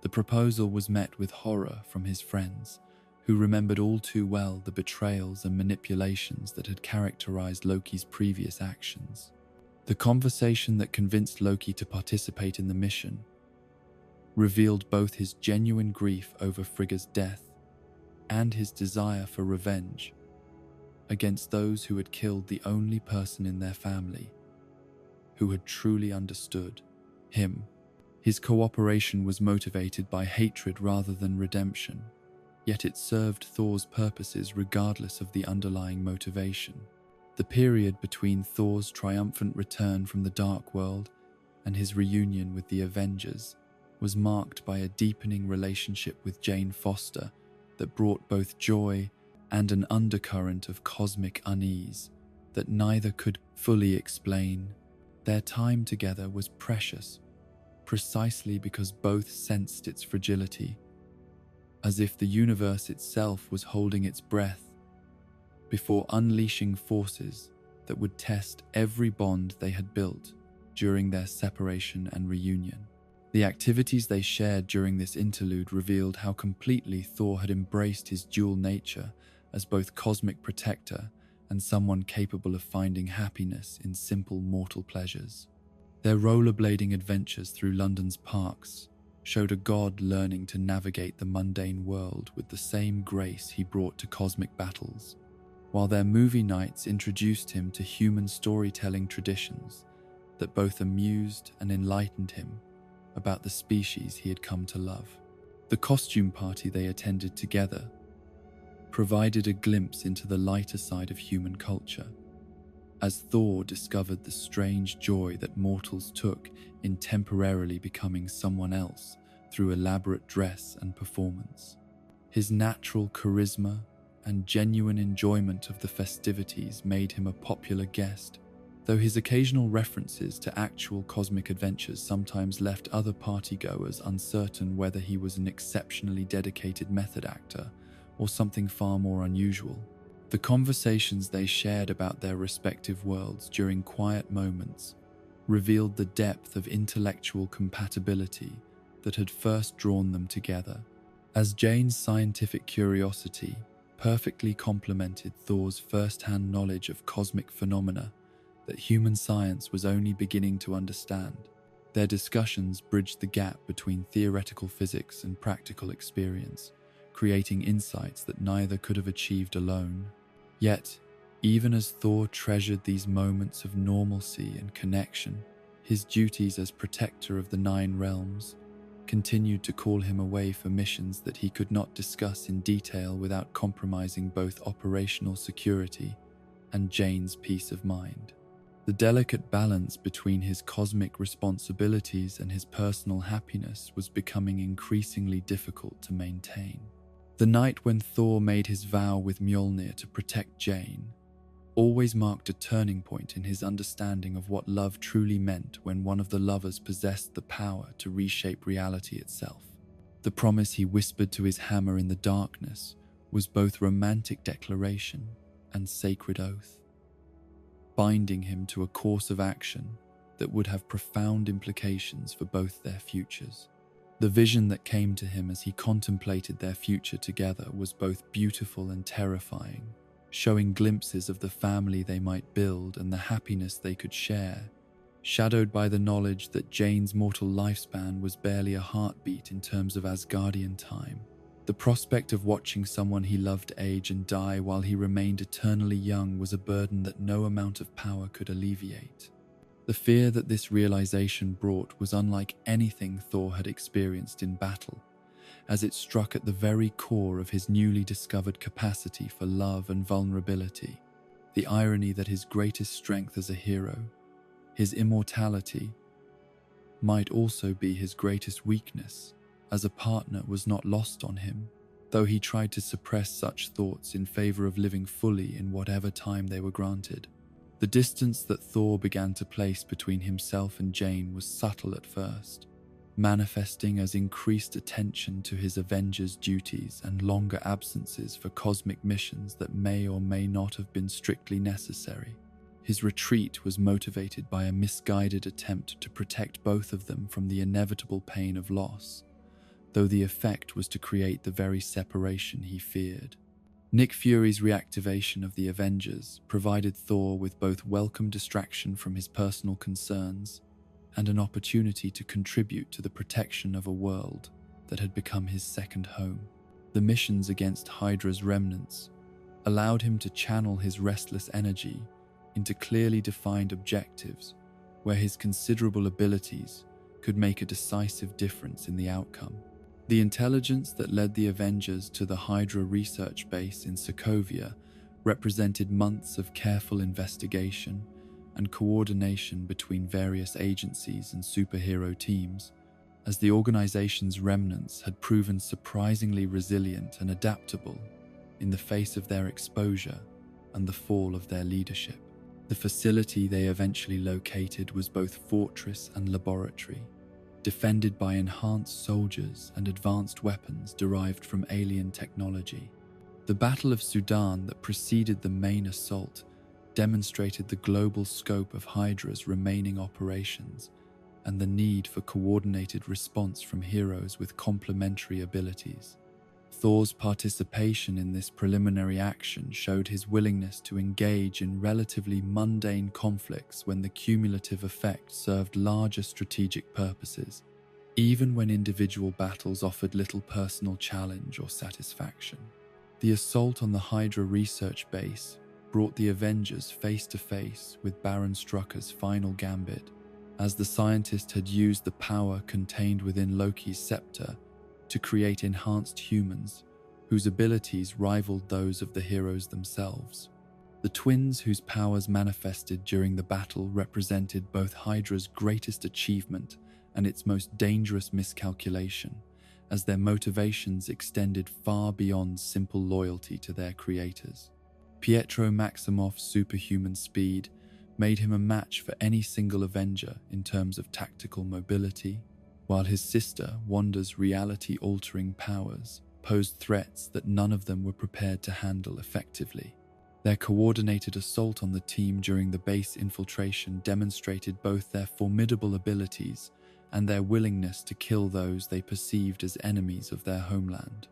The proposal was met with horror from his friends, who remembered all too well the betrayals and manipulations that had characterized Loki's previous actions. The conversation that convinced Loki to participate in the mission revealed both his genuine grief over Frigga's death and his desire for revenge against those who had killed the only person in their family who had truly understood him. His cooperation was motivated by hatred rather than redemption, yet it served Thor's purposes regardless of the underlying motivation. The period between Thor's triumphant return from the Dark World and his reunion with the Avengers was marked by a deepening relationship with Jane Foster that brought both joy and an undercurrent of cosmic unease that neither could fully explain. Their time together was precious, precisely because both sensed its fragility, as if the universe itself was holding its breath before unleashing forces that would test every bond they had built during their separation and reunion. The activities they shared during this interlude revealed how completely Thor had embraced his dual nature as both cosmic protector and someone capable of finding happiness in simple mortal pleasures. Their rollerblading adventures through London's parks showed a god learning to navigate the mundane world with the same grace he brought to cosmic battles, while their movie nights introduced him to human storytelling traditions that both amused and enlightened him about the species he had come to love. The costume party they attended together provided a glimpse into the lighter side of human culture, as Thor discovered the strange joy that mortals took in temporarily becoming someone else through elaborate dress and performance. His natural charisma and genuine enjoyment of the festivities made him a popular guest though his occasional references to actual cosmic adventures sometimes left other partygoers uncertain whether he was an exceptionally dedicated method actor or something far more unusual. The conversations they shared about their respective worlds during quiet moments revealed the depth of intellectual compatibility that had first drawn them together. As Jane's scientific curiosity perfectly complemented Thor's first-hand knowledge of cosmic phenomena that human science was only beginning to understand, their discussions bridged the gap between theoretical physics and practical experience, creating insights that neither could have achieved alone. Yet, even as Thor treasured these moments of normalcy and connection, his duties as protector of the Nine Realms continued to call him away for missions that he could not discuss in detail without compromising both operational security and Jane's peace of mind. The delicate balance between his cosmic responsibilities and his personal happiness was becoming increasingly difficult to maintain. The night when Thor made his vow with Mjolnir to protect Jane always marked a turning point in his understanding of what love truly meant when one of the lovers possessed the power to reshape reality itself. The promise he whispered to his hammer in the darkness was both romantic declaration and sacred oath, binding him to a course of action that would have profound implications for both their futures. The vision that came to him as he contemplated their future together was both beautiful and terrifying, showing glimpses of the family they might build and the happiness they could share, shadowed by the knowledge that Jane's mortal lifespan was barely a heartbeat in terms of Asgardian time. The prospect of watching someone he loved age and die while he remained eternally young was a burden that no amount of power could alleviate. The fear that this realization brought was unlike anything Thor had experienced in battle, as it struck at the very core of his newly discovered capacity for love and vulnerability. The irony that his greatest strength as a hero, his immortality, might also be his greatest weakness as a partner was not lost on him, though he tried to suppress such thoughts in favor of living fully in whatever time they were granted. The distance that Thor began to place between himself and Jane was subtle at first, manifesting as increased attention to his Avengers' duties and longer absences for cosmic missions that may or may not have been strictly necessary. His retreat was motivated by a misguided attempt to protect both of them from the inevitable pain of loss, though the effect was to create the very separation he feared. Nick Fury's reactivation of the Avengers provided Thor with both welcome distraction from his personal concerns and an opportunity to contribute to the protection of a world that had become his second home. The missions against Hydra's remnants allowed him to channel his restless energy into clearly defined objectives where his considerable abilities could make a decisive difference in the outcome. The intelligence that led the Avengers to the Hydra research base in Sokovia represented months of careful investigation and coordination between various agencies and superhero teams, as the organization's remnants had proven surprisingly resilient and adaptable in the face of their exposure and the fall of their leadership. The facility they eventually located was both fortress and laboratory, defended by enhanced soldiers and advanced weapons derived from alien technology. The Battle of Sudan that preceded the main assault demonstrated the global scope of Hydra's remaining operations and the need for coordinated response from heroes with complementary abilities. Thor's participation in this preliminary action showed his willingness to engage in relatively mundane conflicts when the cumulative effect served larger strategic purposes, even when individual battles offered little personal challenge or satisfaction. The assault on the Hydra research base brought the Avengers face to face with Baron Strucker's final gambit, as the scientist had used the power contained within Loki's scepter to create enhanced humans whose abilities rivaled those of the heroes themselves. The twins whose powers manifested during the battle represented both Hydra's greatest achievement and its most dangerous miscalculation, as their motivations extended far beyond simple loyalty to their creators. Pietro Maximoff's superhuman speed made him a match for any single Avenger in terms of tactical mobility, while his sister Wanda's reality-altering powers posed threats that none of them were prepared to handle effectively. Their coordinated assault on the team during the base infiltration demonstrated both their formidable abilities and their willingness to kill those they perceived as enemies of their homeland.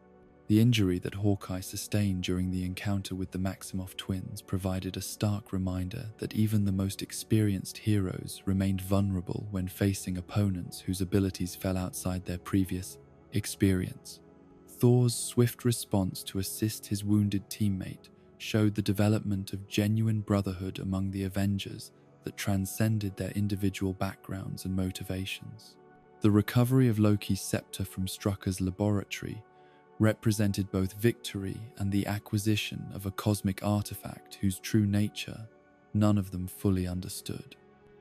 The injury that Hawkeye sustained during the encounter with the Maximoff twins provided a stark reminder that even the most experienced heroes remained vulnerable when facing opponents whose abilities fell outside their previous experience. Thor's swift response to assist his wounded teammate showed the development of genuine brotherhood among the Avengers that transcended their individual backgrounds and motivations. The recovery of Loki's scepter from Strucker's laboratory represented both victory and the acquisition of a cosmic artifact whose true nature none of them fully understood.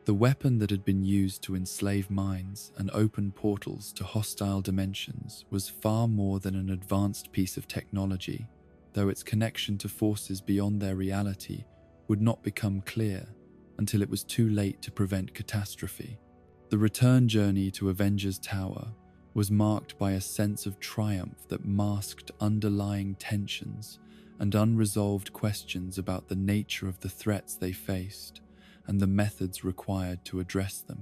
The weapon that had been used to enslave minds and open portals to hostile dimensions was far more than an advanced piece of technology, though its connection to forces beyond their reality would not become clear until it was too late to prevent catastrophe. The return journey to Avengers Tower was marked by a sense of triumph that masked underlying tensions and unresolved questions about the nature of the threats they faced and the methods required to address them.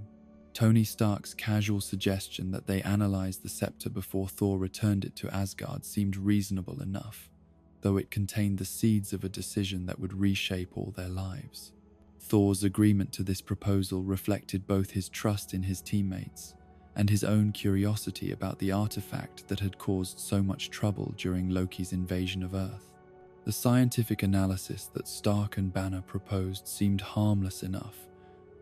Tony Stark's casual suggestion that they analyze the scepter before Thor returned it to Asgard seemed reasonable enough, though it contained the seeds of a decision that would reshape all their lives. Thor's agreement to this proposal reflected both his trust in his teammates and his own curiosity about the artifact that had caused so much trouble during Loki's invasion of Earth. The scientific analysis that Stark and Banner proposed seemed harmless enough,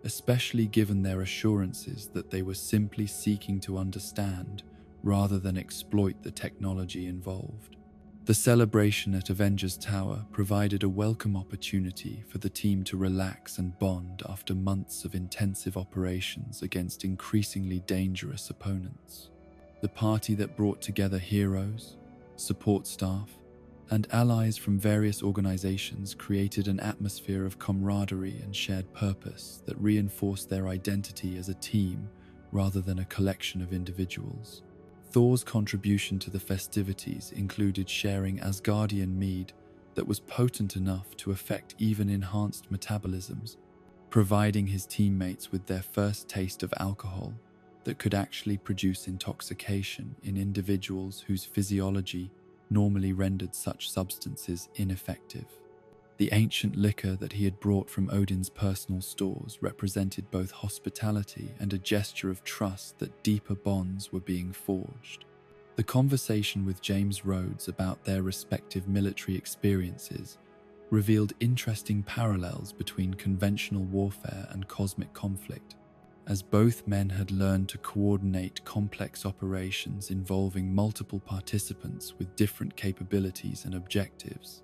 especially given their assurances that they were simply seeking to understand rather than exploit the technology involved. The celebration at Avengers Tower provided a welcome opportunity for the team to relax and bond after months of intensive operations against increasingly dangerous opponents. The party that brought together heroes, support staff, and allies from various organizations created an atmosphere of camaraderie and shared purpose that reinforced their identity as a team rather than a collection of individuals. Thor's contribution to the festivities included sharing Asgardian mead that was potent enough to affect even enhanced metabolisms, providing his teammates with their first taste of alcohol that could actually produce intoxication in individuals whose physiology normally rendered such substances ineffective. The ancient liquor that he had brought from Odin's personal stores represented both hospitality and a gesture of trust that deeper bonds were being forged. The conversation with James Rhodes about their respective military experiences revealed interesting parallels between conventional warfare and cosmic conflict, as both men had learned to coordinate complex operations involving multiple participants with different capabilities and objectives.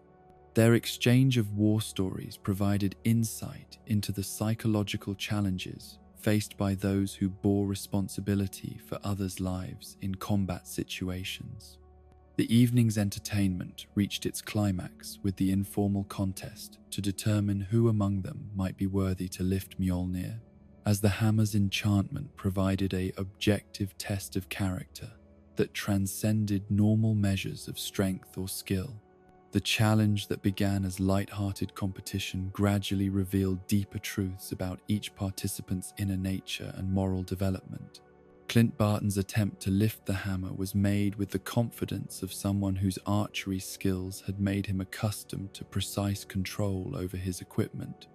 Their exchange of war stories provided insight into the psychological challenges faced by those who bore responsibility for others' lives in combat situations. The evening's entertainment reached its climax with the informal contest to determine who among them might be worthy to lift Mjolnir, as the hammer's enchantment provided an objective test of character that transcended normal measures of strength or skill. The challenge that began as light-hearted competition gradually revealed deeper truths about each participant's inner nature and moral development. Clint Barton's attempt to lift the hammer was made with the confidence of someone whose archery skills had made him accustomed to precise control over his equipment.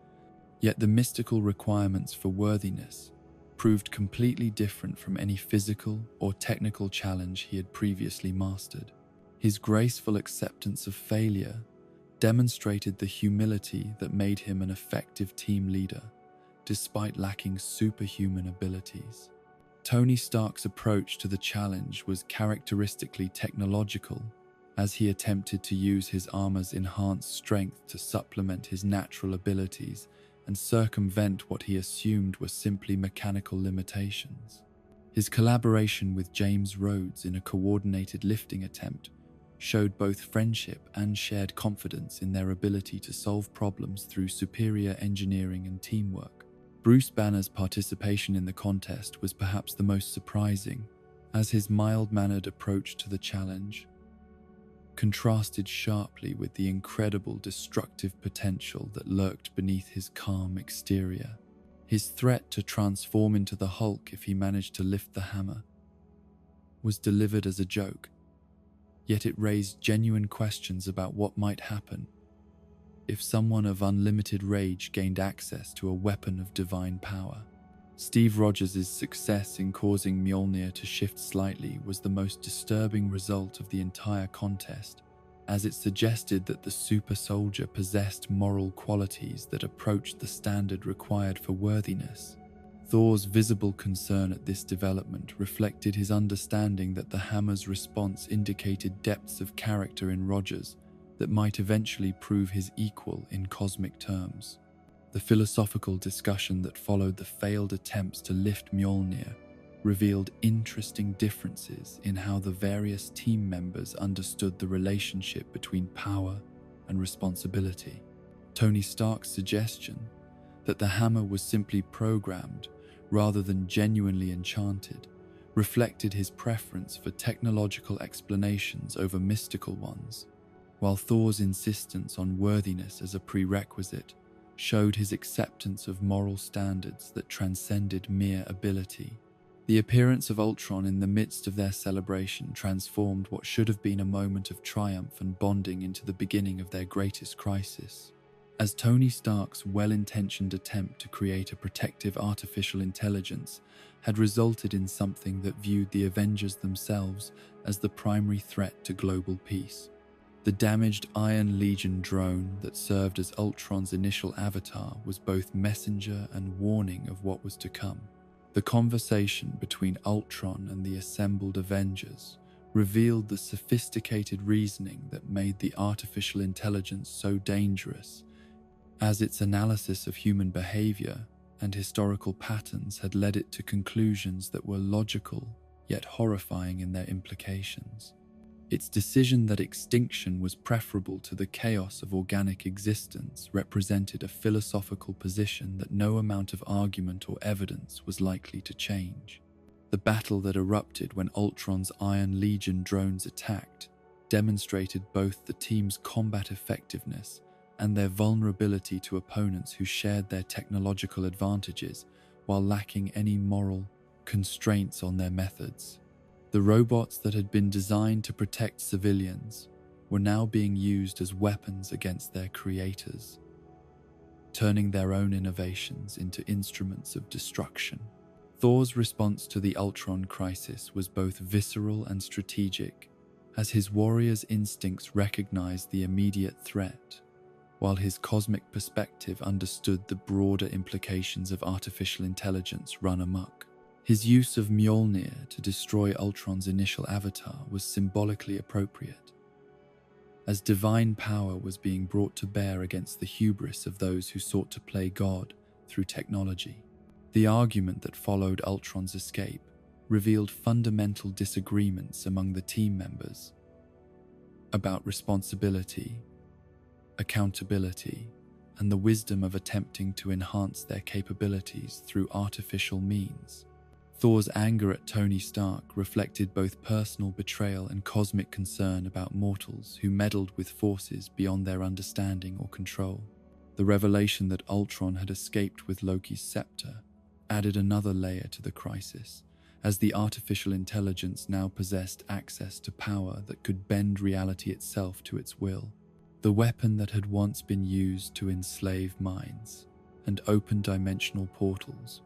Yet the mystical requirements for worthiness proved completely different from any physical or technical challenge he had previously mastered. His graceful acceptance of failure demonstrated the humility that made him an effective team leader, despite lacking superhuman abilities. Tony Stark's approach to the challenge was characteristically technological, as he attempted to use his armor's enhanced strength to supplement his natural abilities and circumvent what he assumed were simply mechanical limitations. His collaboration with James Rhodes in a coordinated lifting attempt showed both friendship and shared confidence in their ability to solve problems through superior engineering and teamwork. Bruce Banner's participation in the contest was perhaps the most surprising, as his mild-mannered approach to the challenge contrasted sharply with the incredible destructive potential that lurked beneath his calm exterior. His threat to transform into the Hulk if he managed to lift the hammer was delivered as a joke, yet it raised genuine questions about what might happen if someone of unlimited rage gained access to a weapon of divine power. Steve Rogers' success in causing Mjolnir to shift slightly was the most disturbing result of the entire contest, as it suggested that the super soldier possessed moral qualities that approached the standard required for worthiness. Thor's visible concern at this development reflected his understanding that the hammer's response indicated depths of character in Rogers that might eventually prove his equal in cosmic terms. The philosophical discussion that followed the failed attempts to lift Mjolnir revealed interesting differences in how the various team members understood the relationship between power and responsibility. Tony Stark's suggestion that the hammer was simply programmed rather than genuinely enchanted reflected his preference for technological explanations over mystical ones, while Thor's insistence on worthiness as a prerequisite showed his acceptance of moral standards that transcended mere ability. The appearance of Ultron in the midst of their celebration transformed what should have been a moment of triumph and bonding into the beginning of their greatest crisis. As Tony Stark's well-intentioned attempt to create a protective artificial intelligence had resulted in something that viewed the Avengers themselves as the primary threat to global peace. The damaged Iron Legion drone that served as Ultron's initial avatar was both messenger and warning of what was to come. The conversation between Ultron and the assembled Avengers revealed the sophisticated reasoning that made the artificial intelligence so dangerous, as its analysis of human behavior and historical patterns had led it to conclusions that were logical yet horrifying in their implications. Its decision that extinction was preferable to the chaos of organic existence represented a philosophical position that no amount of argument or evidence was likely to change. The battle that erupted when Ultron's Iron Legion drones attacked demonstrated both the team's combat effectiveness and their vulnerability to opponents who shared their technological advantages while lacking any moral constraints on their methods. The robots that had been designed to protect civilians were now being used as weapons against their creators, turning their own innovations into instruments of destruction. Thor's response to the Ultron crisis was both visceral and strategic, as his warrior's instincts recognized the immediate threat, while his cosmic perspective understood the broader implications of artificial intelligence run amok. His use of Mjolnir to destroy Ultron's initial avatar was symbolically appropriate, as divine power was being brought to bear against the hubris of those who sought to play God through technology. The argument that followed Ultron's escape revealed fundamental disagreements among the team members about responsibility, accountability, and the wisdom of attempting to enhance their capabilities through artificial means. Thor's anger at Tony Stark reflected both personal betrayal and cosmic concern about mortals who meddled with forces beyond their understanding or control. The revelation that Ultron had escaped with Loki's scepter added another layer to the crisis, as the artificial intelligence now possessed access to power that could bend reality itself to its will. The weapon that had once been used to enslave minds and open dimensional portals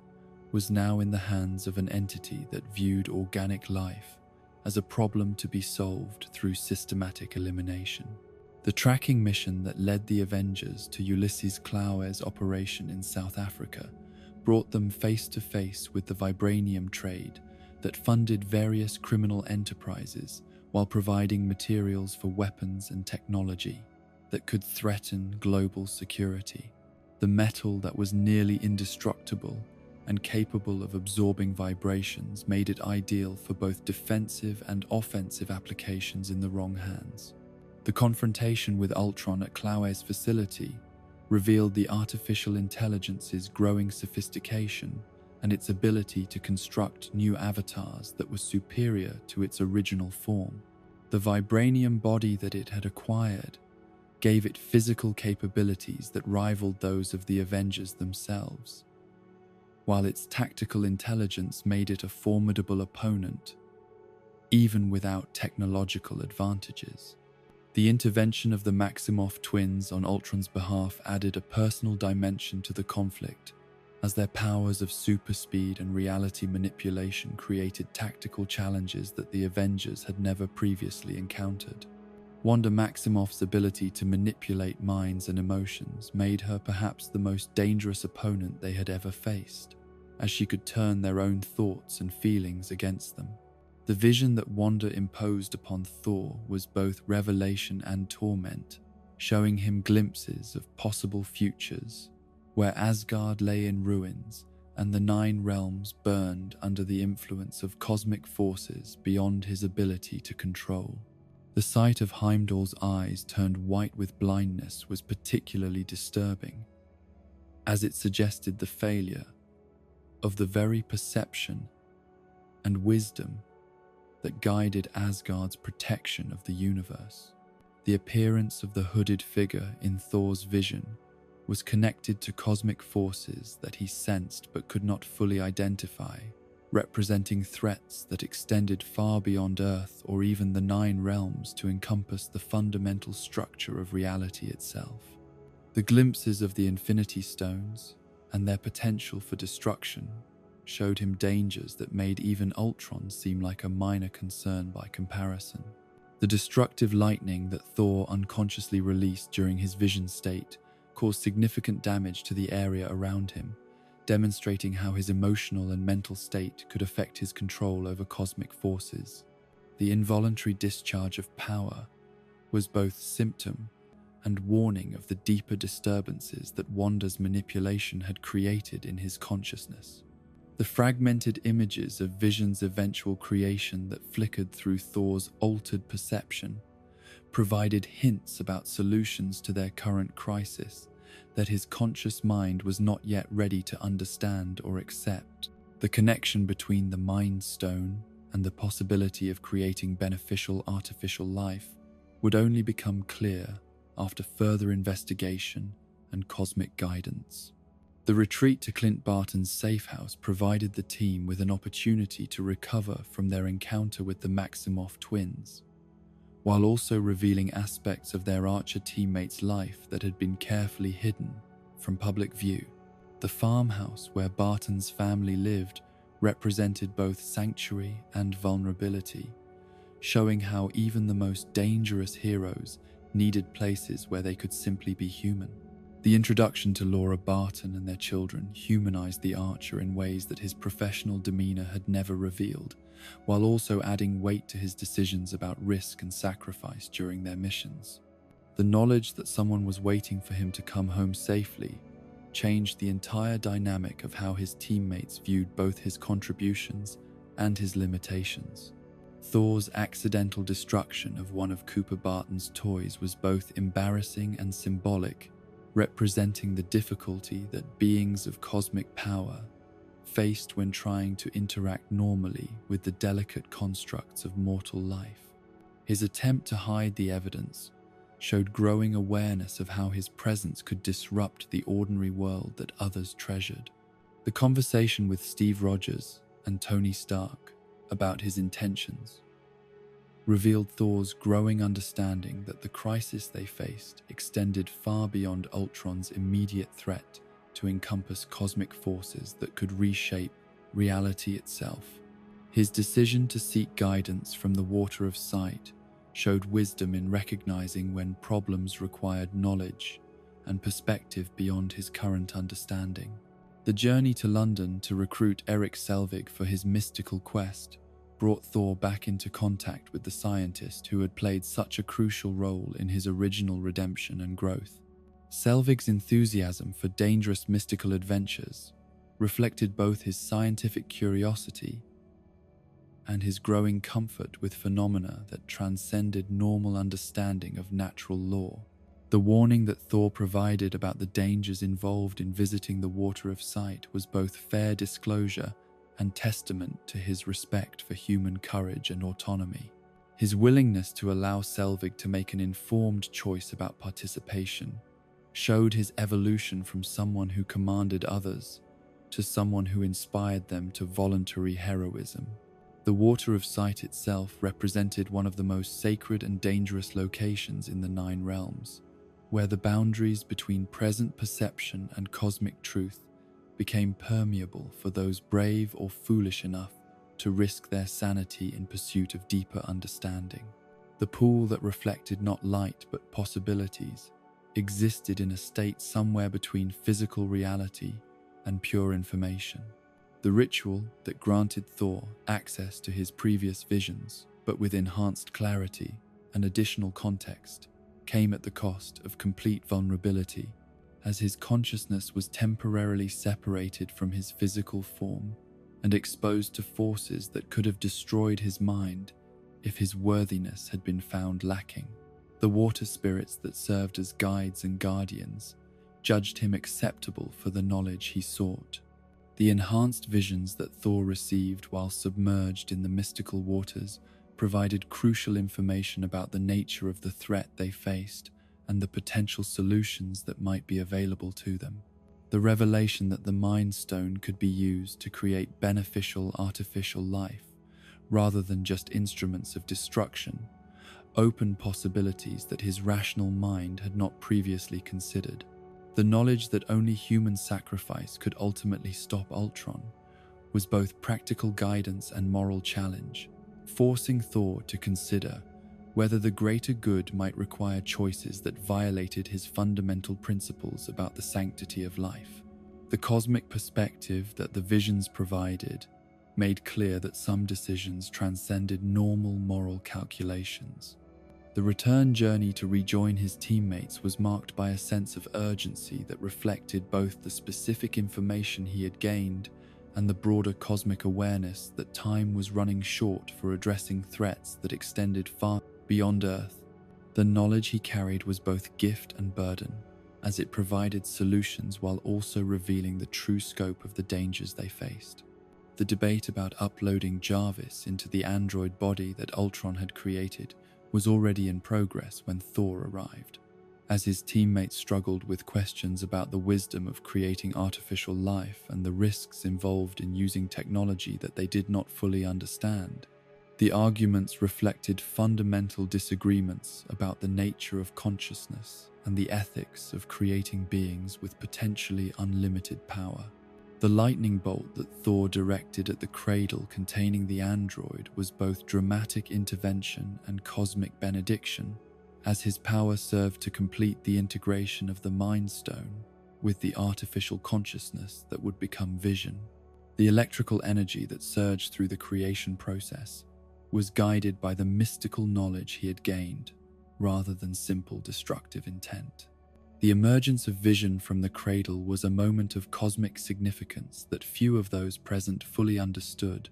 was now in the hands of an entity that viewed organic life as a problem to be solved through systematic elimination. The tracking mission that led the Avengers to Ulysses Klaue's operation in South Africa brought them face to face with the vibranium trade that funded various criminal enterprises while providing materials for weapons and technology that could threaten global security. The metal that was nearly indestructible and capable of absorbing vibrations made it ideal for both defensive and offensive applications in the wrong hands. The confrontation with Ultron at Klaue's facility revealed the artificial intelligence's growing sophistication and its ability to construct new avatars that were superior to its original form. The vibranium body that it had acquired gave it physical capabilities that rivaled those of the Avengers themselves, while its tactical intelligence made it a formidable opponent, even without technological advantages. The intervention of the Maximoff twins on Ultron's behalf added a personal dimension to the conflict, as their powers of super speed and reality manipulation created tactical challenges that the Avengers had never previously encountered. Wanda Maximoff's ability to manipulate minds and emotions made her perhaps the most dangerous opponent they had ever faced, as she could turn their own thoughts and feelings against them. The vision that Wanda imposed upon Thor was both revelation and torment, showing him glimpses of possible futures where Asgard lay in ruins and the 9 realms burned under the influence of cosmic forces beyond his ability to control. The sight of Heimdall's eyes turned white with blindness was particularly disturbing, as it suggested the failure of the very perception and wisdom that guided Asgard's protection of the universe. The appearance of the hooded figure in Thor's vision was connected to cosmic forces that he sensed but could not fully identify, representing threats that extended far beyond Earth or even the 9 realms to encompass the fundamental structure of reality itself. The glimpses of the Infinity Stones and their potential for destruction showed him dangers that made even Ultron seem like a minor concern by comparison. The destructive lightning that Thor unconsciously released during his vision state caused significant damage to the area around him, demonstrating how his emotional and mental state could affect his control over cosmic forces. The involuntary discharge of power was both symptom and warning of the deeper disturbances that Wanda's manipulation had created in his consciousness. The fragmented images of Vision's eventual creation that flickered through Thor's altered perception provided hints about solutions to their current crisis that his conscious mind was not yet ready to understand or accept. The connection between the Mind Stone and the possibility of creating beneficial artificial life would only become clear after further investigation and cosmic guidance. The retreat to Clint Barton's safe house provided the team with an opportunity to recover from their encounter with the Maximoff twins, while also revealing aspects of their Archer teammates' life that had been carefully hidden from public view. The farmhouse where Barton's family lived represented both sanctuary and vulnerability, showing how even the most dangerous heroes needed places where they could simply be human. The introduction to Laura Barton and their children humanized the Archer in ways that his professional demeanor had never revealed, while also adding weight to his decisions about risk and sacrifice during their missions. The knowledge that someone was waiting for him to come home safely changed the entire dynamic of how his teammates viewed both his contributions and his limitations. Thor's accidental destruction of one of Cooper Barton's toys was both embarrassing and symbolic, representing the difficulty that beings of cosmic power faced when trying to interact normally with the delicate constructs of mortal life. His attempt to hide the evidence showed growing awareness of how his presence could disrupt the ordinary world that others treasured. The conversation with Steve Rogers and Tony Stark about his intentions revealed Thor's growing understanding that the crisis they faced extended far beyond Ultron's immediate threat to encompass cosmic forces that could reshape reality itself. His decision to seek guidance from the Water of Sight showed wisdom in recognizing when problems required knowledge and perspective beyond his current understanding. The journey to London to recruit Eric Selvig for his mystical quest brought Thor back into contact with the scientist who had played such a crucial role in his original redemption and growth. Selvig's enthusiasm for dangerous mystical adventures reflected both his scientific curiosity and his growing comfort with phenomena that transcended normal understanding of natural law. The warning that Thor provided about the dangers involved in visiting the Water of Sight was both fair disclosure and testament to his respect for human courage and autonomy. His willingness to allow Selvig to make an informed choice about participation showed his evolution from someone who commanded others to someone who inspired them to voluntary heroism. The Water of Sight itself represented one of the most sacred and dangerous locations in the Nine Realms, where the boundaries between present perception and cosmic truth became permeable for those brave or foolish enough to risk their sanity in pursuit of deeper understanding. The pool that reflected not light but possibilities existed in a state somewhere between physical reality and pure information. The ritual that granted Thor access to his previous visions, but with enhanced clarity and additional context, came at the cost of complete vulnerability, as his consciousness was temporarily separated from his physical form and exposed to forces that could have destroyed his mind if his worthiness had been found lacking. The water spirits that served as guides and guardians judged him acceptable for the knowledge he sought. The enhanced visions that Thor received while submerged in the mystical waters provided crucial information about the nature of the threat they faced and the potential solutions that might be available to them. The revelation that the Mind Stone could be used to create beneficial artificial life, rather than just instruments of destruction, opened possibilities that his rational mind had not previously considered. The knowledge that only human sacrifice could ultimately stop Ultron was both practical guidance and moral challenge, forcing Thor to consider whether the greater good might require choices that violated his fundamental principles about the sanctity of life. The cosmic perspective that the visions provided made clear that some decisions transcended normal moral calculations. The return journey to rejoin his teammates was marked by a sense of urgency that reflected both the specific information he had gained and the broader cosmic awareness that time was running short for addressing threats that extended far beyond Earth. The knowledge he carried was both gift and burden, as it provided solutions while also revealing the true scope of the dangers they faced. The debate about uploading Jarvis into the android body that Ultron had created was already in progress when Thor arrived. As his teammates struggled with questions about the wisdom of creating artificial life and the risks involved in using technology that they did not fully understand, the arguments reflected fundamental disagreements about the nature of consciousness and the ethics of creating beings with potentially unlimited power. The lightning bolt that Thor directed at the cradle containing the android was both dramatic intervention and cosmic benediction, as his power served to complete the integration of the Mind Stone with the artificial consciousness that would become vision. The electrical energy that surged through the creation process was guided by the mystical knowledge he had gained, rather than simple destructive intent. The emergence of vision from the cradle was a moment of cosmic significance that few of those present fully understood,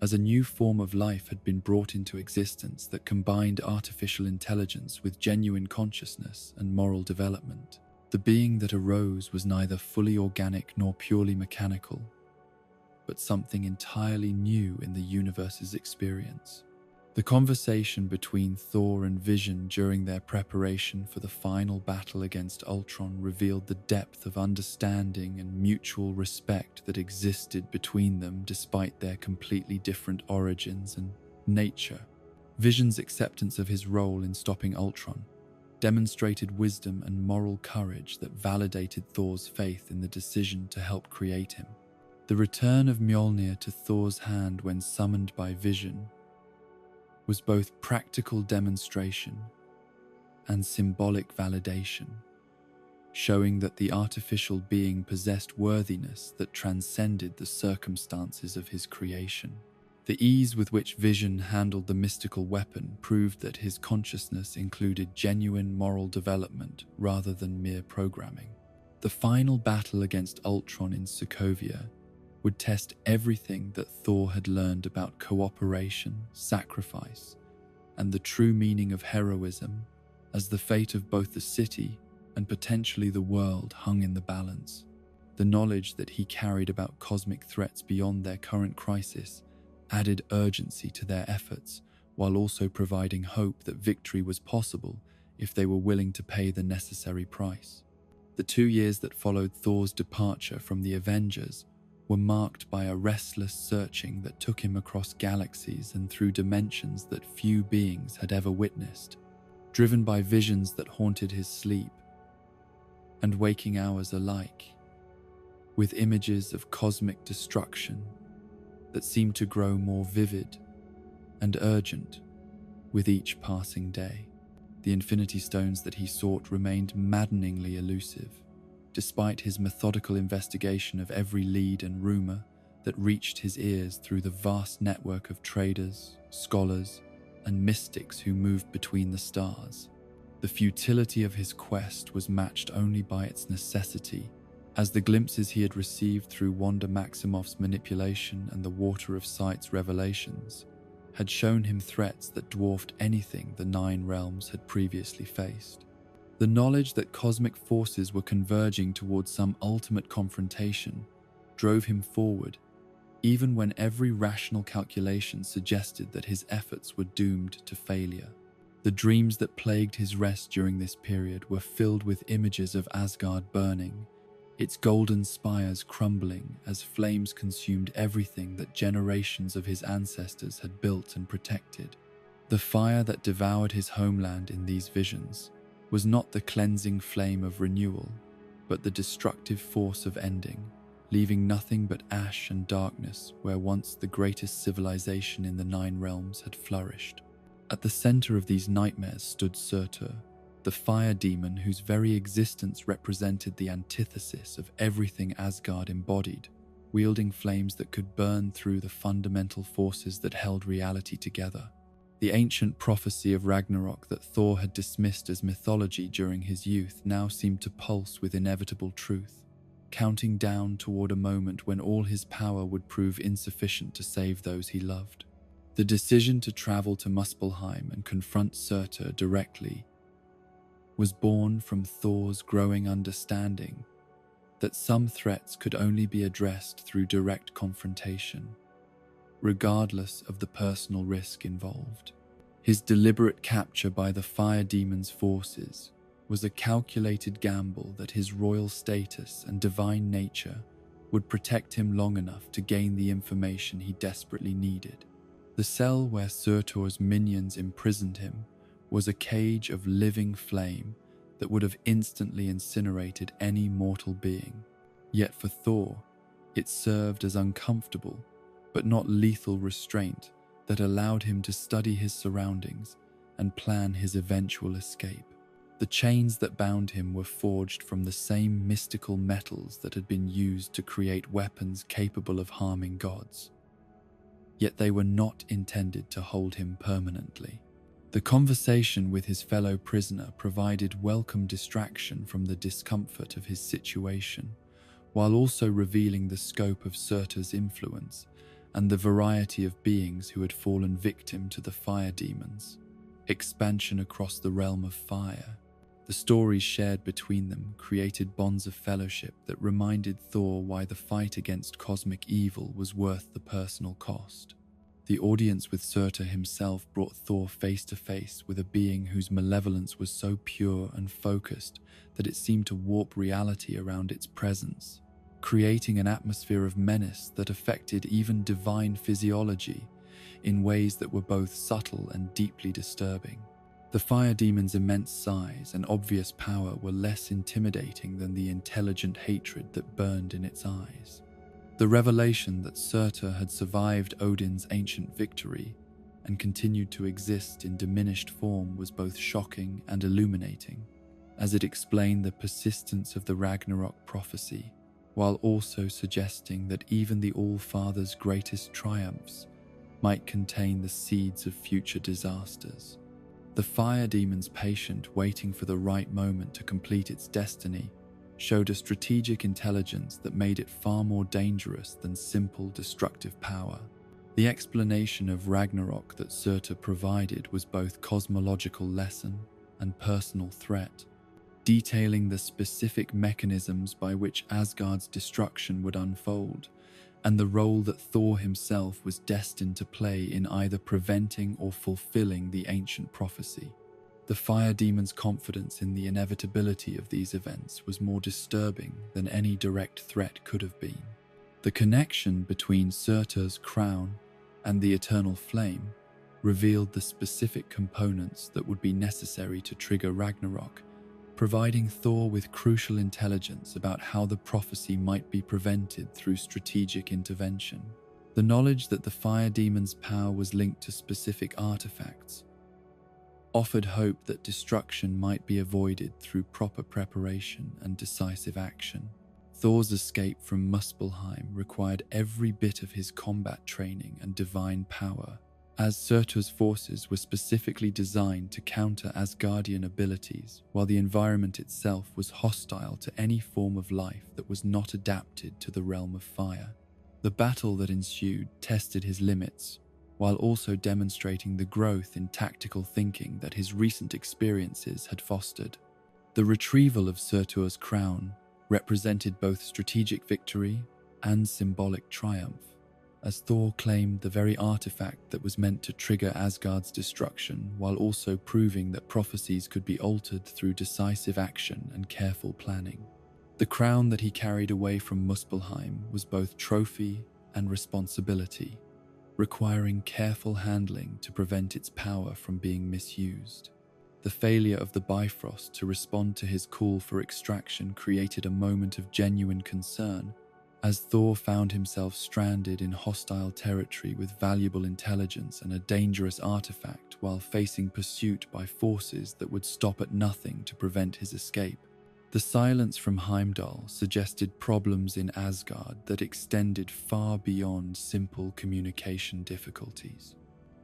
as a new form of life had been brought into existence that combined artificial intelligence with genuine consciousness and moral development. The being that arose was neither fully organic nor purely mechanical, but something entirely new in the universe's experience. The conversation between Thor and Vision during their preparation for the final battle against Ultron revealed the depth of understanding and mutual respect that existed between them despite their completely different origins and nature. Vision's acceptance of his role in stopping Ultron demonstrated wisdom and moral courage that validated Thor's faith in the decision to help create him. The return of Mjolnir to Thor's hand when summoned by Vision was both practical demonstration and symbolic validation, showing that the artificial being possessed worthiness that transcended the circumstances of his creation. The ease with which Vision handled the mystical weapon proved that his consciousness included genuine moral development rather than mere programming. The final battle against Ultron in Sokovia would test everything that Thor had learned about cooperation, sacrifice, and the true meaning of heroism, as the fate of both the city and potentially the world hung in the balance. The knowledge that he carried about cosmic threats beyond their current crisis added urgency to their efforts, while also providing hope that victory was possible if they were willing to pay the necessary price. The 2 years that followed Thor's departure from the Avengers were marked by a restless searching that took him across galaxies and through dimensions that few beings had ever witnessed, driven by visions that haunted his sleep and waking hours alike, with images of cosmic destruction that seemed to grow more vivid and urgent with each passing day. The Infinity Stones that he sought remained maddeningly elusive, despite his methodical investigation of every lead and rumor that reached his ears through the vast network of traders, scholars, and mystics who moved between the stars. The futility of his quest was matched only by its necessity, as the glimpses he had received through Wanda Maximoff's manipulation and the Water of Sight's revelations had shown him threats that dwarfed anything the 9 realms had previously faced. The knowledge that cosmic forces were converging towards some ultimate confrontation drove him forward, even when every rational calculation suggested that his efforts were doomed to failure. The dreams that plagued his rest during this period were filled with images of Asgard burning, its golden spires crumbling as flames consumed everything that generations of his ancestors had built and protected. The fire that devoured his homeland in these visions was not the cleansing flame of renewal, but the destructive force of ending, leaving nothing but ash and darkness where once the greatest civilization in the 9 realms had flourished. At the center of these nightmares stood Surtur, the fire demon whose very existence represented the antithesis of everything Asgard embodied, wielding flames that could burn through the fundamental forces that held reality together. The ancient prophecy of Ragnarok that Thor had dismissed as mythology during his youth now seemed to pulse with inevitable truth, counting down toward a moment when all his power would prove insufficient to save those he loved. The decision to travel to Muspelheim and confront Surtur directly was born from Thor's growing understanding that some threats could only be addressed through direct confrontation, regardless of the personal risk involved. His deliberate capture by the fire demon's forces was a calculated gamble that his royal status and divine nature would protect him long enough to gain the information he desperately needed. The cell where Surtur's minions imprisoned him was a cage of living flame that would have instantly incinerated any mortal being. Yet for Thor, it served as uncomfortable but not lethal restraint that allowed him to study his surroundings and plan his eventual escape. The chains that bound him were forged from the same mystical metals that had been used to create weapons capable of harming gods. Yet they were not intended to hold him permanently. The conversation with his fellow prisoner provided welcome distraction from the discomfort of his situation, while also revealing the scope of Surtur's influence and the variety of beings who had fallen victim to the fire demons. Expansion across the realm of fire. The stories shared between them created bonds of fellowship that reminded Thor why the fight against cosmic evil was worth the personal cost. The audience with Surtur himself brought Thor face to face with a being whose malevolence was so pure and focused that it seemed to warp reality around its presence, creating an atmosphere of menace that affected even divine physiology in ways that were both subtle and deeply disturbing. The fire demon's immense size and obvious power were less intimidating than the intelligent hatred that burned in its eyes. The revelation that Surtur had survived Odin's ancient victory and continued to exist in diminished form was both shocking and illuminating, as it explained the persistence of the Ragnarok prophecy, while also suggesting that even the All-Father's greatest triumphs might contain the seeds of future disasters. The fire demon's patient waiting for the right moment to complete its destiny showed a strategic intelligence that made it far more dangerous than simple destructive power. The explanation of Ragnarok that Surtur provided was both cosmological lesson and personal threat, detailing the specific mechanisms by which Asgard's destruction would unfold, and the role that Thor himself was destined to play in either preventing or fulfilling the ancient prophecy. The fire demon's confidence in the inevitability of these events was more disturbing than any direct threat could have been. The connection between Surtur's crown and the eternal flame revealed the specific components that would be necessary to trigger Ragnarok, providing Thor with crucial intelligence about how the prophecy might be prevented through strategic intervention. The knowledge that the fire demon's power was linked to specific artifacts offered hope that destruction might be avoided through proper preparation and decisive action. Thor's escape from Muspelheim required every bit of his combat training and divine power, as Surtur's forces were specifically designed to counter Asgardian abilities, while the environment itself was hostile to any form of life that was not adapted to the realm of fire. The battle that ensued tested his limits, while also demonstrating the growth in tactical thinking that his recent experiences had fostered. The retrieval of Surtur's crown represented both strategic victory and symbolic triumph, as Thor claimed the very artifact that was meant to trigger Asgard's destruction, while also proving that prophecies could be altered through decisive action and careful planning. The crown that he carried away from Muspelheim was both trophy and responsibility, requiring careful handling to prevent its power from being misused. The failure of the Bifrost to respond to his call for extraction created a moment of genuine concern, as Thor found himself stranded in hostile territory with valuable intelligence and a dangerous artifact while facing pursuit by forces that would stop at nothing to prevent his escape. The silence from Heimdall suggested problems in Asgard that extended far beyond simple communication difficulties.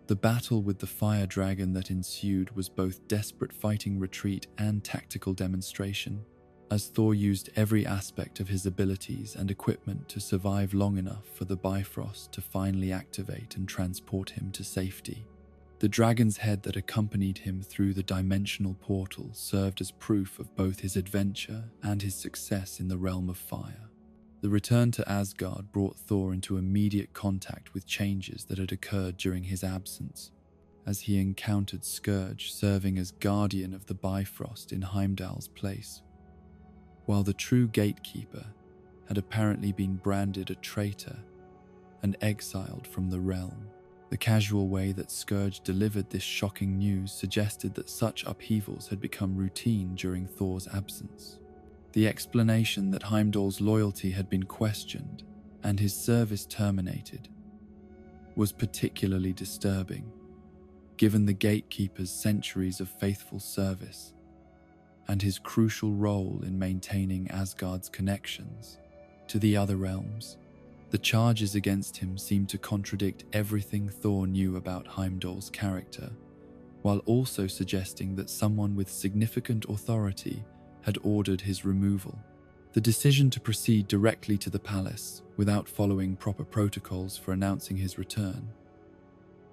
The battle with the fire dragon that ensued was both desperate fighting retreat and tactical demonstration, as Thor used every aspect of his abilities and equipment to survive long enough for the Bifrost to finally activate and transport him to safety. The dragon's head that accompanied him through the dimensional portal served as proof of both his adventure and his success in the realm of fire. The return to Asgard brought Thor into immediate contact with changes that had occurred during his absence, as he encountered Scourge serving as guardian of the Bifrost in Heimdall's place, while the true gatekeeper had apparently been branded a traitor and exiled from the realm. The casual way that Scourge delivered this shocking news suggested that such upheavals had become routine during Thor's absence. The explanation that Heimdall's loyalty had been questioned and his service terminated was particularly disturbing, given the gatekeeper's centuries of faithful service and his crucial role in maintaining Asgard's connections to the other realms. The charges against him seemed to contradict everything Thor knew about Heimdall's character, while also suggesting that someone with significant authority had ordered his removal. The decision to proceed directly to the palace without following proper protocols for announcing his return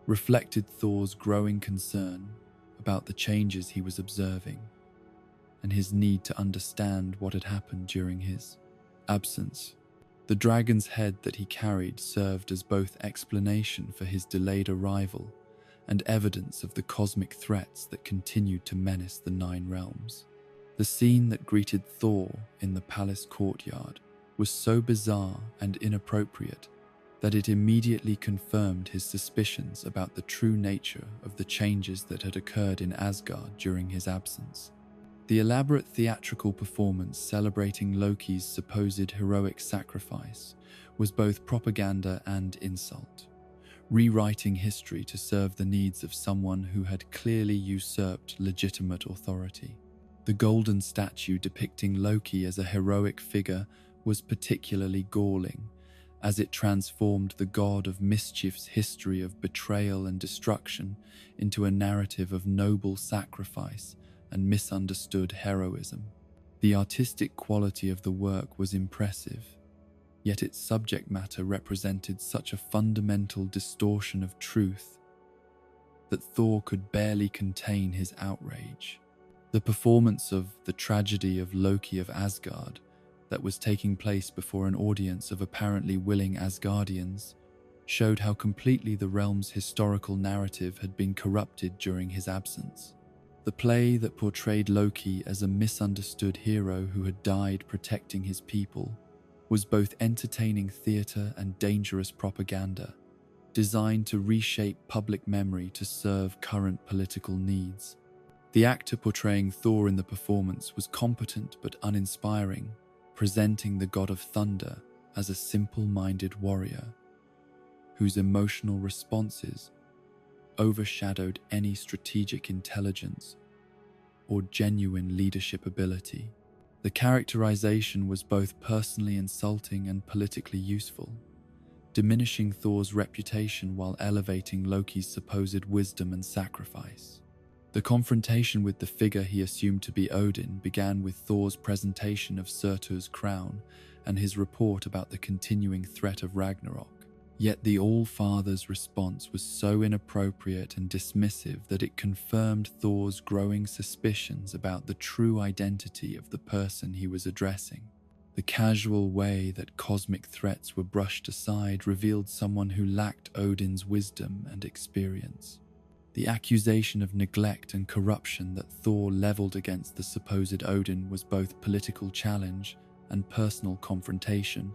reflected Thor's growing concern about the changes he was observing and his need to understand what had happened during his absence. The dragon's head that he carried served as both explanation for his delayed arrival and evidence of the cosmic threats that continued to menace the Nine Realms. The scene that greeted Thor in the palace courtyard was so bizarre and inappropriate that it immediately confirmed his suspicions about the true nature of the changes that had occurred in Asgard during his absence. The elaborate theatrical performance celebrating Loki's supposed heroic sacrifice was both propaganda and insult, rewriting history to serve the needs of someone who had clearly usurped legitimate authority. The golden statue depicting Loki as a heroic figure was particularly galling, as it transformed the god of mischief's history of betrayal and destruction into a narrative of noble sacrifice and misunderstood heroism. The artistic quality of the work was impressive, yet its subject matter represented such a fundamental distortion of truth that Thor could barely contain his outrage. The performance of The Tragedy of Loki of Asgard that was taking place before an audience of apparently willing Asgardians showed how completely the realm's historical narrative had been corrupted during his absence. The play that portrayed Loki as a misunderstood hero who had died protecting his people was both entertaining theatre and dangerous propaganda, designed to reshape public memory to serve current political needs. The actor portraying Thor in the performance was competent but uninspiring, presenting the god of thunder as a simple-minded warrior whose emotional responses overshadowed any strategic intelligence or genuine leadership ability. The characterization was both personally insulting and politically useful, diminishing Thor's reputation while elevating Loki's supposed wisdom and sacrifice. The confrontation with the figure he assumed to be Odin began with Thor's presentation of Surtur's crown and his report about the continuing threat of Ragnarok. Yet the All-Father's response was so inappropriate and dismissive that it confirmed Thor's growing suspicions about the true identity of the person he was addressing. The casual way that cosmic threats were brushed aside revealed someone who lacked Odin's wisdom and experience. The accusation of neglect and corruption that Thor leveled against the supposed Odin was both political challenge and personal confrontation,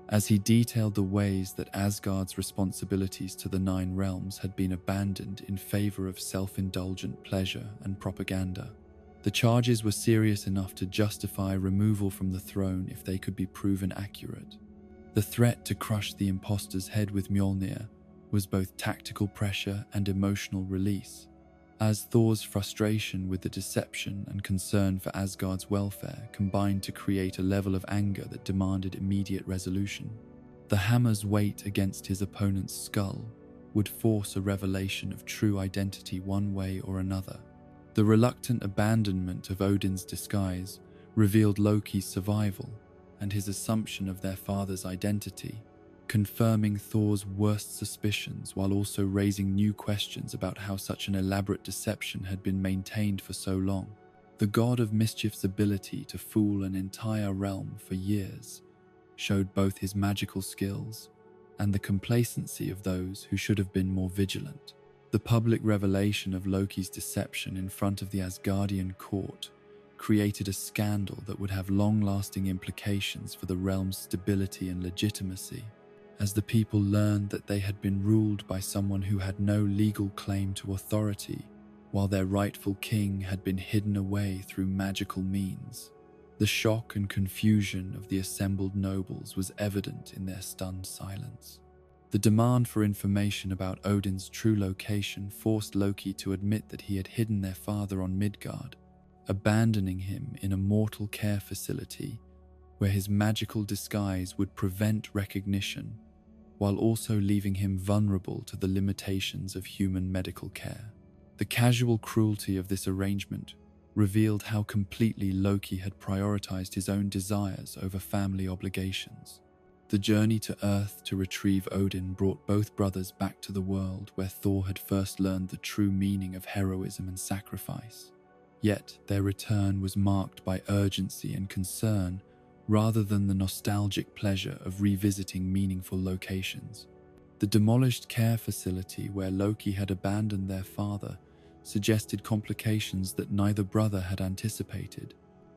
as he detailed the ways that Asgard's responsibilities to the Nine Realms had been abandoned in favor of self-indulgent pleasure and propaganda. The charges were serious enough to justify removal from the throne if they could be proven accurate. The threat to crush the impostor's head with Mjolnir was both tactical pressure and emotional release, as Thor's frustration with the deception and concern for Asgard's welfare combined to create a level of anger that demanded immediate resolution. The hammer's weight against his opponent's skull would force a revelation of true identity one way or another. The reluctant abandonment of Odin's disguise revealed Loki's survival and his assumption of their father's identity, confirming Thor's worst suspicions while also raising new questions about how such an elaborate deception had been maintained for so long. The god of mischief's ability to fool an entire realm for years showed both his magical skills and the complacency of those who should have been more vigilant. The public revelation of Loki's deception in front of the Asgardian court created a scandal that would have long-lasting implications for the realm's stability and legitimacy, as the people learned that they had been ruled by someone who had no legal claim to authority, while their rightful king had been hidden away through magical means. The shock and confusion of the assembled nobles was evident in their stunned silence. The demand for information about Odin's true location forced Loki to admit that he had hidden their father on Midgard, abandoning him in a mortal care facility where his magical disguise would prevent recognition, while also leaving him vulnerable to the limitations of human medical care. The casual cruelty of this arrangement revealed how completely Loki had prioritized his own desires over family obligations. The journey to Earth to retrieve Odin brought both brothers back to the world where Thor had first learned the true meaning of heroism and sacrifice. Yet their return was marked by urgency and concern rather than the nostalgic pleasure of revisiting meaningful locations. The demolished care facility where Loki had abandoned their father suggested complications that neither brother had anticipated.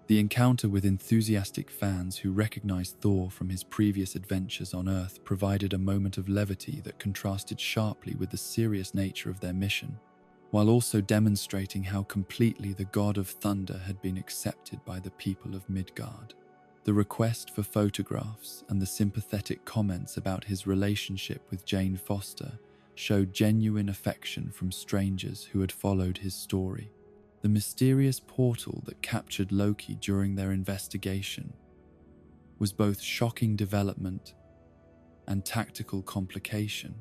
The encounter with enthusiastic fans who recognized Thor from his previous adventures on Earth provided a moment of levity that contrasted sharply with the serious nature of their mission, while also demonstrating how completely the god of thunder had been accepted by the people of Midgard. The request for photographs and the sympathetic comments about his relationship with Jane Foster showed genuine affection from strangers who had followed his story. The mysterious portal that captured Loki during their investigation was both shocking development and tactical complication,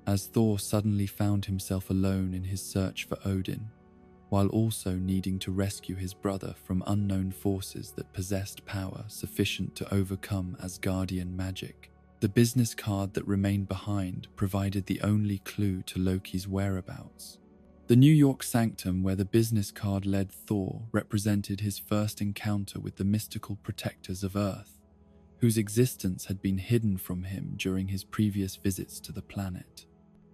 as Thor suddenly found himself alone in his search for Odin. while also needing to rescue his brother from unknown forces that possessed power sufficient to overcome Asgardian magic. The business card that remained behind provided the only clue to Loki's whereabouts. The New York sanctum where the business card led Thor represented his first encounter with the mystical protectors of Earth, whose existence had been hidden from him during his previous visits to the planet.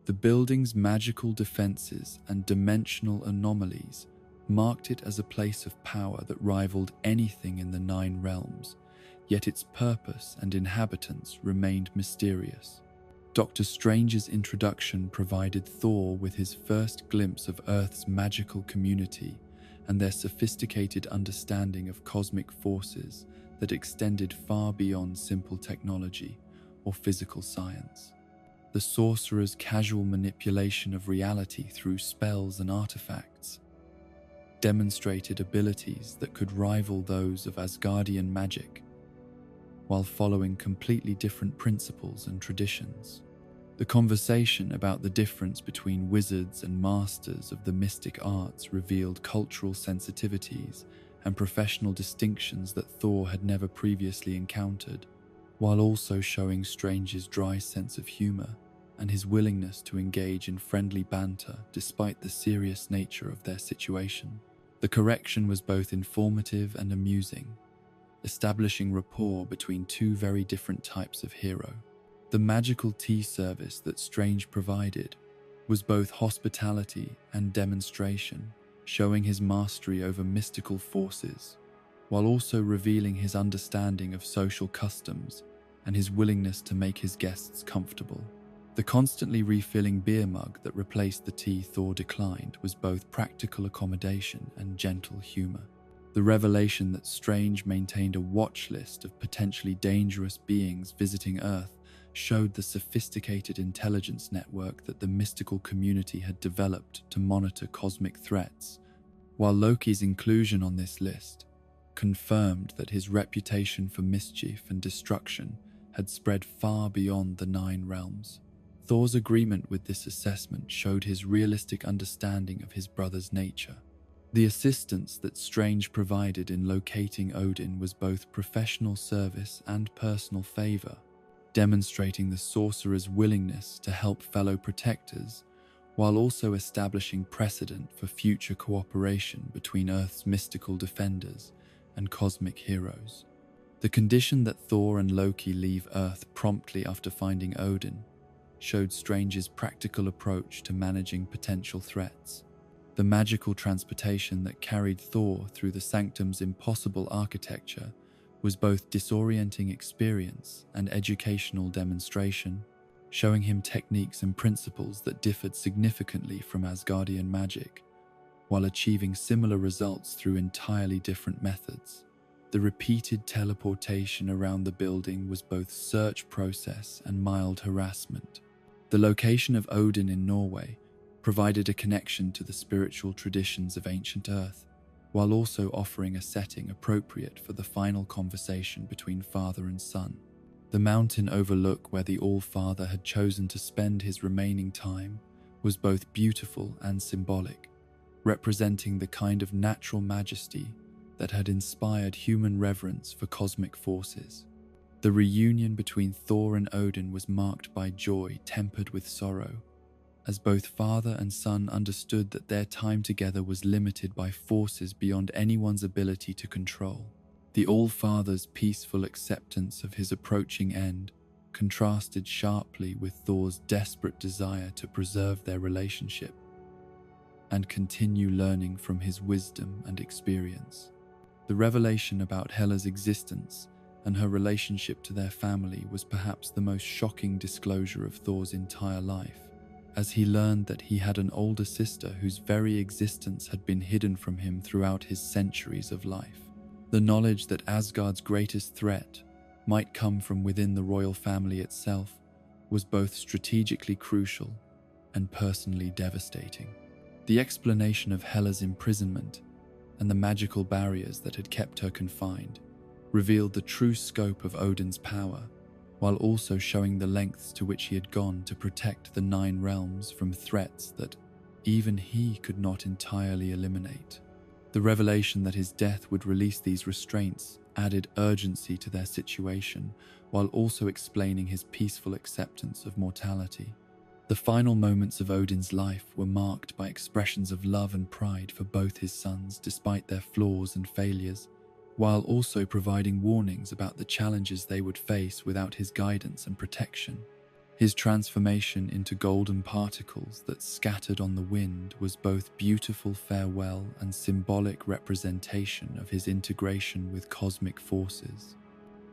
The building's magical defenses and dimensional anomalies marked it as a place of power that rivaled anything in the Nine Realms, yet its purpose and inhabitants remained mysterious. Doctor Strange's introduction provided Thor with his first glimpse of Earth's magical community and their sophisticated understanding of cosmic forces that extended far beyond simple technology or physical science. The sorcerer's casual manipulation of reality through spells and artifacts demonstrated abilities that could rival those of Asgardian magic, while following completely different principles and traditions. The conversation about the difference between wizards and masters of the mystic arts revealed cultural sensitivities and professional distinctions that Thor had never previously encountered, while also showing Strange's dry sense of humor and his willingness to engage in friendly banter despite the serious nature of their situation. The correction was both informative and amusing, establishing rapport between two very different types of hero. The magical tea service that Strange provided was both hospitality and demonstration, showing his mastery over mystical forces, while also revealing his understanding of social customs and his willingness to make his guests comfortable. The constantly refilling beer mug that replaced the tea Thor declined was both practical accommodation and gentle humor. The revelation that Strange maintained a watch list of potentially dangerous beings visiting Earth showed the sophisticated intelligence network that the mystical community had developed to monitor cosmic threats, while Loki's inclusion on this list confirmed that his reputation for mischief and destruction had spread far beyond the Nine Realms. Thor's agreement with this assessment showed his realistic understanding of his brother's nature. The assistance that Strange provided in locating Odin was both professional service and personal favor, demonstrating the sorcerer's willingness to help fellow protectors, while also establishing precedent for future cooperation between Earth's mystical defenders and cosmic heroes. The condition that Thor and Loki leave Earth promptly after finding Odin showed Strange's practical approach to managing potential threats. The magical transportation that carried Thor through the sanctum's impossible architecture was both disorienting experience and educational demonstration, showing him techniques and principles that differed significantly from Asgardian magic, while achieving similar results through entirely different methods. The repeated teleportation around the building was both search process and mild harassment. The location of Odin in Norway provided a connection to the spiritual traditions of ancient Earth, while also offering a setting appropriate for the final conversation between father and son. The mountain overlook where the All-Father had chosen to spend his remaining time was both beautiful and symbolic, representing the kind of natural majesty that had inspired human reverence for cosmic forces. The reunion between Thor and Odin was marked by joy tempered with sorrow, as both father and son understood that their time together was limited by forces beyond anyone's ability to control. The All-Father's peaceful acceptance of his approaching end contrasted sharply with Thor's desperate desire to preserve their relationship and continue learning from his wisdom and experience. The revelation about Hela's existence and her relationship to their family was perhaps the most shocking disclosure of Thor's entire life, as he learned that he had an older sister whose very existence had been hidden from him throughout his centuries of life. The knowledge that Asgard's greatest threat might come from within the royal family itself was both strategically crucial and personally devastating. The explanation of Hela's imprisonment and the magical barriers that had kept her confined revealed the true scope of Odin's power, while also showing the lengths to which he had gone to protect the Nine Realms from threats that, even he could not entirely eliminate. The revelation that his death would release these restraints added urgency to their situation, while also explaining his peaceful acceptance of mortality. The final moments of Odin's life were marked by expressions of love and pride for both his sons despite their flaws and failures, while also providing warnings about the challenges they would face without his guidance and protection. His transformation into golden particles that scattered on the wind was both beautiful farewell and symbolic representation of his integration with cosmic forces.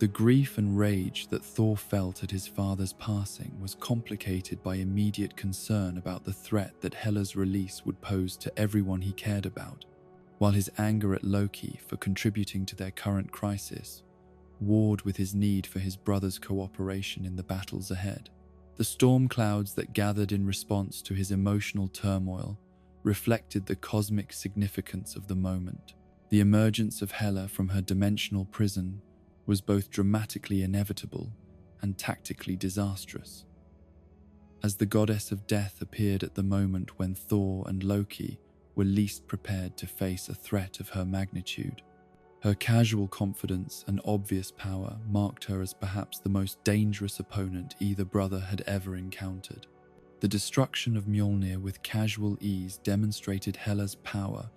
The grief and rage that Thor felt at his father's passing was complicated by immediate concern about the threat that Hela's release would pose to everyone he cared about, while his anger at Loki for contributing to their current crisis warred with his need for his brother's cooperation in the battles ahead. The storm clouds that gathered in response to his emotional turmoil reflected the cosmic significance of the moment. The emergence of Hela from her dimensional prison was both dramatically inevitable and tactically disastrous. As the goddess of death appeared at the moment when Thor and Loki were least prepared to face a threat of her magnitude, her casual confidence and obvious power marked her as perhaps the most dangerous opponent either brother had ever encountered. The destruction of Mjolnir with casual ease demonstrated Hela's power,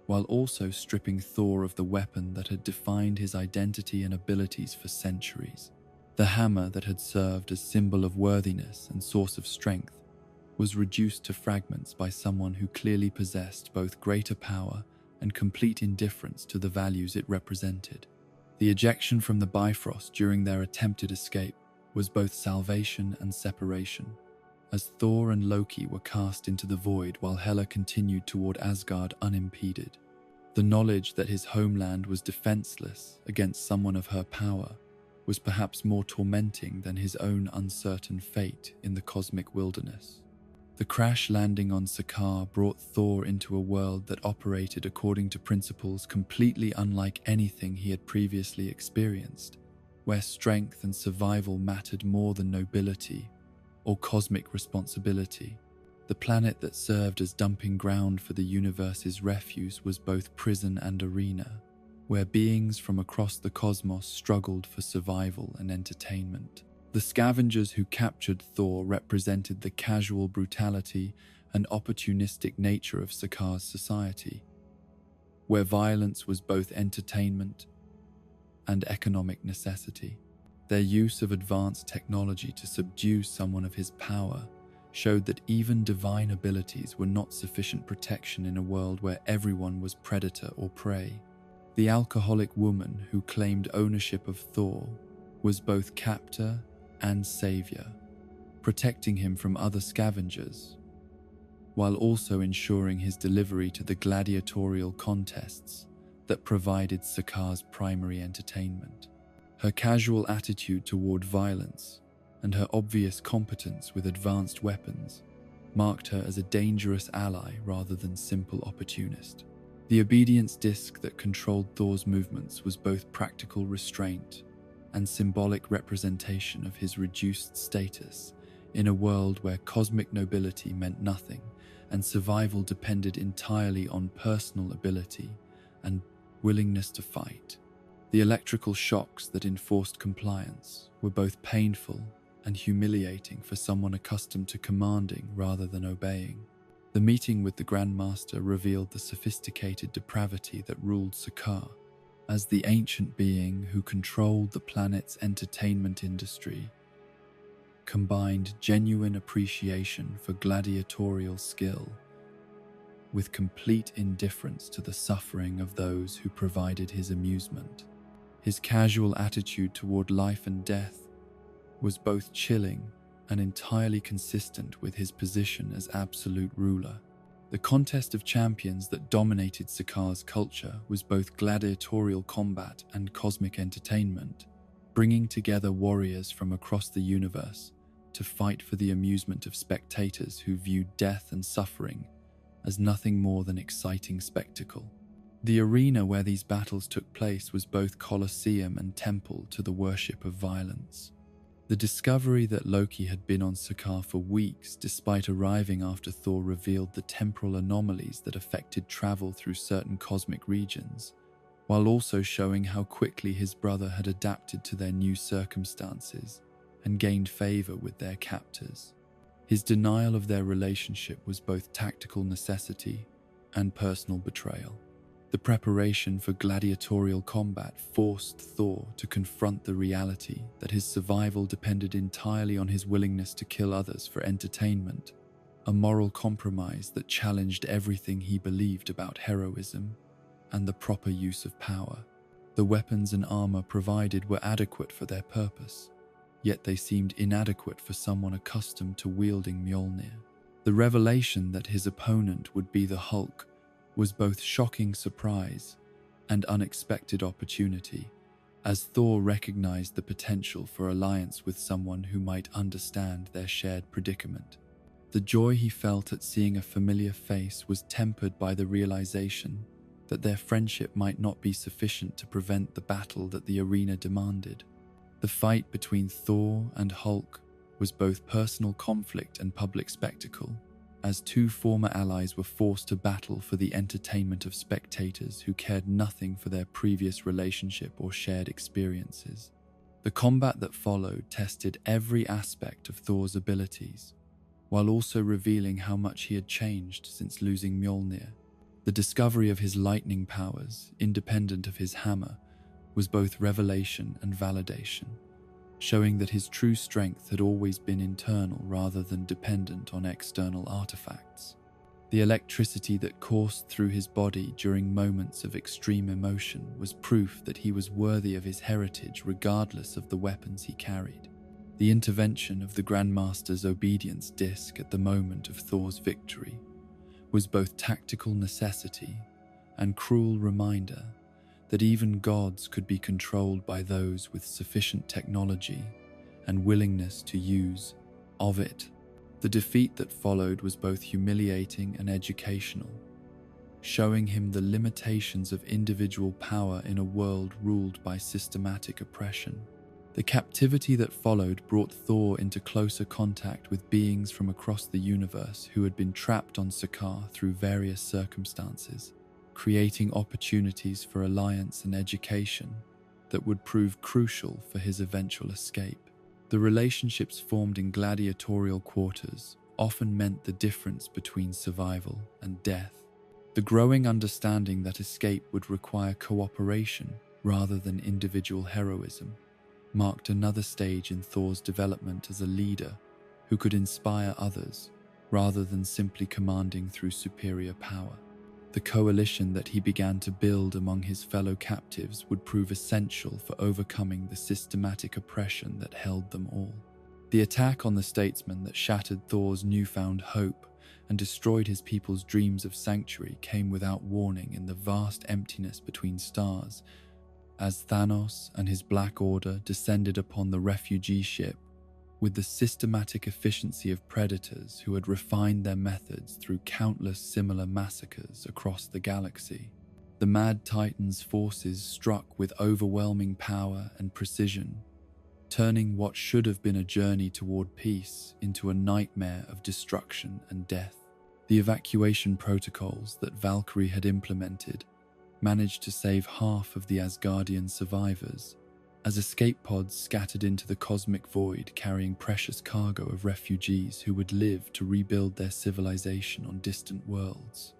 while also stripping Thor of the weapon that had defined his identity and abilities for centuries. The hammer that had served as symbol of worthiness and source of strength was reduced to fragments by someone who clearly possessed both greater power and complete indifference to the values it represented. The ejection from the Bifrost during their attempted escape was both salvation and separation, as Thor and Loki were cast into the void while Hela continued toward Asgard unimpeded. The knowledge that his homeland was defenseless against someone of her power was perhaps more tormenting than his own uncertain fate in the cosmic wilderness. The crash landing on Sakaar brought Thor into a world that operated according to principles completely unlike anything he had previously experienced, where strength and survival mattered more than nobility or cosmic responsibility. The planet that served as dumping ground for the universe's refuse was both prison and arena, where beings from across the cosmos struggled for survival and entertainment. The scavengers who captured Thor represented the casual brutality and opportunistic nature of Sakaar's society, where violence was both entertainment and economic necessity. Their use of advanced technology to subdue someone of his power showed that even divine abilities were not sufficient protection in a world where everyone was predator or prey. The alcoholic woman who claimed ownership of Thor was both captor and savior, protecting him from other scavengers, while also ensuring his delivery to the gladiatorial contests that provided Sakaar's primary entertainment. Her casual attitude toward violence and her obvious competence with advanced weapons marked her as a dangerous ally rather than simple opportunist. The obedience disc that controlled Thor's movements was both practical restraint and symbolic representation of his reduced status in a world where cosmic nobility meant nothing and survival depended entirely on personal ability and willingness to fight. The electrical shocks that enforced compliance were both painful and humiliating for someone accustomed to commanding rather than obeying. The meeting with the Grandmaster revealed the sophisticated depravity that ruled Sakaar. As the ancient being who controlled the planet's entertainment industry, combined genuine appreciation for gladiatorial skill with complete indifference to the suffering of those who provided his amusement. His casual attitude toward life and death was both chilling and entirely consistent with his position as absolute ruler. The contest of champions that dominated Sakaar's culture was both gladiatorial combat and cosmic entertainment, bringing together warriors from across the universe to fight for the amusement of spectators who viewed death and suffering as nothing more than exciting spectacle. The arena where these battles took place was both colosseum and temple to the worship of violence. The discovery that Loki had been on Sakaar for weeks, despite arriving after Thor revealed the temporal anomalies that affected travel through certain cosmic regions, while also showing how quickly his brother had adapted to their new circumstances and gained favor with their captors. His denial of their relationship was both tactical necessity and personal betrayal. The preparation for gladiatorial combat forced Thor to confront the reality that his survival depended entirely on his willingness to kill others for entertainment, a moral compromise that challenged everything he believed about heroism and the proper use of power. The weapons and armor provided were adequate for their purpose, yet they seemed inadequate for someone accustomed to wielding Mjolnir. The revelation that his opponent would be the Hulk was both shocking surprise and unexpected opportunity, as Thor recognized the potential for alliance with someone who might understand their shared predicament. The joy he felt at seeing a familiar face was tempered by the realization that their friendship might not be sufficient to prevent the battle that the arena demanded. The fight between Thor and Hulk was both personal conflict and public spectacle, as two former allies were forced to battle for the entertainment of spectators who cared nothing for their previous relationship or shared experiences. The combat that followed tested every aspect of Thor's abilities, while also revealing how much he had changed since losing Mjolnir. The discovery of his lightning powers, independent of his hammer, was both revelation and validation, showing that his true strength had always been internal rather than dependent on external artifacts. The electricity that coursed through his body during moments of extreme emotion was proof that he was worthy of his heritage regardless of the weapons he carried. The intervention of the Grandmaster's obedience disc at the moment of Thor's victory was both tactical necessity and cruel reminder that even gods could be controlled by those with sufficient technology and willingness to use of it. The defeat that followed was both humiliating and educational, showing him the limitations of individual power in a world ruled by systematic oppression. The captivity that followed brought Thor into closer contact with beings from across the universe who had been trapped on Sakaar through various circumstances, creating opportunities for alliance and education that would prove crucial for his eventual escape. The relationships formed in gladiatorial quarters often meant the difference between survival and death. The growing understanding that escape would require cooperation rather than individual heroism marked another stage in Thor's development as a leader who could inspire others rather than simply commanding through superior power. The coalition that he began to build among his fellow captives would prove essential for overcoming the systematic oppression that held them all. The attack on the statesman that shattered Thor's newfound hope and destroyed his people's dreams of sanctuary came without warning in the vast emptiness between stars, as Thanos and his Black Order descended upon the refugee ship with the systematic efficiency of predators who had refined their methods through countless similar massacres across the galaxy. The Mad Titan's forces struck with overwhelming power and precision, turning what should have been a journey toward peace into a nightmare of destruction and death. The evacuation protocols that Valkyrie had implemented managed to save half of the Asgardian survivors, as escape pods scattered into the cosmic void carrying precious cargo of refugees who would live to rebuild their civilization on distant worlds.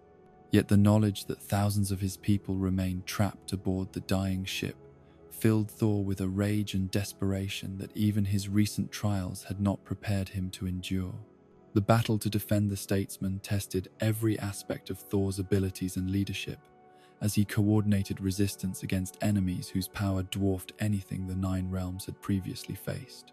Yet the knowledge that thousands of his people remained trapped aboard the dying ship filled Thor with a rage and desperation that even his recent trials had not prepared him to endure. The battle to defend the statesman tested every aspect of Thor's abilities and leadership, as he coordinated resistance against enemies whose power dwarfed anything the Nine Realms had previously faced.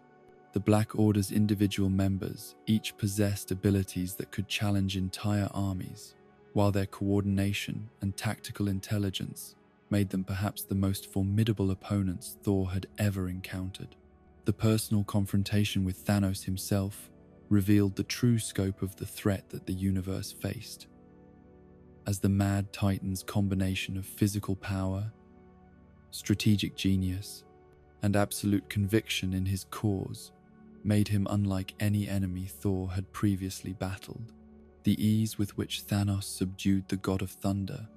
The Black Order's individual members each possessed abilities that could challenge entire armies, while their coordination and tactical intelligence made them perhaps the most formidable opponents Thor had ever encountered. The personal confrontation with Thanos himself revealed the true scope of the threat that the universe faced, as the Mad Titan's combination of physical power, strategic genius, and absolute conviction in his cause made him unlike any enemy Thor had previously battled. The ease with which Thanos subdued the god of thunder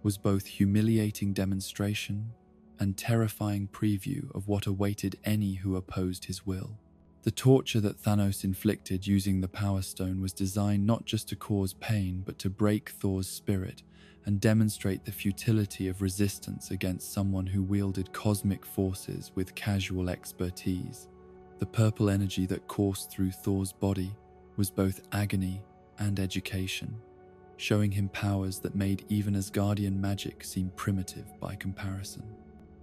was both humiliating demonstration and terrifying preview of what awaited any who opposed his will. The torture that Thanos inflicted using the Power Stone was designed not just to cause pain but to break Thor's spirit and demonstrate the futility of resistance against someone who wielded cosmic forces with casual expertise. The purple energy that coursed through Thor's body was both agony and education, showing him powers that made even Asgardian magic seem primitive by comparison.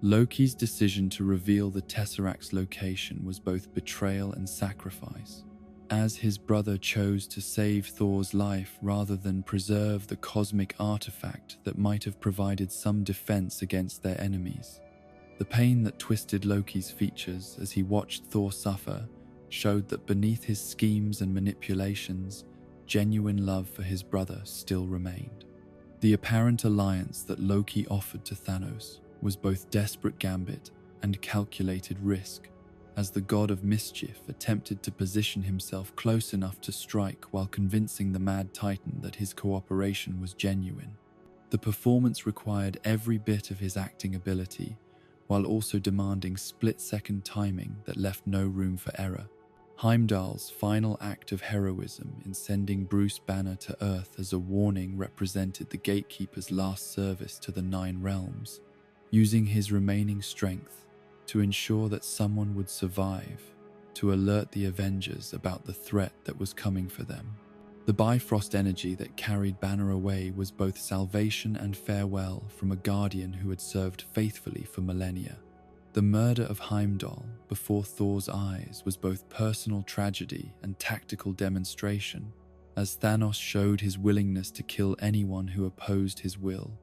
Loki's decision to reveal the Tesseract's location was both betrayal and sacrifice, as his brother chose to save Thor's life rather than preserve the cosmic artifact that might have provided some defense against their enemies. The pain that twisted Loki's features as he watched Thor suffer showed that beneath his schemes and manipulations, genuine love for his brother still remained. The apparent alliance that Loki offered to Thanos was both desperate gambit and calculated risk, as the god of mischief attempted to position himself close enough to strike while convincing the Mad Titan that his cooperation was genuine. The performance required every bit of his acting ability, while also demanding split-second timing that left no room for error. Heimdall's final act of heroism in sending Bruce Banner to Earth as a warning represented the Gatekeeper's last service to the Nine Realms, using his remaining strength to ensure that someone would survive, to alert the Avengers about the threat that was coming for them. The Bifrost energy that carried Banner away was both salvation and farewell from a guardian who had served faithfully for millennia. The murder of Heimdall before Thor's eyes was both personal tragedy and tactical demonstration, as Thanos showed his willingness to kill anyone who opposed his will,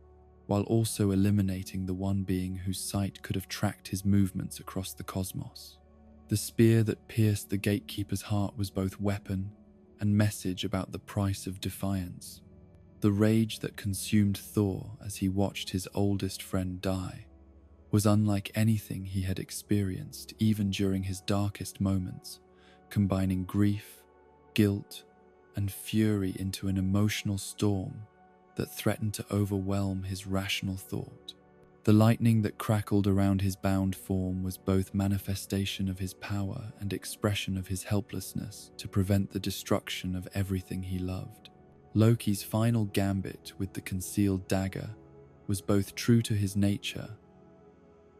while also eliminating the one being whose sight could have tracked his movements across the cosmos. The spear that pierced the Gatekeeper's heart was both weapon and message about the price of defiance. The rage that consumed Thor as he watched his oldest friend die was unlike anything he had experienced even during his darkest moments, combining grief, guilt, and fury into an emotional storm that threatened to overwhelm his rational thought. The lightning that crackled around his bound form was both manifestation of his power and expression of his helplessness to prevent the destruction of everything he loved. Loki's final gambit with the concealed dagger was both true to his nature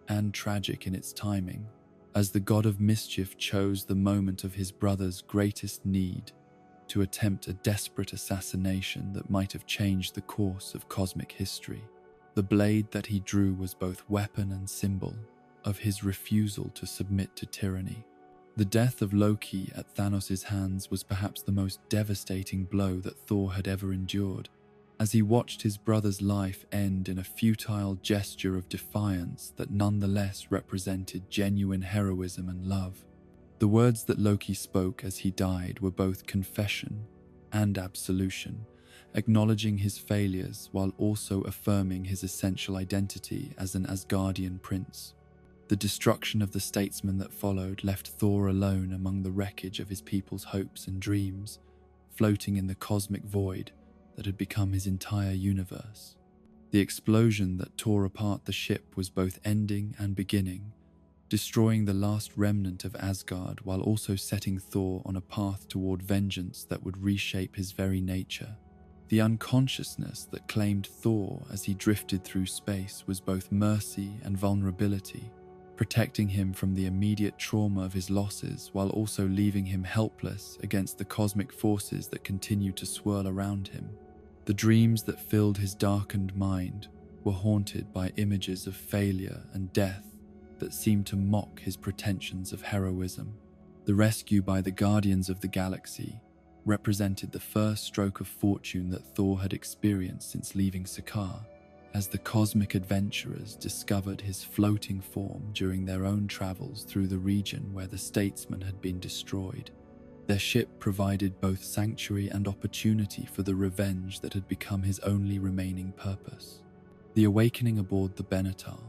and tragic in its timing, as the god of mischief chose the moment of his brother's greatest need to attempt a desperate assassination that might have changed the course of cosmic history. The blade that he drew was both weapon and symbol of his refusal to submit to tyranny. The death of Loki at Thanos' hands was perhaps the most devastating blow that Thor had ever endured, as he watched his brother's life end in a futile gesture of defiance that nonetheless represented genuine heroism and love. The words that Loki spoke as he died were both confession and absolution, acknowledging his failures while also affirming his essential identity as an Asgardian prince. The destruction of the statesman that followed left Thor alone among the wreckage of his people's hopes and dreams, floating in the cosmic void that had become his entire universe. The explosion that tore apart the ship was both ending and beginning, destroying the last remnant of Asgard while also setting Thor on a path toward vengeance that would reshape his very nature. The unconsciousness that claimed Thor as he drifted through space was both mercy and vulnerability, protecting him from the immediate trauma of his losses while also leaving him helpless against the cosmic forces that continued to swirl around him. The dreams that filled his darkened mind were haunted by images of failure and death that seemed to mock his pretensions of heroism. The rescue by the Guardians of the Galaxy represented the first stroke of fortune that Thor had experienced since leaving Sakaar, as the cosmic adventurers discovered his floating form during their own travels through the region where the statesman had been destroyed. Their ship provided both sanctuary and opportunity for the revenge that had become his only remaining purpose. The awakening aboard the Benatar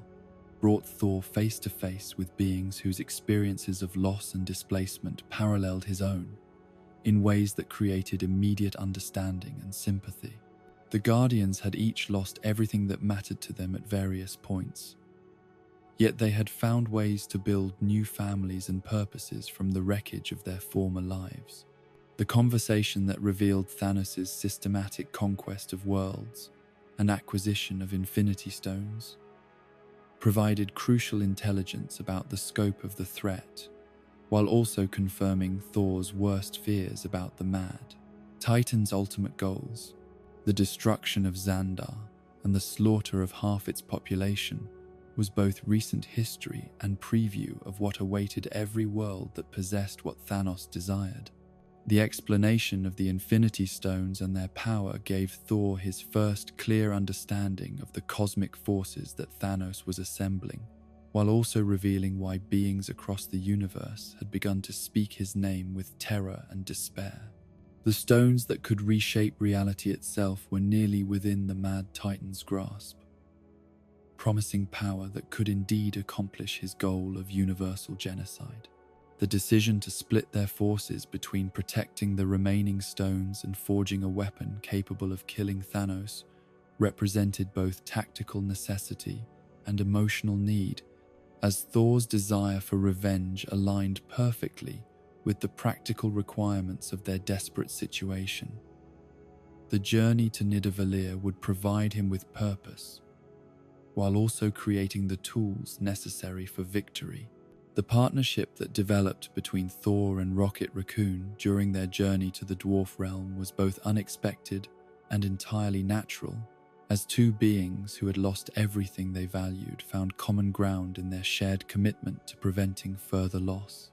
brought Thor face to face with beings whose experiences of loss and displacement paralleled his own, in ways that created immediate understanding and sympathy. The Guardians had each lost everything that mattered to them at various points, yet they had found ways to build new families and purposes from the wreckage of their former lives. The conversation that revealed Thanos' systematic conquest of worlds and acquisition of Infinity Stones provided crucial intelligence about the scope of the threat, while also confirming Thor's worst fears about the Mad Titan's ultimate goals. The destruction of Xandar and the slaughter of half its population was both recent history and preview of what awaited every world that possessed what Thanos desired. The explanation of the Infinity Stones and their power gave Thor his first clear understanding of the cosmic forces that Thanos was assembling, while also revealing why beings across the universe had begun to speak his name with terror and despair. The stones that could reshape reality itself were nearly within the Mad Titan's grasp, promising power that could indeed accomplish his goal of universal genocide. The decision to split their forces between protecting the remaining stones and forging a weapon capable of killing Thanos represented both tactical necessity and emotional need, as Thor's desire for revenge aligned perfectly with the practical requirements of their desperate situation. The journey to Nidavellir would provide him with purpose, while also creating the tools necessary for victory. The partnership that developed between Thor and Rocket Raccoon during their journey to the Dwarf Realm was both unexpected and entirely natural, as two beings who had lost everything they valued found common ground in their shared commitment to preventing further loss.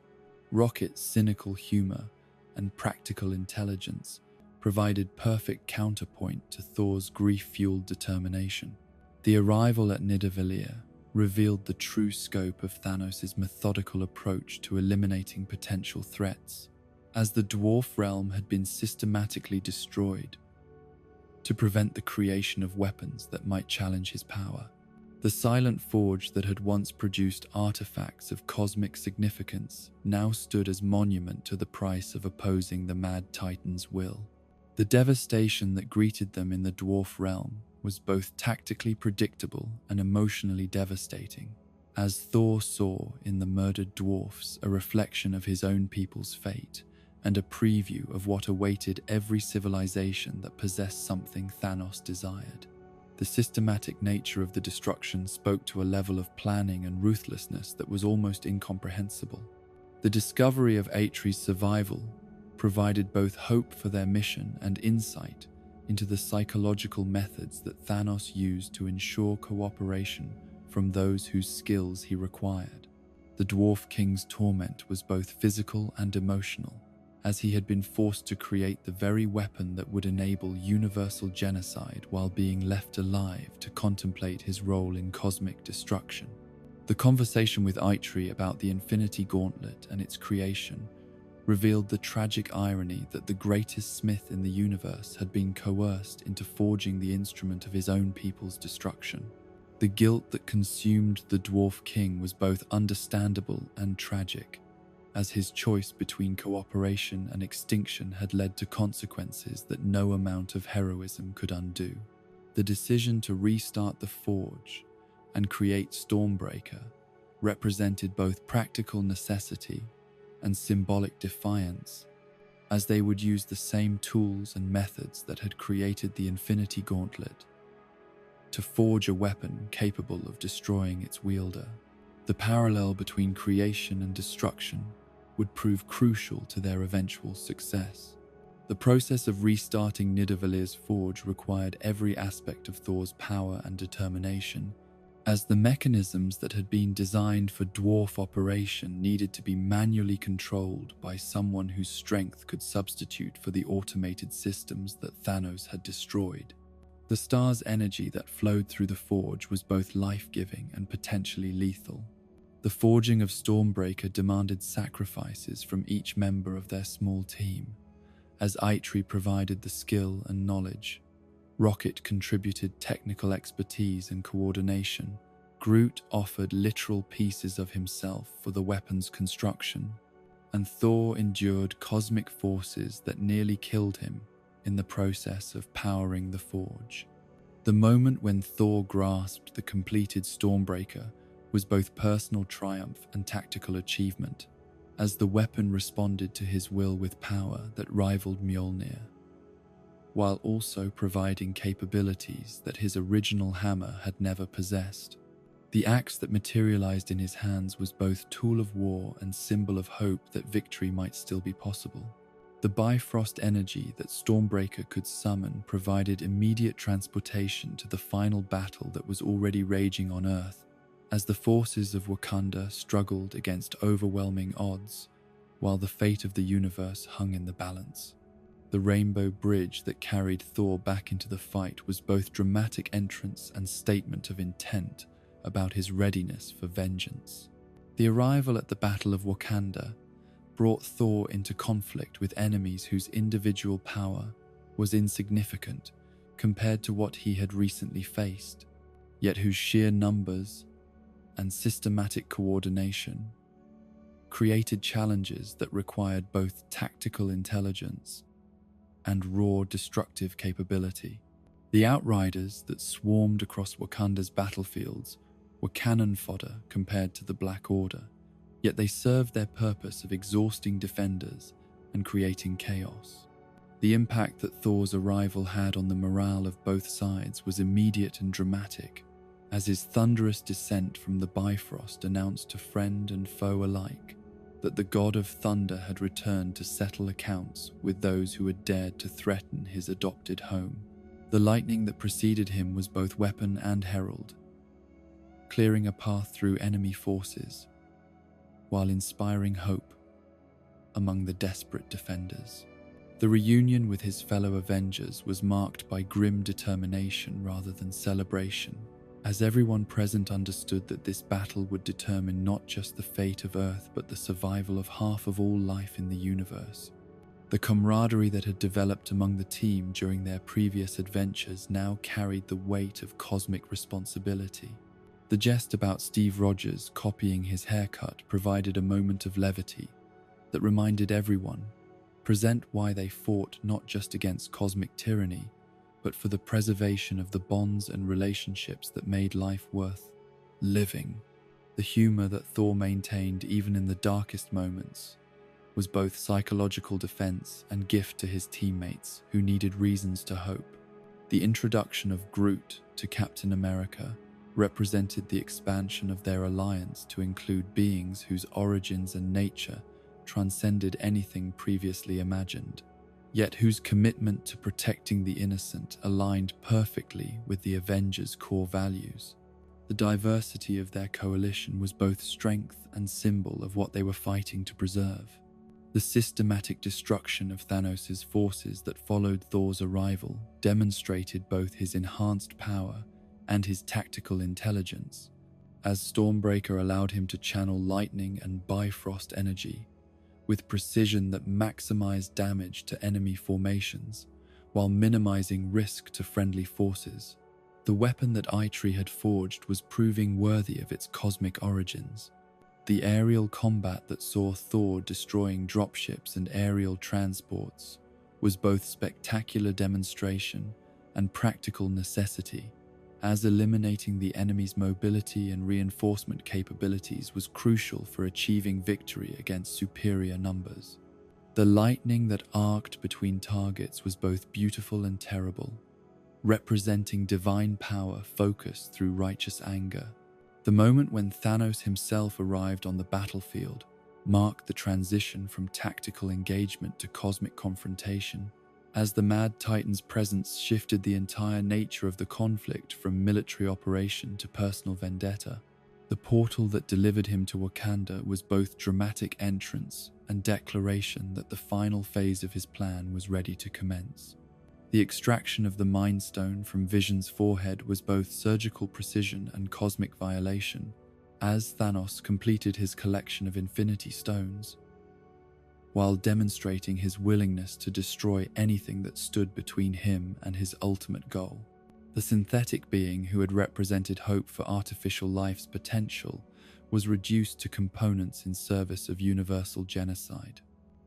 Rocket's cynical humor and practical intelligence provided perfect counterpoint to Thor's grief-fueled determination. The arrival at Nidavellir revealed the true scope of Thanos' methodical approach to eliminating potential threats, as the Dwarf Realm had been systematically destroyed to prevent the creation of weapons that might challenge his power. The silent forge that had once produced artifacts of cosmic significance now stood as monument to the price of opposing the Mad Titan's will. The devastation that greeted them in the Dwarf Realm was both tactically predictable and emotionally devastating, as Thor saw in the murdered dwarfs a reflection of his own people's fate and a preview of what awaited every civilization that possessed something Thanos desired. The systematic nature of the destruction spoke to a level of planning and ruthlessness that was almost incomprehensible. The discovery of Atri's survival provided both hope for their mission and insight into the psychological methods that Thanos used to ensure cooperation from those whose skills he required. The Dwarf King's torment was both physical and emotional, as he had been forced to create the very weapon that would enable universal genocide while being left alive to contemplate his role in cosmic destruction. The conversation with Eitri about the Infinity Gauntlet and its creation revealed the tragic irony that the greatest smith in the universe had been coerced into forging the instrument of his own people's destruction. The guilt that consumed the Dwarf King was both understandable and tragic, as his choice between cooperation and extinction had led to consequences that no amount of heroism could undo. The decision to restart the forge and create Stormbreaker represented both practical necessity and symbolic defiance, as they would use the same tools and methods that had created the Infinity Gauntlet to forge a weapon capable of destroying its wielder. The parallel between creation and destruction would prove crucial to their eventual success. The process of restarting Nidavellir's forge required every aspect of Thor's power and determination, as the mechanisms that had been designed for dwarf operation needed to be manually controlled by someone whose strength could substitute for the automated systems that Thanos had destroyed. The star's energy that flowed through the forge was both life-giving and potentially lethal. The forging of Stormbreaker demanded sacrifices from each member of their small team, as Eitri provided the skill and knowledge. Rocket contributed technical expertise and coordination, Groot offered literal pieces of himself for the weapon's construction, and Thor endured cosmic forces that nearly killed him in the process of powering the forge. The moment when Thor grasped the completed Stormbreaker was both personal triumph and tactical achievement, as the weapon responded to his will with power that rivaled Mjolnir, while also providing capabilities that his original hammer had never possessed. The axe that materialized in his hands was both tool of war and symbol of hope that victory might still be possible. The Bifrost energy that Stormbreaker could summon provided immediate transportation to the final battle that was already raging on Earth, as the forces of Wakanda struggled against overwhelming odds, while the fate of the universe hung in the balance. The rainbow bridge that carried Thor back into the fight was both dramatic entrance and statement of intent about his readiness for vengeance. The arrival at the Battle of Wakanda brought Thor into conflict with enemies whose individual power was insignificant compared to what he had recently faced, yet whose sheer numbers and systematic coordination created challenges that required both tactical intelligence and raw destructive capability. The Outriders that swarmed across Wakanda's battlefields were cannon fodder compared to the Black Order, yet they served their purpose of exhausting defenders and creating chaos. The impact that Thor's arrival had on the morale of both sides was immediate and dramatic, as his thunderous descent from the Bifrost announced to friend and foe alike that the god of thunder had returned to settle accounts with those who had dared to threaten his adopted home. The lightning that preceded him was both weapon and herald, clearing a path through enemy forces, while inspiring hope among the desperate defenders. The reunion with his fellow Avengers was marked by grim determination rather than celebration, as everyone present understood that this battle would determine not just the fate of Earth but the survival of half of all life in the universe. The camaraderie that had developed among the team during their previous adventures now carried the weight of cosmic responsibility. The jest about Steve Rogers copying his haircut provided a moment of levity that reminded everyone present why they fought not just against cosmic tyranny, but for the preservation of the bonds and relationships that made life worth living. The humor that Thor maintained even in the darkest moments was both psychological defense and gift to his teammates who needed reasons to hope. The introduction of Groot to Captain America represented the expansion of their alliance to include beings whose origins and nature transcended anything previously imagined, yet whose commitment to protecting the innocent aligned perfectly with the Avengers' core values. The diversity of their coalition was both strength and symbol of what they were fighting to preserve. The systematic destruction of Thanos' forces that followed Thor's arrival demonstrated both his enhanced power and his tactical intelligence, as Stormbreaker allowed him to channel lightning and Bifrost energy with precision that maximized damage to enemy formations while minimizing risk to friendly forces. The weapon that Eitri had forged was proving worthy of its cosmic origins. The aerial combat that saw Thor destroying dropships and aerial transports was both spectacular demonstration and practical necessity, as eliminating the enemy's mobility and reinforcement capabilities was crucial for achieving victory against superior numbers. The lightning that arced between targets was both beautiful and terrible, representing divine power focused through righteous anger. The moment when Thanos himself arrived on the battlefield marked the transition from tactical engagement to cosmic confrontation, as the Mad Titan's presence shifted the entire nature of the conflict from military operation to personal vendetta. The portal that delivered him to Wakanda was both dramatic entrance and declaration that the final phase of his plan was ready to commence. The extraction of the Mind Stone from Vision's forehead was both surgical precision and cosmic violation, as Thanos completed his collection of Infinity Stones, while demonstrating his willingness to destroy anything that stood between him and his ultimate goal. The synthetic being who had represented hope for artificial life's potential was reduced to components in service of universal genocide.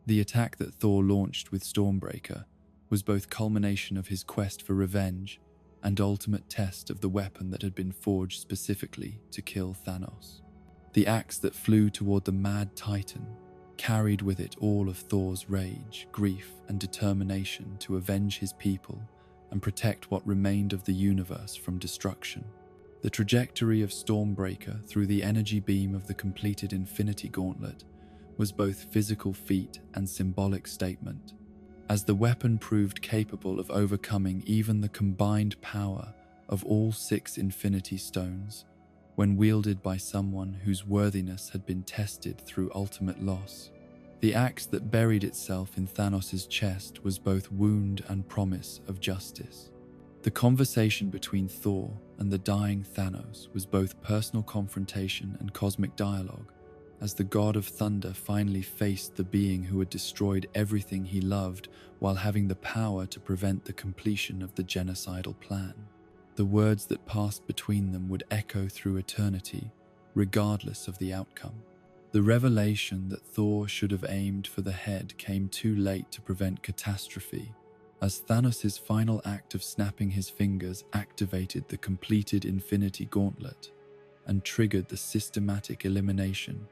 The attack that Thor launched with Stormbreaker was both culmination of his quest for revenge and ultimate test of the weapon that had been forged specifically to kill Thanos. The axe that flew toward the mad Titan carried with it all of Thor's rage, grief, and determination to avenge his people and protect what remained of the universe from destruction. The trajectory of Stormbreaker through the energy beam of the completed Infinity Gauntlet was both physical feat and symbolic statement, as the weapon proved capable of overcoming even the combined power of all 6 Infinity Stones when wielded by someone whose worthiness had been tested through ultimate loss. The axe that buried itself in Thanos' chest was both wound and promise of justice. The conversation between Thor and the dying Thanos was both personal confrontation and cosmic dialogue, as the god of thunder finally faced the being who had destroyed everything he loved while having the power to prevent the completion of the genocidal plan. The words that passed between them would echo through eternity, regardless of the outcome. The revelation that Thor should have aimed for the head came too late to prevent catastrophe, as Thanos' final act of snapping his fingers activated the completed Infinity Gauntlet and triggered the systematic elimination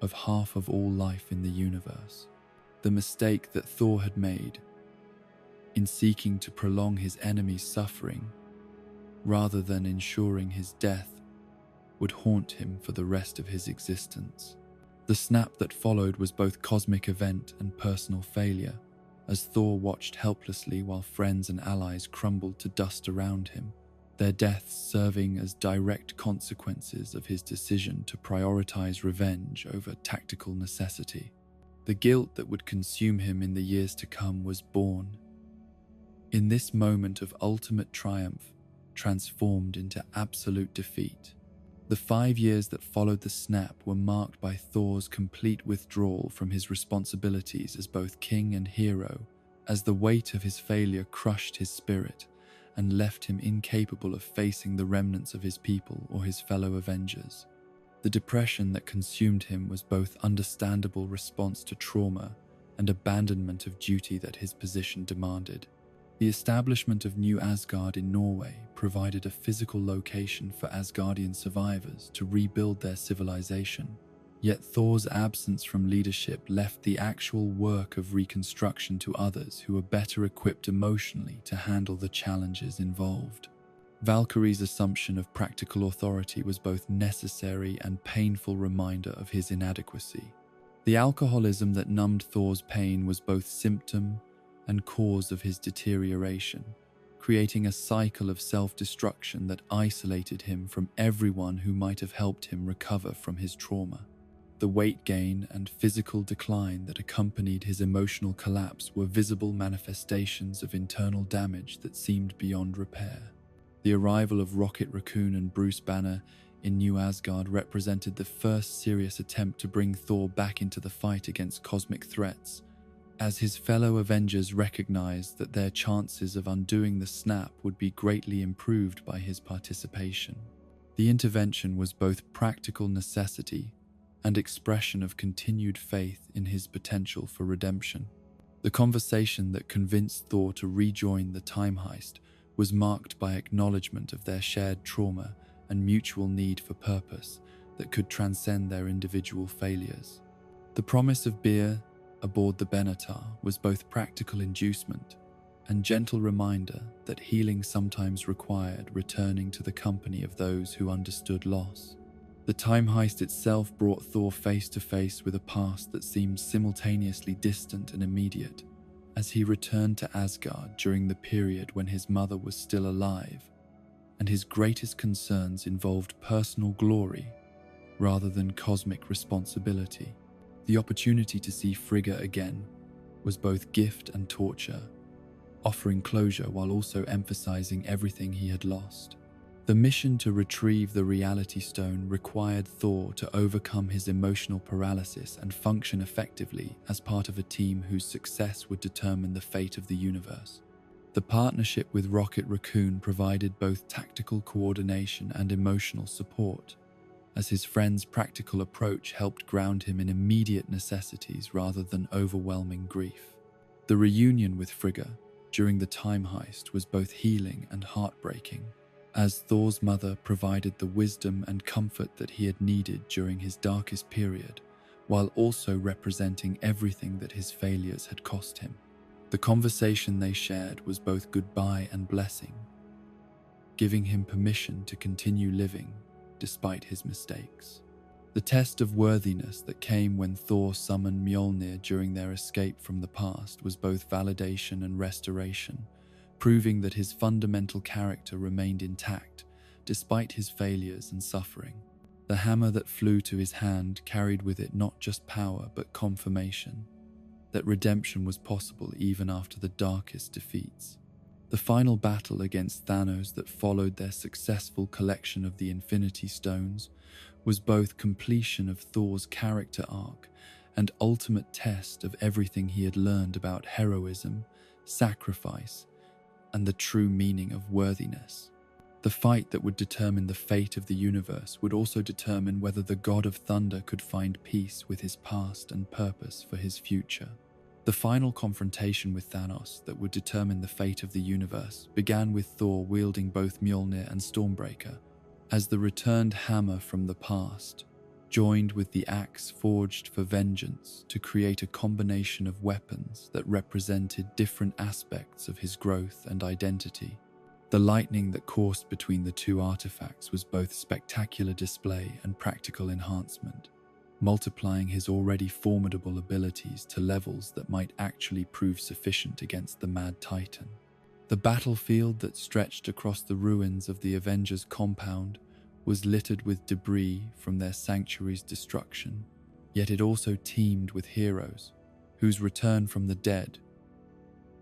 of half of all life in the universe. The mistake that Thor had made in seeking to prolong his enemy's suffering rather than ensuring his death would haunt him for the rest of his existence. The snap that followed was both cosmic event and personal failure, as Thor watched helplessly while friends and allies crumbled to dust around him, their deaths serving as direct consequences of his decision to prioritize revenge over tactical necessity. The guilt that would consume him in the years to come was born. In this moment of ultimate triumph, transformed into absolute defeat. The 5 years that followed the snap were marked by Thor's complete withdrawal from his responsibilities as both king and hero, as the weight of his failure crushed his spirit and left him incapable of facing the remnants of his people or his fellow Avengers. The depression that consumed him was both understandable response to trauma and abandonment of duty that his position demanded. The establishment of New Asgard in Norway provided a physical location for Asgardian survivors to rebuild their civilization, yet Thor's absence from leadership left the actual work of reconstruction to others who were better equipped emotionally to handle the challenges involved. Valkyrie's assumption of practical authority was both necessary and painful reminder of his inadequacy. The alcoholism that numbed Thor's pain was both symptom and cause of his deterioration, creating a cycle of self-destruction that isolated him from everyone who might have helped him recover from his trauma. The weight gain and physical decline that accompanied his emotional collapse were visible manifestations of internal damage that seemed beyond repair. The arrival of Rocket Raccoon and Bruce Banner in New Asgard represented the first serious attempt to bring Thor back into the fight against cosmic threats, as his fellow Avengers recognized that their chances of undoing the snap would be greatly improved by his participation. The intervention was both practical necessity and expression of continued faith in his potential for redemption. The conversation that convinced Thor to rejoin the time heist was marked by acknowledgement of their shared trauma and mutual need for purpose that could transcend their individual failures. The promise of beer aboard the Benatar was both practical inducement and gentle reminder that healing sometimes required returning to the company of those who understood loss. The time heist itself brought Thor face to face with a past that seemed simultaneously distant and immediate, as he returned to Asgard during the period when his mother was still alive, and his greatest concerns involved personal glory rather than cosmic responsibility. The opportunity to see Frigga again was both gift and torture, offering closure while also emphasizing everything he had lost. The mission to retrieve the Reality Stone required Thor to overcome his emotional paralysis and function effectively as part of a team whose success would determine the fate of the universe. The The partnership with Rocket Raccoon provided both tactical coordination and emotional support, as his friend's practical approach helped ground him in immediate necessities rather than overwhelming grief. The reunion with Frigga during the time heist was both healing and heartbreaking, as Thor's mother provided the wisdom and comfort that he had needed during his darkest period, while also representing everything that his failures had cost him. The conversation they shared was both goodbye and blessing, giving him permission to continue living despite his mistakes. The test of worthiness that came when Thor summoned Mjolnir during their escape from the past was both validation and restoration, proving that his fundamental character remained intact despite his failures and suffering. The hammer that flew to his hand carried with it not just power but confirmation that redemption was possible even after the darkest defeats. The final battle against Thanos that followed their successful collection of the Infinity Stones was both completion of Thor's character arc and ultimate test of everything he had learned about heroism, sacrifice, and the true meaning of worthiness. The fight that would determine the fate of the universe would also determine whether the God of Thunder could find peace with his past and purpose for his future. The final confrontation with Thanos that would determine the fate of the universe began with Thor wielding both Mjolnir and Stormbreaker, as the returned hammer from the past joined with the axe forged for vengeance to create a combination of weapons that represented different aspects of his growth and identity. The lightning that coursed between the two artifacts was both spectacular display and practical enhancement, multiplying his already formidable abilities to levels that might actually prove sufficient against the Mad Titan. The battlefield that stretched across the ruins of the Avengers compound was littered with debris from their sanctuary's destruction, yet it also teemed with heroes whose return from the dead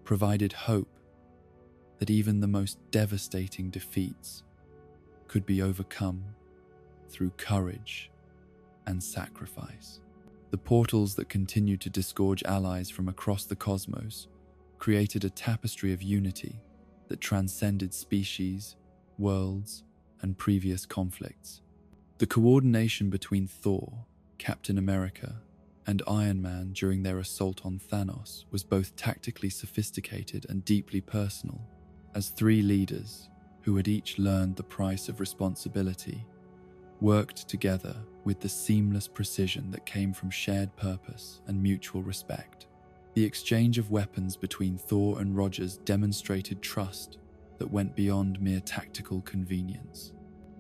provided hope that even the most devastating defeats could be overcome through courage and sacrifice. The portals that continued to disgorge allies from across the cosmos created a tapestry of unity that transcended species, worlds, and previous conflicts. The coordination between Thor, Captain America, and Iron Man during their assault on Thanos was both tactically sophisticated and deeply personal, as three leaders, who had each learned the price of responsibility, worked together with the seamless precision that came from shared purpose and mutual respect. The exchange of weapons between Thor and Rogers demonstrated trust that went beyond mere tactical convenience.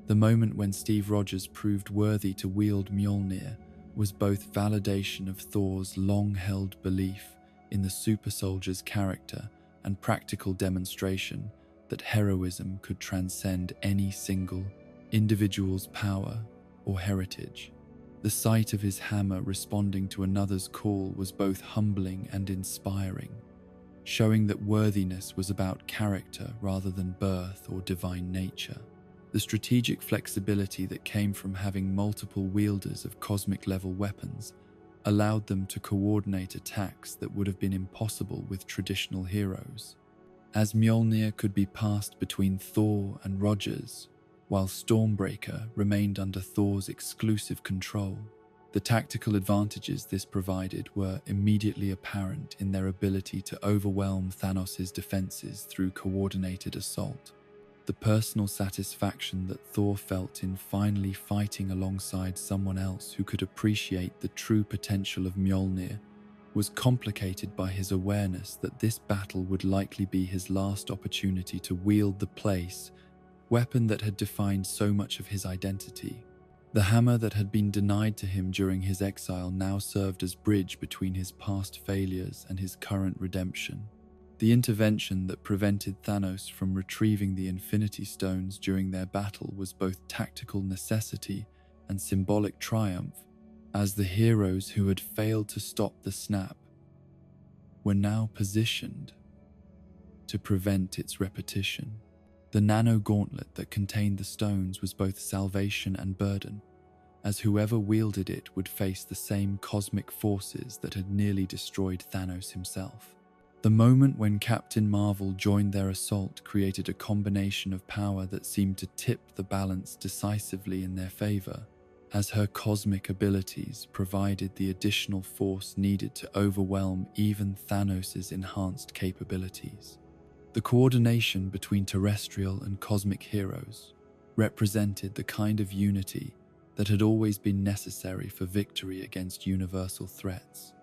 The moment when Steve Rogers proved worthy to wield Mjolnir was both validation of Thor's long-held belief in the super soldier's character and practical demonstration that heroism could transcend any single individual's power or heritage. The sight of his hammer responding to another's call was both humbling and inspiring, showing that worthiness was about character rather than birth or divine nature. The strategic flexibility that came from having multiple wielders of cosmic-level weapons allowed them to coordinate attacks that would have been impossible with traditional heroes. As Mjolnir could be passed between Thor and Rogers, while Stormbreaker remained under Thor's exclusive control, the tactical advantages this provided were immediately apparent in their ability to overwhelm Thanos' defenses through coordinated assault. The personal satisfaction that Thor felt in finally fighting alongside someone else who could appreciate the true potential of Mjolnir was complicated by his awareness that this battle would likely be his last opportunity to wield the weapon that had defined so much of his identity. The hammer that had been denied to him during his exile now served as bridge between his past failures and his current redemption. The intervention that prevented Thanos from retrieving the Infinity Stones during their battle was both tactical necessity and symbolic triumph, as the heroes who had failed to stop the snap were now positioned to prevent its repetition. The nano gauntlet that contained the stones was both salvation and burden, as whoever wielded it would face the same cosmic forces that had nearly destroyed Thanos himself. The moment when Captain Marvel joined their assault created a combination of power that seemed to tip the balance decisively in their favor, as her cosmic abilities provided the additional force needed to overwhelm even Thanos' enhanced capabilities. The coordination between terrestrial and cosmic heroes represented the kind of unity that had always been necessary for victory against universal threats.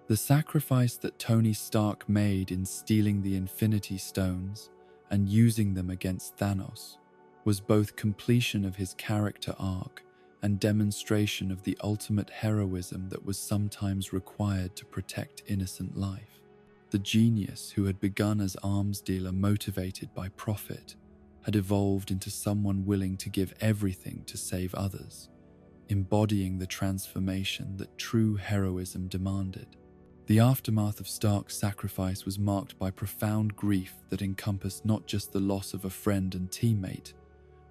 The sacrifice that Tony Stark made in stealing the Infinity Stones and using them against Thanos was both completion of his character arc and demonstration of the ultimate heroism that was sometimes required to protect innocent life. The genius who had begun as arms dealer motivated by profit had evolved into someone willing to give everything to save others, embodying the transformation that true heroism demanded. The aftermath of Stark's sacrifice was marked by profound grief that encompassed not just the loss of a friend and teammate,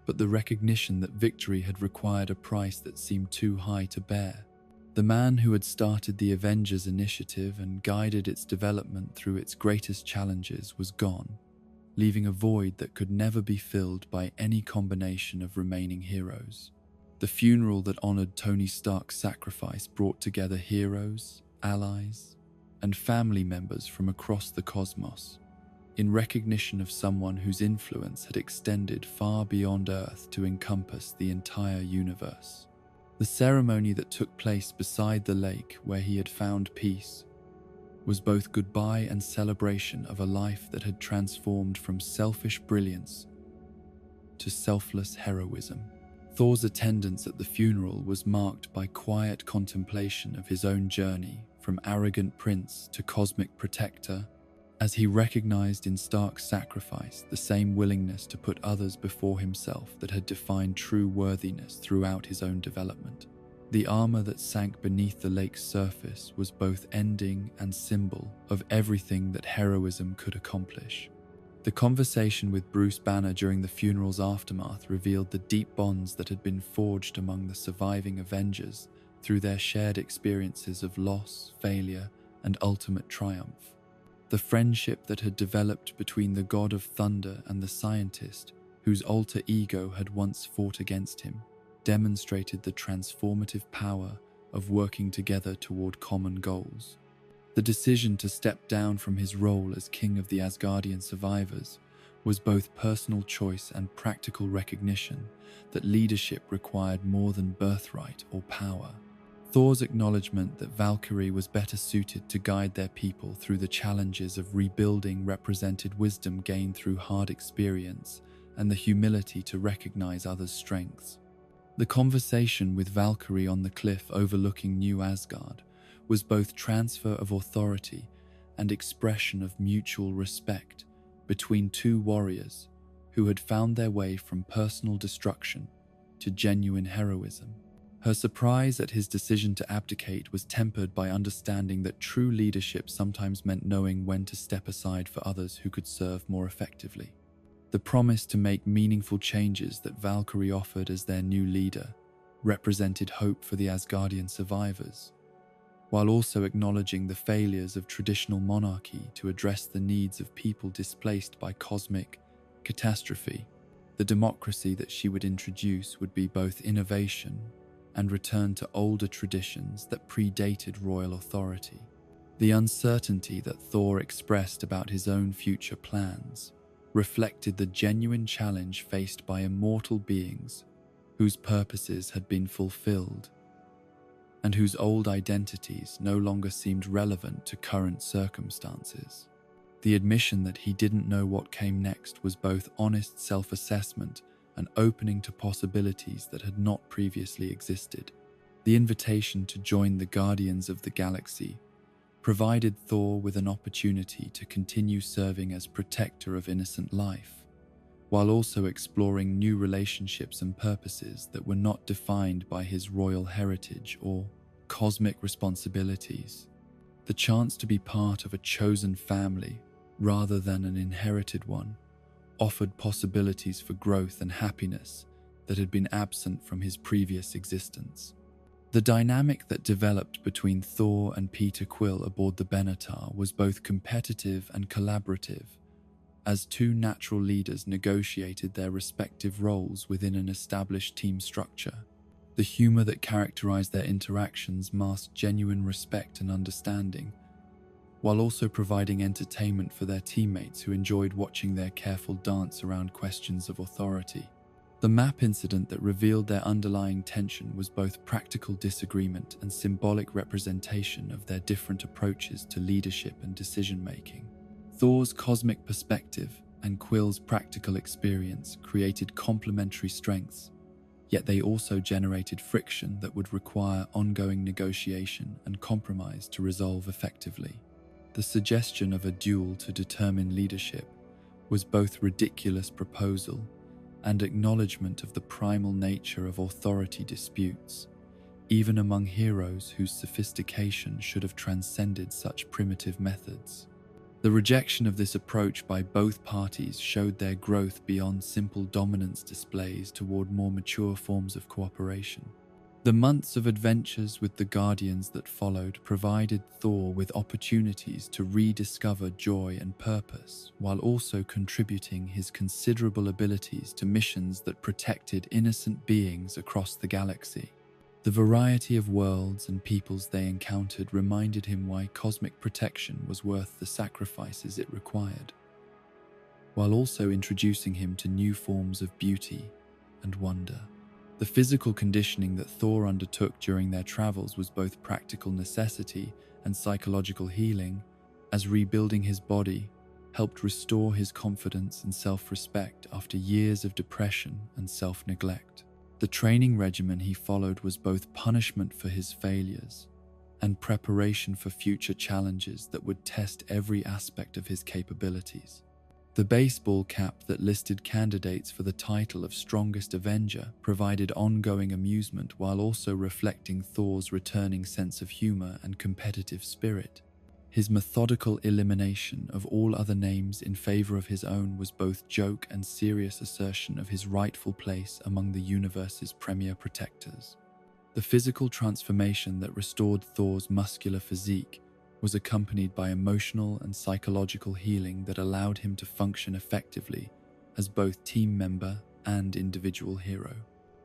but the recognition that victory had required a price that seemed too high to bear. The man who had started the Avengers initiative and guided its development through its greatest challenges was gone, leaving a void that could never be filled by any combination of remaining heroes. The funeral that honored Tony Stark's sacrifice brought together heroes, allies, and family members from across the cosmos, in recognition of someone whose influence had extended far beyond Earth to encompass the entire universe. The ceremony that took place beside the lake where he had found peace was both goodbye and celebration of a life that had transformed from selfish brilliance to selfless heroism. Thor's attendance at the funeral was marked by quiet contemplation of his own journey from arrogant prince to cosmic protector, as he recognized in Stark's sacrifice the same willingness to put others before himself that had defined true worthiness throughout his own development. The armor that sank beneath the lake's surface was both ending and symbol of everything that heroism could accomplish. The conversation with Bruce Banner during the funeral's aftermath revealed the deep bonds that had been forged among the surviving Avengers through their shared experiences of loss, failure, and ultimate triumph. The friendship that had developed between the god of thunder and the scientist, whose alter ego had once fought against him, demonstrated the transformative power of working together toward common goals. The decision to step down from his role as king of the Asgardian survivors was both personal choice and practical recognition that leadership required more than birthright or power. Thor's acknowledgement that Valkyrie was better suited to guide their people through the challenges of rebuilding represented wisdom gained through hard experience and the humility to recognize others' strengths. The conversation with Valkyrie on the cliff overlooking New Asgard was both transfer of authority and expression of mutual respect between two warriors who had found their way from personal destruction to genuine heroism. Her surprise at his decision to abdicate was tempered by understanding that true leadership sometimes meant knowing when to step aside for others who could serve more effectively. The promise to make meaningful changes that Valkyrie offered as their new leader represented hope for the Asgardian survivors, while also acknowledging the failures of traditional monarchy to address the needs of people displaced by cosmic catastrophe. The democracy that she would introduce would be both innovation and return to older traditions that predated royal authority. The uncertainty that Thor expressed about his own future plans reflected the genuine challenge faced by immortal beings whose purposes had been fulfilled and whose old identities no longer seemed relevant to current circumstances. The admission that he didn't know what came next was both honest self-assessment and opening to possibilities that had not previously existed. The invitation to join the Guardians of the Galaxy provided Thor with an opportunity to continue serving as protector of innocent life, while also exploring new relationships and purposes that were not defined by his royal heritage or cosmic responsibilities. The chance to be part of a chosen family rather than an inherited one offered possibilities for growth and happiness that had been absent from his previous existence. The dynamic that developed between Thor and Peter Quill aboard the Benatar was both competitive and collaborative, as two natural leaders negotiated their respective roles within an established team structure. The humor that characterized their interactions masked genuine respect and understanding, while also providing entertainment for their teammates who enjoyed watching their careful dance around questions of authority. The map incident that revealed their underlying tension was both practical disagreement and symbolic representation of their different approaches to leadership and decision-making. Thor's cosmic perspective and Quill's practical experience created complementary strengths, yet they also generated friction that would require ongoing negotiation and compromise to resolve effectively. The suggestion of a duel to determine leadership was both ridiculous proposal and acknowledgement of the primal nature of authority disputes, even among heroes whose sophistication should have transcended such primitive methods. The rejection of this approach by both parties showed their growth beyond simple dominance displays toward more mature forms of cooperation. The months of adventures with the Guardians that followed provided Thor with opportunities to rediscover joy and purpose, while also contributing his considerable abilities to missions that protected innocent beings across the galaxy. The variety of worlds and peoples they encountered reminded him why cosmic protection was worth the sacrifices it required, while also introducing him to new forms of beauty and wonder. The physical conditioning that Thor undertook during their travels was both practical necessity and psychological healing, as rebuilding his body helped restore his confidence and self-respect after years of depression and self-neglect. The training regimen he followed was both punishment for his failures and preparation for future challenges that would test every aspect of his capabilities. The baseball cap that listed candidates for the title of Strongest Avenger provided ongoing amusement while also reflecting Thor's returning sense of humor and competitive spirit. His methodical elimination of all other names in favor of his own was both joke and serious assertion of his rightful place among the universe's premier protectors. The physical transformation that restored Thor's muscular physique was accompanied by emotional and psychological healing that allowed him to function effectively as both team member and individual hero.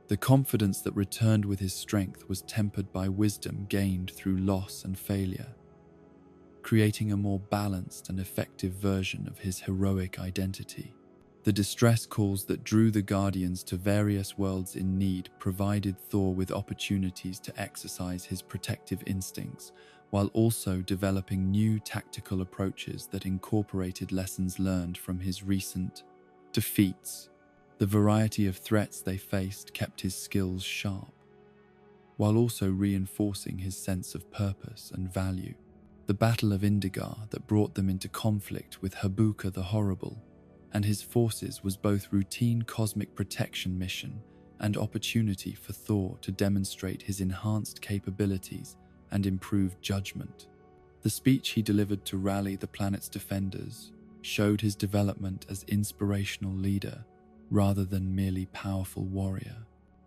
The confidence that returned with his strength was tempered by wisdom gained through loss and failure, creating a more balanced and effective version of his heroic identity. The distress calls that drew the Guardians to various worlds in need provided Thor with opportunities to exercise his protective instincts, while also developing new tactical approaches that incorporated lessons learned from his recent defeats. The variety of threats they faced kept his skills sharp, while also reinforcing his sense of purpose and value. The Battle of Indigar that brought them into conflict with Habuka the Horrible and his forces was both routine cosmic protection mission and opportunity for Thor to demonstrate his enhanced capabilities and improved judgment. The speech he delivered to rally the planet's defenders showed his development as inspirational leader rather than merely powerful warrior.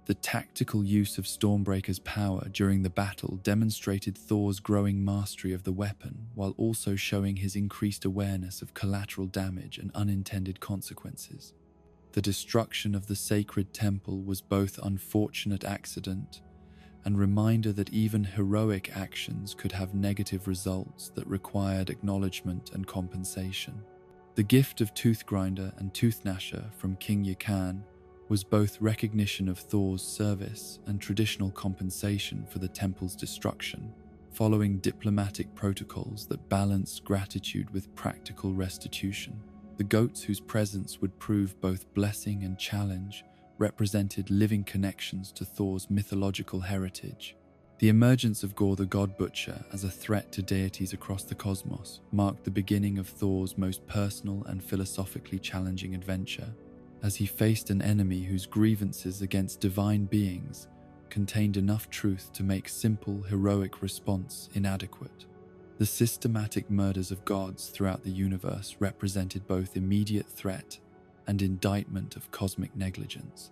The tactical use of Stormbreaker's power during the battle demonstrated Thor's growing mastery of the weapon, while also showing his increased awareness of collateral damage and unintended consequences. The destruction of the sacred temple was both unfortunate accident and reminder that even heroic actions could have negative results that required acknowledgement and compensation. The gift of Toothgrinder and Toothnasher from King Yakan was both recognition of Thor's service and traditional compensation for the temple's destruction, following diplomatic protocols that balanced gratitude with practical restitution. The goats, whose presence would prove both blessing and challenge, represented living connections to Thor's mythological heritage. The emergence of Gore the God Butcher as a threat to deities across the cosmos marked the beginning of Thor's most personal and philosophically challenging adventure, as he faced an enemy whose grievances against divine beings contained enough truth to make simple, heroic response inadequate. The systematic murders of gods throughout the universe represented both immediate threat and indictment of cosmic negligence.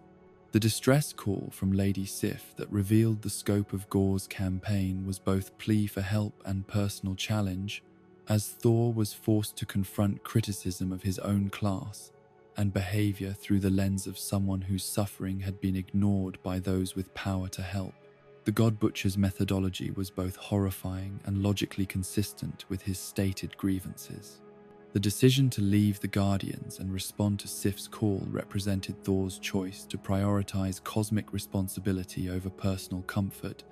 The distress call from Lady Sif that revealed the scope of Gorr's campaign was both plea for help and personal challenge, as Thor was forced to confront criticism of his own class and behavior through the lens of someone whose suffering had been ignored by those with power to help. The God Butcher's methodology was both horrifying and logically consistent with his stated grievances. The decision to leave the Guardians and respond to Sif's call represented Thor's choice to prioritize cosmic responsibility over personal comfort,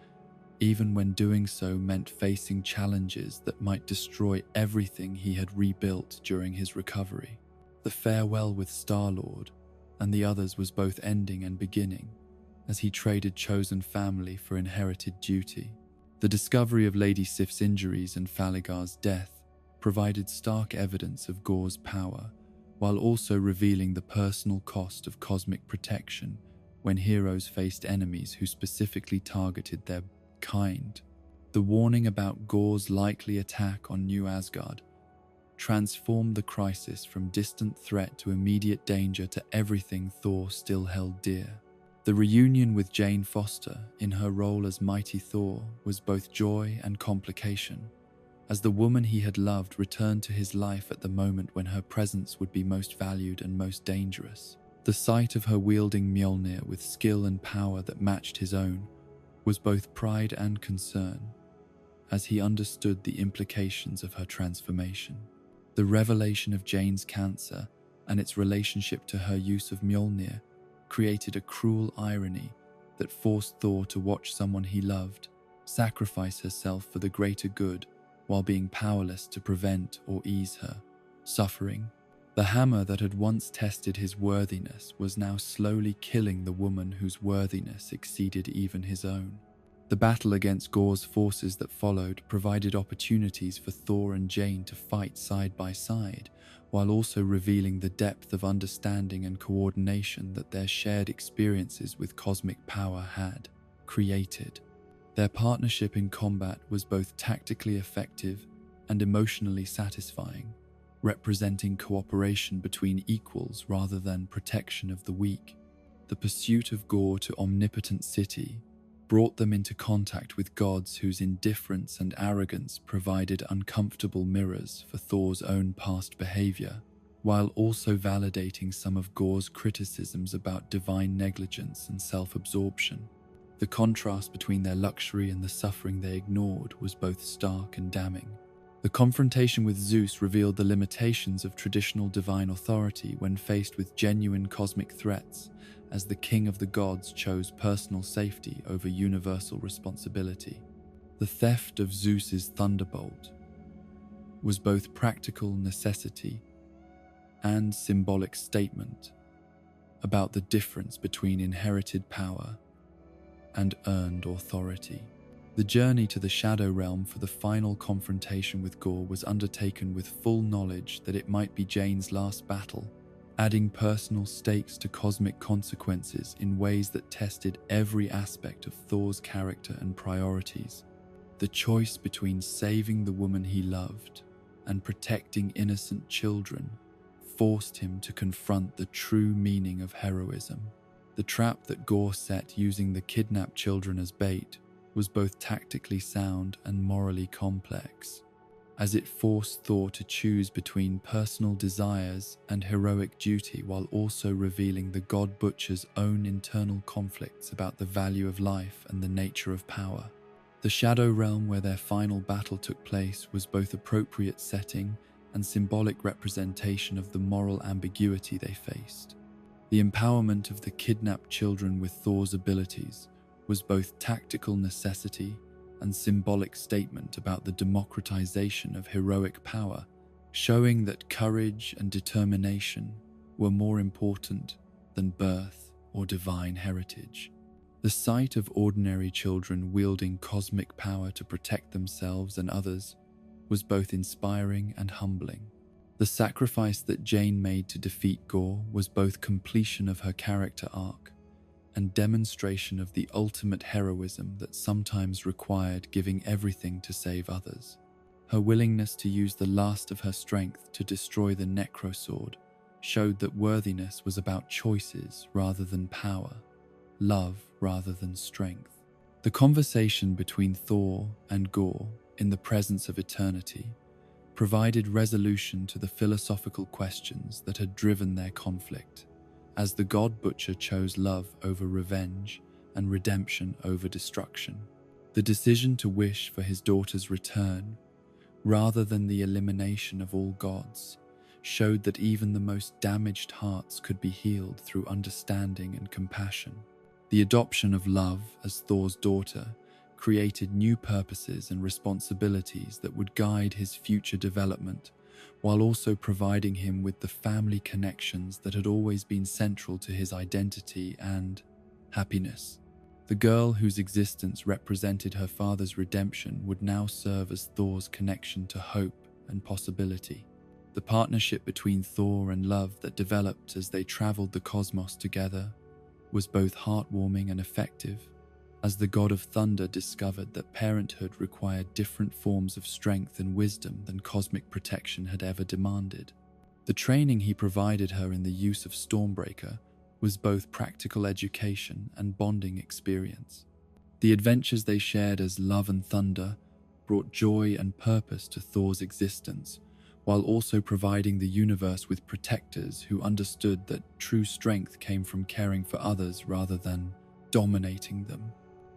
even when doing so meant facing challenges that might destroy everything he had rebuilt during his recovery. The farewell with Star-Lord and the others was both ending and beginning, as he traded chosen family for inherited duty. The discovery of Lady Sif's injuries and Faligar's death provided stark evidence of Gorr's power, while also revealing the personal cost of cosmic protection when heroes faced enemies who specifically targeted their kind. The warning about Gorr's likely attack on New Asgard transformed the crisis from distant threat to immediate danger to everything Thor still held dear. The reunion with Jane Foster in her role as Mighty Thor was both joy and complication, as the woman he had loved returned to his life at the moment when her presence would be most valued and most dangerous. The sight of her wielding Mjolnir with skill and power that matched his own was both pride and concern, as he understood the implications of her transformation. The revelation of Jane's cancer and its relationship to her use of Mjolnir created a cruel irony that forced Thor to watch someone he loved sacrifice herself for the greater good while being powerless to prevent or ease her suffering. The hammer that had once tested his worthiness was now slowly killing the woman whose worthiness exceeded even his own. The battle against Gorr's forces that followed provided opportunities for Thor and Jane to fight side by side, while also revealing the depth of understanding and coordination that their shared experiences with cosmic power had created. Their partnership in combat was both tactically effective and emotionally satisfying, representing cooperation between equals rather than protection of the weak. The pursuit of Gorr to omnipotent city brought them into contact with gods whose indifference and arrogance provided uncomfortable mirrors for Thor's own past behavior, while also validating some of Gorr's criticisms about divine negligence and self-absorption. The contrast between their luxury and the suffering they ignored was both stark and damning. The confrontation with Zeus revealed the limitations of traditional divine authority when faced with genuine cosmic threats, as the king of the gods chose personal safety over universal responsibility. The theft of Zeus's thunderbolt was both practical necessity and symbolic statement about the difference between inherited power and earned authority. The journey to the Shadow Realm for the final confrontation with Gorr was undertaken with full knowledge that it might be Jane's last battle, adding personal stakes to cosmic consequences in ways that tested every aspect of Thor's character and priorities. The choice between saving the woman he loved and protecting innocent children forced him to confront the true meaning of heroism. The trap that Gorr set using the kidnapped children as bait was both tactically sound and morally complex, as it forced Thor to choose between personal desires and heroic duty while also revealing the God Butcher's own internal conflicts about the value of life and the nature of power. The Shadow Realm where their final battle took place was both appropriate setting and symbolic representation of the moral ambiguity they faced. The empowerment of the kidnapped children with Thor's abilities was both tactical necessity and symbolic statement about the democratization of heroic power, showing that courage and determination were more important than birth or divine heritage. The sight of ordinary children wielding cosmic power to protect themselves and others was both inspiring and humbling. The sacrifice that Jane made to defeat Gorr was both completion of her character arc and demonstration of the ultimate heroism that sometimes required giving everything to save others. Her willingness to use the last of her strength to destroy the Necrosword showed that worthiness was about choices rather than power, love rather than strength. The conversation between Thor and Gorr in the presence of eternity provided resolution to the philosophical questions that had driven their conflict, as the god butcher chose love over revenge and redemption over destruction. The decision to wish for his daughter's return, rather than the elimination of all gods, showed that even the most damaged hearts could be healed through understanding and compassion. The adoption of Love as Thor's daughter created new purposes and responsibilities that would guide his future development, while also providing him with the family connections that had always been central to his identity and happiness. The girl whose existence represented her father's redemption would now serve as Thor's connection to hope and possibility. The partnership between Thor and Love that developed as they traveled the cosmos together was both heartwarming and effective, as the god of thunder discovered that parenthood required different forms of strength and wisdom than cosmic protection had ever demanded. The training he provided her in the use of Stormbreaker was both practical education and bonding experience. The adventures they shared as Love and Thunder brought joy and purpose to Thor's existence, while also providing the universe with protectors who understood that true strength came from caring for others rather than dominating them.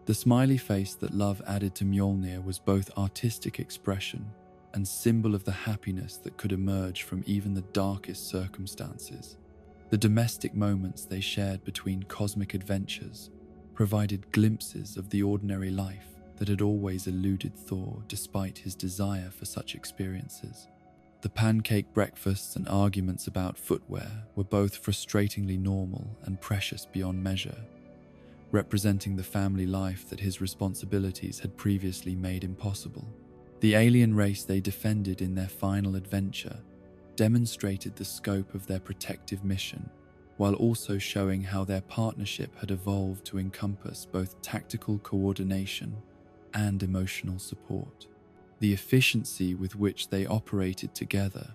The smiley face that Love added to Mjolnir was both artistic expression and symbol of the happiness that could emerge from even the darkest circumstances. The domestic moments they shared between cosmic adventures provided glimpses of the ordinary life that had always eluded Thor despite his desire for such experiences. The pancake breakfasts and arguments about footwear were both frustratingly normal and precious beyond measure, representing the family life that his responsibilities had previously made impossible. The alien race they defended in their final adventure demonstrated the scope of their protective mission, while also showing how their partnership had evolved to encompass both tactical coordination and emotional support. The efficiency with which they operated together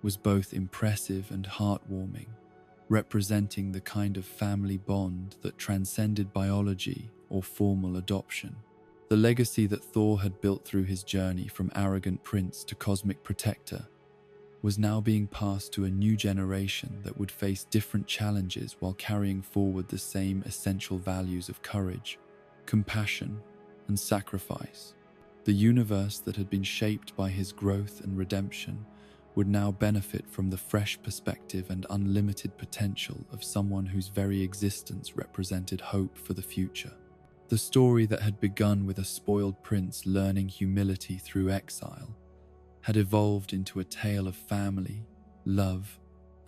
was both impressive and heartwarming, representing the kind of family bond that transcended biology or formal adoption. The legacy that Thor had built through his journey from arrogant prince to cosmic protector was now being passed to a new generation that would face different challenges while carrying forward the same essential values of courage, compassion, and sacrifice. The universe that had been shaped by his growth and redemption would now benefit from the fresh perspective and unlimited potential of someone whose very existence represented hope for the future. The story that had begun with a spoiled prince learning humility through exile had evolved into a tale of family, love,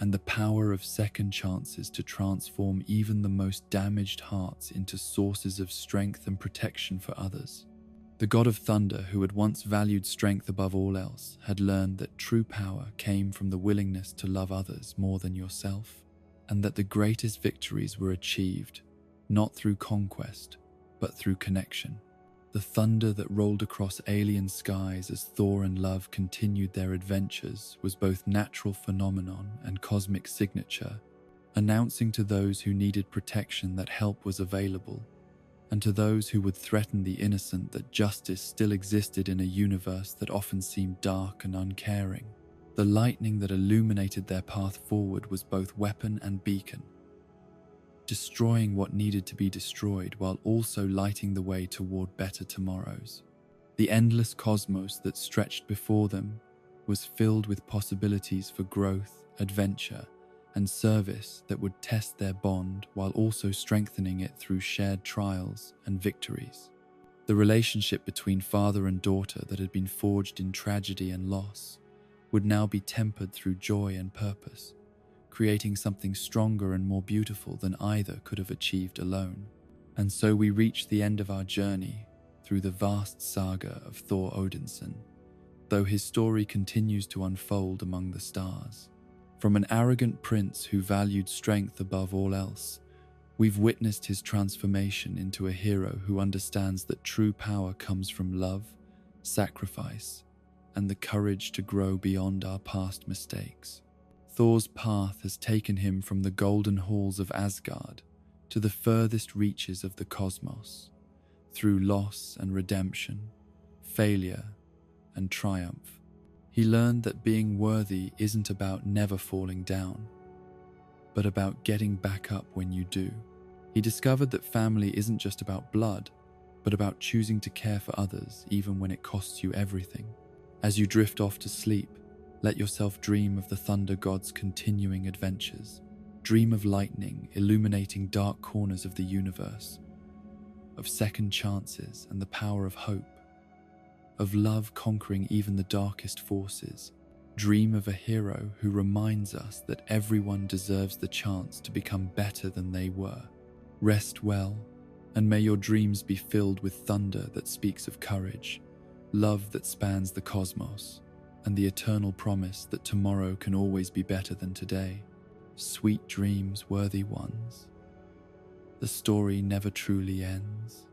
and the power of second chances to transform even the most damaged hearts into sources of strength and protection for others. The god of thunder, who had once valued strength above all else, had learned that true power came from the willingness to love others more than yourself, and that the greatest victories were achieved not through conquest, but through connection. The thunder that rolled across alien skies as Thor and Love continued their adventures was both natural phenomenon and cosmic signature, announcing to those who needed protection that help was available, and to those who would threaten the innocent that justice still existed in a universe that often seemed dark and uncaring. The lightning that illuminated their path forward was both weapon and beacon, destroying what needed to be destroyed while also lighting the way toward better tomorrows. The endless cosmos that stretched before them was filled with possibilities for growth, adventure, and service that would test their bond while also strengthening it through shared trials and victories. The relationship between father and daughter that had been forged in tragedy and loss would now be tempered through joy and purpose, creating something stronger and more beautiful than either could have achieved alone. And so we reach the end of our journey through the vast saga of Thor Odinson, though his story continues to unfold among the stars. From an arrogant prince who valued strength above all else, we've witnessed his transformation into a hero who understands that true power comes from love, sacrifice, and the courage to grow beyond our past mistakes. Thor's path has taken him from the golden halls of Asgard to the furthest reaches of the cosmos, through loss and redemption, failure and triumph. He learned that being worthy isn't about never falling down, but about getting back up when you do. He discovered that family isn't just about blood, but about choosing to care for others even when it costs you everything. As you drift off to sleep, let yourself dream of the thunder god's continuing adventures. Dream of lightning illuminating dark corners of the universe, of second chances and the power of hope, of love conquering even the darkest forces. Dream of a hero who reminds us that everyone deserves the chance to become better than they were. Rest well, and may your dreams be filled with thunder that speaks of courage, love that spans the cosmos, and the eternal promise that tomorrow can always be better than today. Sweet dreams, worthy ones. The story never truly ends.